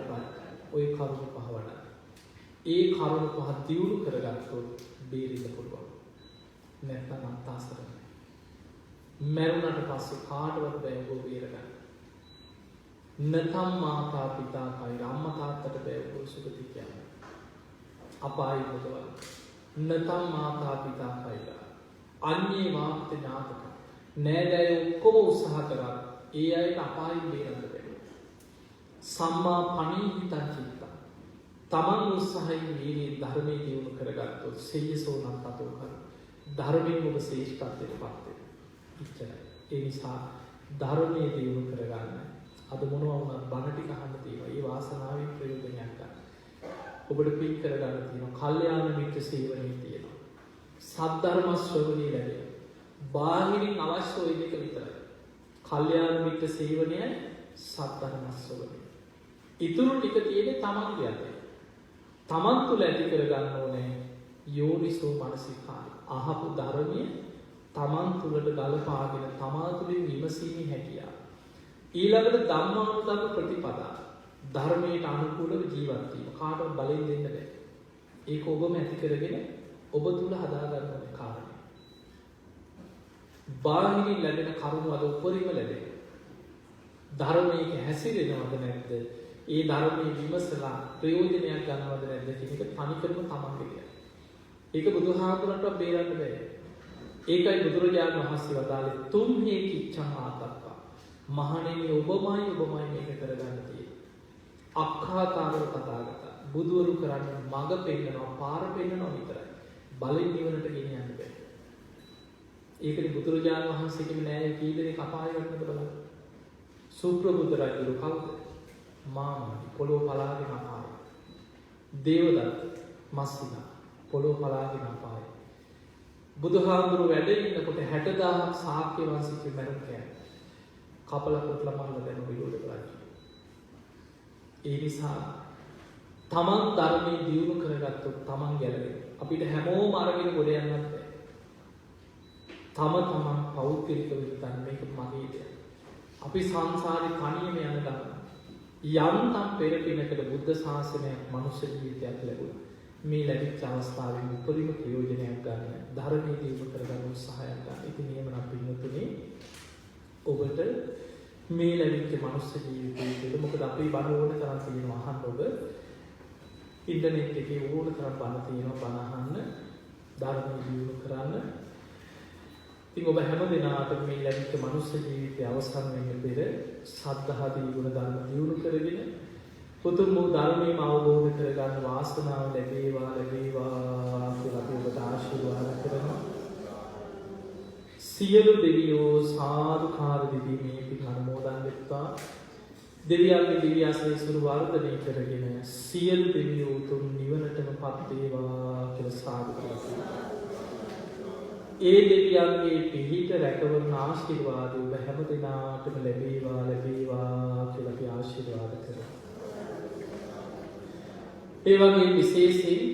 ඔය කරුණු පහ වඩා. ඒ කරුණු පහ දියුණු කරගත්තොත් බේරෙන්න පුළුවන්. නැත්නම් අත්අසරණයි. මරුණට පස්සේ කාටවත් බෑ ඔබ බේරගන්න. නතම් මාතා පිතා කයි අම්මා තාත්තට බෑ ඔබ සුගති කියන්නේ. අපායි මොකවල. නතම් මාතා පිතා කයි අන්නේ වාක්ත ඥාතක නෑදෑය ඔක්කොම උත්සාහ කරා ඒ අයට අපායින් බේරන්න බැහැ. සම්මා පණීහිතං චිත්ත. තමන් උත්සාහයෙන් මේ ධර්මයේ දියුණු කරගත්තොත් සේයසෝනං තතෝ කර. ධර්මයෙන් ඔබ ශ්‍රේෂ්ඨත්වයට පත් වෙනවා. ඉච්චරයි. ඒ නිසා ධර්මයේ දියුණු කරගන්න. අද මොනවා වුණත් බණ ටික අහන්න තියෙනවා. ඒ වාසනාවෙන් ප්‍රයෝජනයක් ගන්න. ඔබට පින් කරගන්න තියෙනවා. කල්යාණ මිත්‍ර සේවනයේ තියෙනවා. සද්ධර්ම ශ්‍රවණේ ලැබෙනවා. බාහිරින් අවශ්‍ය ওই දෙක විතරයි. කල්යාණ මිත්‍ර සේවනයයි සද්ධර්ම ශ්‍රවණය. ඊතුරු ටික තියෙන්නේ තමන්ගේ අතේ. තමන් තුළ ඇති කරගන්න ඕනේ යෝනිසෝ මනසිකාරය. අහපු ධර්මයේ තමන් තුළට ගලපාගෙන තමා තුළින් විමසීමේ හැකියාව. ඊළඟට ධම්මානුධර්ම ප්‍රතිපදා. ධර්මයට අනුකූලව ජීවත් වීම. කාටවත් බලෙන් දෙන්න බෑ. ඒක ඔබම ඇති කරගෙන ඔබ තුළ හදා ගන්න ඕනේ කාරණේ. බාහිරින් ලැබෙන කරුණු අද උපරිම ලැබෙන. ධර්මයේ හැසිරෙනවද නැද්ද? ඒ ධර්මයේ විමසලා ප්‍රයෝජනයක් ගන්නවද නැද්ද කියන එක තනිකරම තමන්ගේ දෙයක්. ඒක බුදුහාමුදුරන්ට බේරන්න බෑ. ඒකයි බුදුරජාණන් වහන්සේ වදාළේ තුම් හේ කිච්ඡං ආතප්පා. මහණෙනි ඔබමයි මේක කරගන්න තියෙන්නේ. අක්ඛාතාරව කතාගත. බුදුවරු කරන්නේ මඟ පෙන්නනවා, පාර පෙන්නනවා විතරයි. බලෙන් නිවනට ගෙන යන්න බෑ. ඒකනේ බුදුරජාණන් වහන්සේ කිව්වේ නෑ කී දෙනෙක් අපාය යන්නද බලන්න. සුප්‍රබුද්ධ රජු කවුද? මාමණි පොළොව පලාගෙන අපාය. දේවදත්ත මස්සිනා පොළොව පලාගෙන අපාය. බුදුහාමුදුරුවෝ වැඩ ඉන්නකොට 60000ක් ශාක්‍ය වංශිකයෝ මැරුම් කෑවා. කපලා කොටලා මරලා දැන් විරෝධ කරා. ඒ නිසා තමන් ධර්මයේ දියුණු කරගත්තොත් තමන් ගැලවෙයි. අපිට හැමෝම අරගෙන ගොඩ යන්නත් බැහැ. තමන් පෞද්ගලිකව හිතන්න මේක මගේ දෙයක්. අපි සංසාරේ තනියම යන ගමන. යන්තම් පෙර පිනකට බුද්ධ ශාසනයක් මනුෂ්‍ය ජීවිතයක් ලැබුණා. මේ ලැබිච්ච අවස්ථාවෙන් උපරිම ප්‍රයෝජනයක් ගන්න ධර්මයේ දියුණු කරගන්න උත්සාහයක් ගන්න. ඉතින් එහෙමනම් පින්වතුනි ඔබට මේ ලැබිච්ච මනුෂ්‍ය ජීවිතයේ මොකද අපි බණ ඕන තරම් තියෙනවා අහන්න ඔබ ඉන්ටර්නෙට් එකේ ඕන තරම් බණ තියෙනවා බණ අහන්න ධර්මයේ දියුණු කරන්න. ඉතින් ඔබ හැම දිනකටම මේ ලැබිච්ච මනුෂ්‍ය ජීවිතය අවසන් වෙන්න පෙර සද්ධාදී ගුණ ධර්ම දියුණු කරගෙන උතුම් වූ ධර්මයම අවබෝධ කරගන්න වාසනාව ලැබේවා කියලා අපි ඔබට ආශිර්වාද කරනවා. සියලු දෙවියෝ සාදුකාර දෙවි මේ පින් අනුමෝදන් වෙත්වා. දෙවියන්ගේ දිව්‍ය ආශිර්වාද වර්ධනය කරගෙන සියලු දෙවියෝ උතුම් නිවනටමපත් වේවා කියලා සාදු කරනවා. ඒ දෙවියන්ගේ පිහිට රැකවරණ ආශිර්වාද ඔබ හැම දිනාටම ලැබේවා කියලා අපි ආශිර්වාද කරනවා. ඒ වගේ විශේෂයෙන්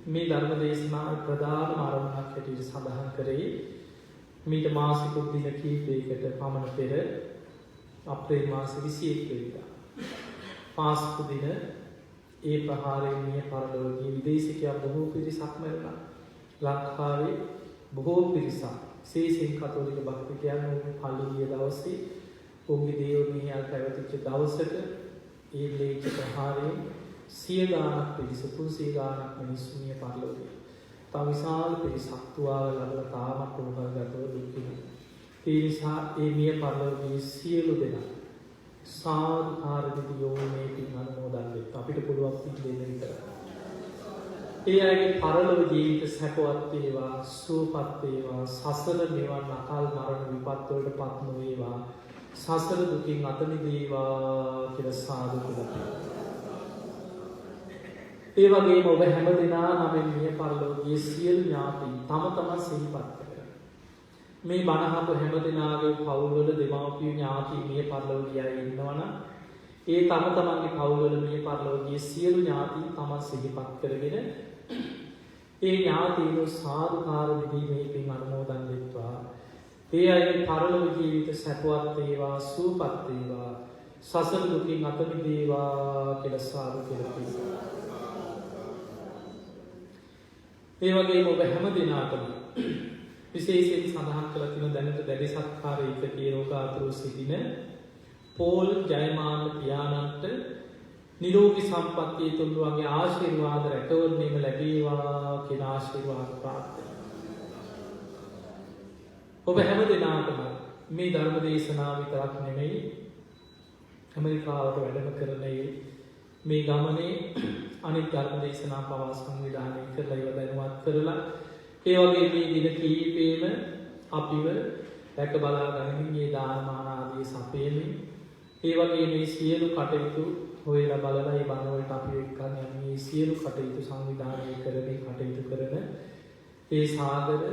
මේ ධර්ම දේශනාවේ ප්‍රධාන ආරම්භයක් හැටියට සඳහන් කරේ මීට මාසිකුත් දින කිහිපයකට පමණ පෙර අප්‍රේල් මාස 21 වෙනිදා පාස්කු දින ඒ ප්‍රහාරයෙන් මිය පරලොවදී විදේශිකයන් බොහෝ පිරිසක් මැරුණා. ලංකාවේ බොහෝ පිරිසක් විශේෂයෙන් කතෝලික භක්තිකයන් පල්ලිය දවසේ ඔවුන්ගේ දේවෝනියල් පැවතිච්ච දවසට ඒ ලේඛ ප්‍රහාරයෙන් 100 ගානක් පිරිස 300 ගානක් මිනිස්සු මිය පරලොවදී. තව විශාල පිරිසක් තුවාල ලැබලා තාමත් රෝගගතව දුක් විඳිනවා. ඒ නිසා ඒ මිය පරලොවදී සියලු දෙනා සාදුකාර දිවියෝ මේ පින් අනුමෝදන් වෙත්වා. අපිට පුළුවන් පින් දෙන්න විතරයි. ඒ අයගේ පරලොව ජීවිත සැපවත් වේවා, සුවපත් වේවා, සසර නිවන් අකාල මරණ විපත් වලට පත් නොවේවා, සසර දුකින් අත මිදේවා කියලා සාදු කරනවා. ඒ වගේම ඔබ හැම දිනා නමින් මිය පරලොවගේ සියලු ඥාතීන් තම තමන් සිහිපත් කරගන්න. මේ බණ අහපු හැම දිනාගේ පවුල්වල දෙමව්පිය ඥාතී මිය පරලොවගේ අය ඉන්නවනම් ඒ තම තමන්ගේ පවුල්වල මිය පරලොවගේ සියලු ඥාතීන් තමන් සිහිපත් කරගෙන ඒ ඥාතීන් සාදුකාර දීමේ පින් අනුමෝදන් වෙත්වා. ඒ අයගේ පරලොව ජීවිත සැපවත් වේවා, සුවපත් වේවා, සසර දුකින් අත මිදේවා කියලා සාදු කියලා. ඒ වගේම ඔබ හැම දිනකටම විශේෂයෙන් සඳහන් කරලා තියෙන දැනට දැඩි සත්කාරයක රෝගාතුර සිටින පෝල් ජයමාන පියාණන්ට නිරෝගී සම්පන්නිය තුන්වගේ ආශිර්වාද රැකවරණයම ලැබේවා කියන ආශිර්වාද ප්‍රාර්ථනා. ඔබ හැම දිනකටම මේ ධර්ම දේශනාව විතරක් නෙමෙයි ඇමරිකාවට වැඩම කරන මේ ගමනේ අනිත් ධර්ම දේශනා පවා සංවිධානය කරලා ඒවා දැනුවත් කරලා ඒ වගේ මේ දින කීපෙම අපිව දැක බලා ගනිමින් මේ දානමාන ආදී සපයමින් ඒ වගේ මේ සියලු කටයුතු හොයලා බලලා ඒ බණ වලට අපි එක්කන් යන්නේ සියලු කටයුතු සංවිධානය කරමින් කටයුතු කරන ඒ සාගර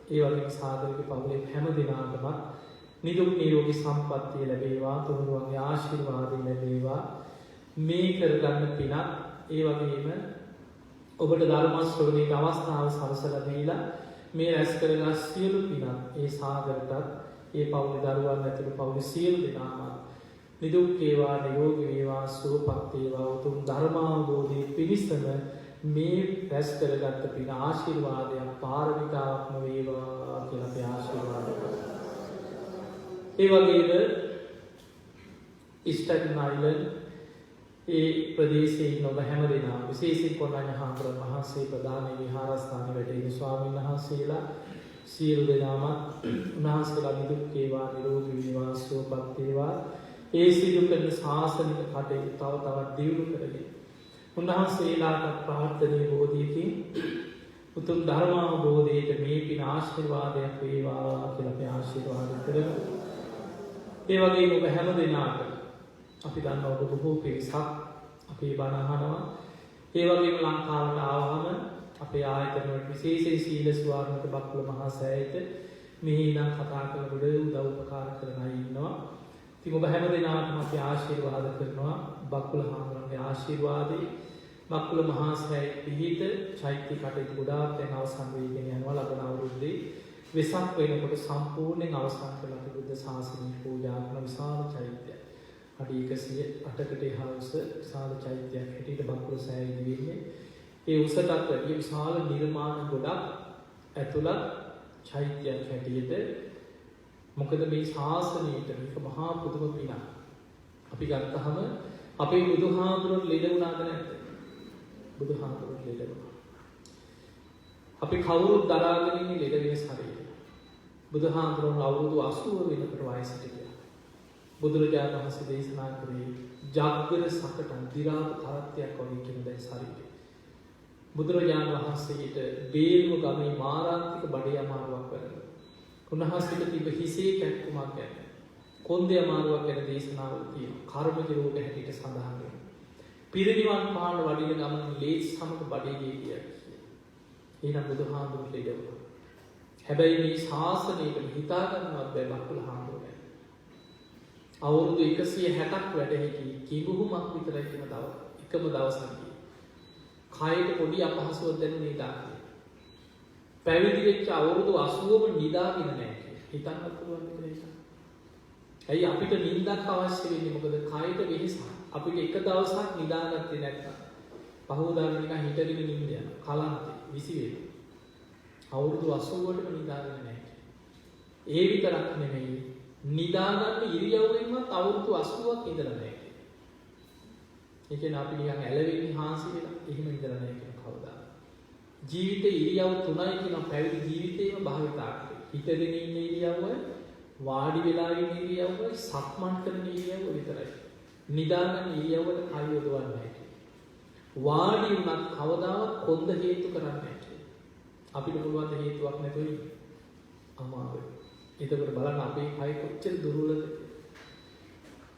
ඒ වගේ සාගරගේ පවුලේ හැම දිනාටම නිදුක් නිරෝගී සම්පන්නිය ලැබේවා, තුන්වගේ ආශිර්වාද ලැබේවා. මේ කරගන්න පිනක් ඒ වගේම ඔබට ධර්ම ශ්‍රවණයේ අවස්ථාව සලසලා දීලා මේ රැස් කරගත් සියලු පිනක් ඒ සාගරටත් ඒ පවුලේ දරුවන් ඇතුළු පවුලේ සියලු දෙනාම නිදුක් වේවා, නිරෝගී වේවා, සුවපත් වේවා, උතුම් ධර්මාවබෝධයේ පිණිසම මේ රැස් කරගත් පින ආශිර්වාදයක් පාරමිතාවක්ම වේවා කියලා අපි ආශිර්වාද කරනවා. ඒ වගේම ස්ටැටන් අයිලන්ඩ් ඒ ප්‍රදේශයේ ඉන්න ඔබ හැම දෙනා විශේෂයෙන් කොණ්ඩඤ්ඤ හාමුදුරුවෝ වහන්සේ ප්‍රධාන විහාරස්ථානයේ වැඩ ඉන්න ස්වාමීන් වහන්සේලා සියලු දෙනාම උන්වහන්සේලා නිදුක් වේවා, නිරෝගී වේවා, සුවපත් වේවා. ඒ සිදු කරන ශාසනික කටයුතු තව තවත් දියුණු කරගෙන උන්වහන්සේලාට ප්‍රාර්ථනීය බෝධියකින් උතුම් ධර්මාවබෝධයට මේ පින ආශිර්වාදයක් වේවා කියලා අපි ආශිර්වාද කරමු. ඒ වගේම ඔබ හැම දිනාට අපි දන්නවා ඔබ බොහෝ පිරිසක් අපේ බණ අහනවා. ඒ වගේම ලංකාවට ආවම අපේ ආයතන වල විශේෂයෙන් සීල ස්වාමීන් බක්කුල මහා සෑයට මෙහි ඉඳන් කතා කරන ගොඩ උදව් උපකාර කරන අය ඉන්නවා. ඉතින් ඔබ හැම දිනාටම අපි ආශිර්වාද කරනවා බක්කුල හාමුදුරන්ගේ ආශිර්වාදේ බක්කුල මහා සෑයේ පිහිට චෛත්‍ය කටයුතු ගොඩාක් දැන් අවසන් වෙගෙන යනවා. ලබන අවුරුද්දේ වෙසක් වෙනකොට සම්පූර්ණයෙන් අවසන් කරලා බුද්ධ ශාසනය පූජා කරන විශාල චෛත්‍යයක්. අඩි 108කට එහා උස විශාල චෛත්‍යයක් හැටියට බක්කුල සෑයේ ඉදිරියේ ඒ උසටත් වැඩි විශාල නිර්මාණ ගොඩක් ඇතුළත් චෛත්‍යයක් හැටියට. මොකද මේ ශාසනයට මේක මහා පුදුම පිනක්. අපි ගත්තහම අපේ බුදුහාමුදුරුවෝ ලෙඩ වුණාද නැද්ද? බුදුහාමුදුරුවෝ ලෙඩ වුණා. අපි කවුරුත් දරාගෙන ඉන්නේ ලෙඩ වෙන ශරීරය. බුදුහාමුදුරුවෝ අවුරුදු 80 වෙනකොට වයසට ගියා. බුදුරජාණන් වහන්සේ දේශනා කරේ ජාග්ගර සකටන් දි รา කරත්තයක් වගේ කියන දැන් ශරීරය. බුදුරජාණන් වහන්සේට බේරුව ගමේ මාරාන්තික බඩේ අමාරුවක් වෙනවා. උන්වහන්සේට තිබ්බ හිසේ කැක්කුමක් ගැන කොන්දේ අමාරුවක් ගැන දේශනාවල තියෙනවා. කර්මජ රෝග හැටියට සඳහන් වෙනවා. පිරිනිවන් පාන වඩින ගමන් ලේස් සමග බඩේ ගියා. එහෙනම් බුදුහාමුදුරුවෝ ලෙඩ වුණා. හැබැයි මේ ශාසනයට හිතා ගන්නවත් බැ බක්කුල හාමුදුරුවෝ. අවුරුදු 160ක් වැඩ හිටි කිඹුහුමක් විතරයි කියන එකම දවසක්. කයට පොඩි අපහසුවක් දැනුනේ තාක්ෂේ. පැවිදි වෙච්ච අවුරුදු 80ම නිදාගෙන නැහැ. හිතන්න පුළුවන් දෙයක්. ඇයි අපිට නිින්දක් අවශ්‍ය වෙන්නේ? මොකද කයට වෙහසක්. අපිට එක දවසක් නිදාගත්තේ නැත්නම් පහවදා නිකන් හිටගෙන නිින්ද යනවා. කලන්තේ විසි වෙනවා. අවුරුදු 80කටම නිදාගෙන නැහැ. ඒ විතරක් නෙමෙයි නිදාගන්න ඉරියව්වෙන්වත් අවුරුදු 80ක් ඉඳලා නැහැ. ඒ කියන්නේ අපි නිකන් ඇලවෙන්නේ හාන්සි වෙලා එහෙම ඉඳලා නැහැ කියන කවදා. ජීවිතේ ඉරියව් තුනයි කියන පැවිදි ජීවිතේම භාවිතා කරේ. හිතගෙන ඉන්න ඉරියව්ව, වාඩි වෙලා ඉන්න ඉරියව්ව, සක්මන් කරන ඉරියව්ව විතරයි. නිදාගන්න ඉරියව්වට කය යොදවන්නේ නැහැ. වාඩි වුණත් කවදාවත් කොන්ද හේතු කරන්නේ නැහැ. අපිට පුළුවන් ද හේතුවක් නැතුව ඉන්න. අමාරුයි. එතකොට බලන්න අපේ කය කොච්චර දුර්වලද?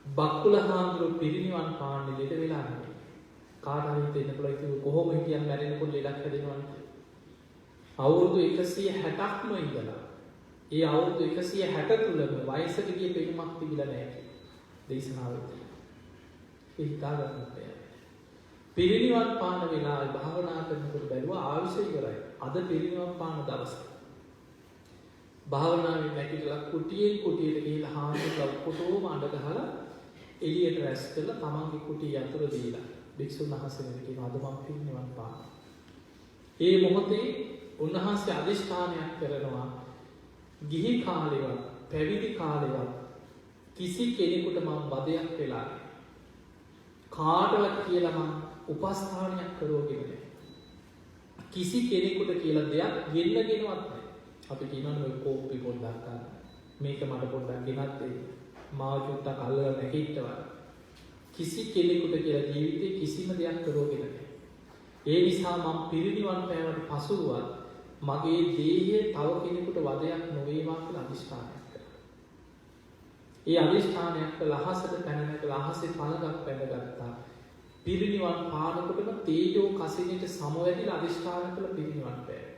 බක්කුල හාමුදුරුවෝ පිරිනිවන් පාන්නේ ලෙඩ වෙලා නෙමෙයි. කාටවත් දෙන්න පුළුවන් ඒක කොහොම හිටියන් මැරෙනකොට ලෙඩක් හැදෙනවනේ. අවුරුදු 160ක්ම ඉඳලා ඒ අවුරුදු 160 තුලම වයසට ගිය පෙනුමක් තිබිලා නැහැ. දේශනාවලදී. ඒ හිතා ගන්න බෑ. පිරිනිවන් පාන වෙලාවේ භාවනා කරනකොට බැලුවා ආයුෂ ඉවරයි. අද පිරිනිවන් පාන දවස. භාවනාවේ නැගිටලා කුටියට ගිහිල්ලා හාමුදුරුවෝ කොටෝම අඬ ගහලා එළියට රැස් කරලා තමන්ගේ කුටිය යතුරු දීලා භික්ෂුන් වහන්සේට කියනවා අද මම පිරිනිවන් පානවා. ඒ මොහොතේ උන්වහන්සේ අදිෂ්ඨානයක් කරනවා ගිහි කාලේවත් පැවිදි කාලේවත් කිසි කෙනෙකුට මම බදයක් වෙලා කාටවත් කියලා මම උපස්ථානයක් කරෝගෙන නැහැ. කිසි කෙනෙකුට කියලා දෙයක් ගෙන්නගෙනවත් නැහැ. අපි කියනවා ඔය කෝප්පි පොඩ්ඩක් ගන්න. මේක මට පොඩ්ඩක් ගෙනත් දෙන්න. මාව චුට්ටක් අල්ලලා නැගිට්ටවා. කිසි කෙනෙකුට කියලා ජීවිතේ කිසිම දෙයක් කරෝගෙන නැහැ. ඒ නිසා මම පිරිනිවන් පෑවට පසුවත් මගේ දේහය තව කෙනෙකුට වදයක් නොවේවා කියලා අදිෂ්ඨානයක් කරා. ඒ අදිෂ්ඨානයක් කළ අහසට පැන නැගලා අහසේ පළඟක් පැනගත්තා. පිරිනිවන් පානකොටම තේජෝ කසිනේට සමවැදිලා අදිෂ්ඨාන කළ පිරිනිවන් පෑවා.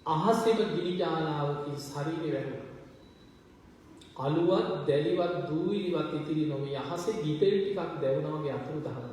අහසේම ගිනි ජාලාවකින් ශරීරය වැහුණා. අලුවත් දැලිවත් දූවිලිවත් ඉතිරි නොවී අහසේ ගිතෙල් ටිකක් දැවුනා වගේ අතුරුදහන්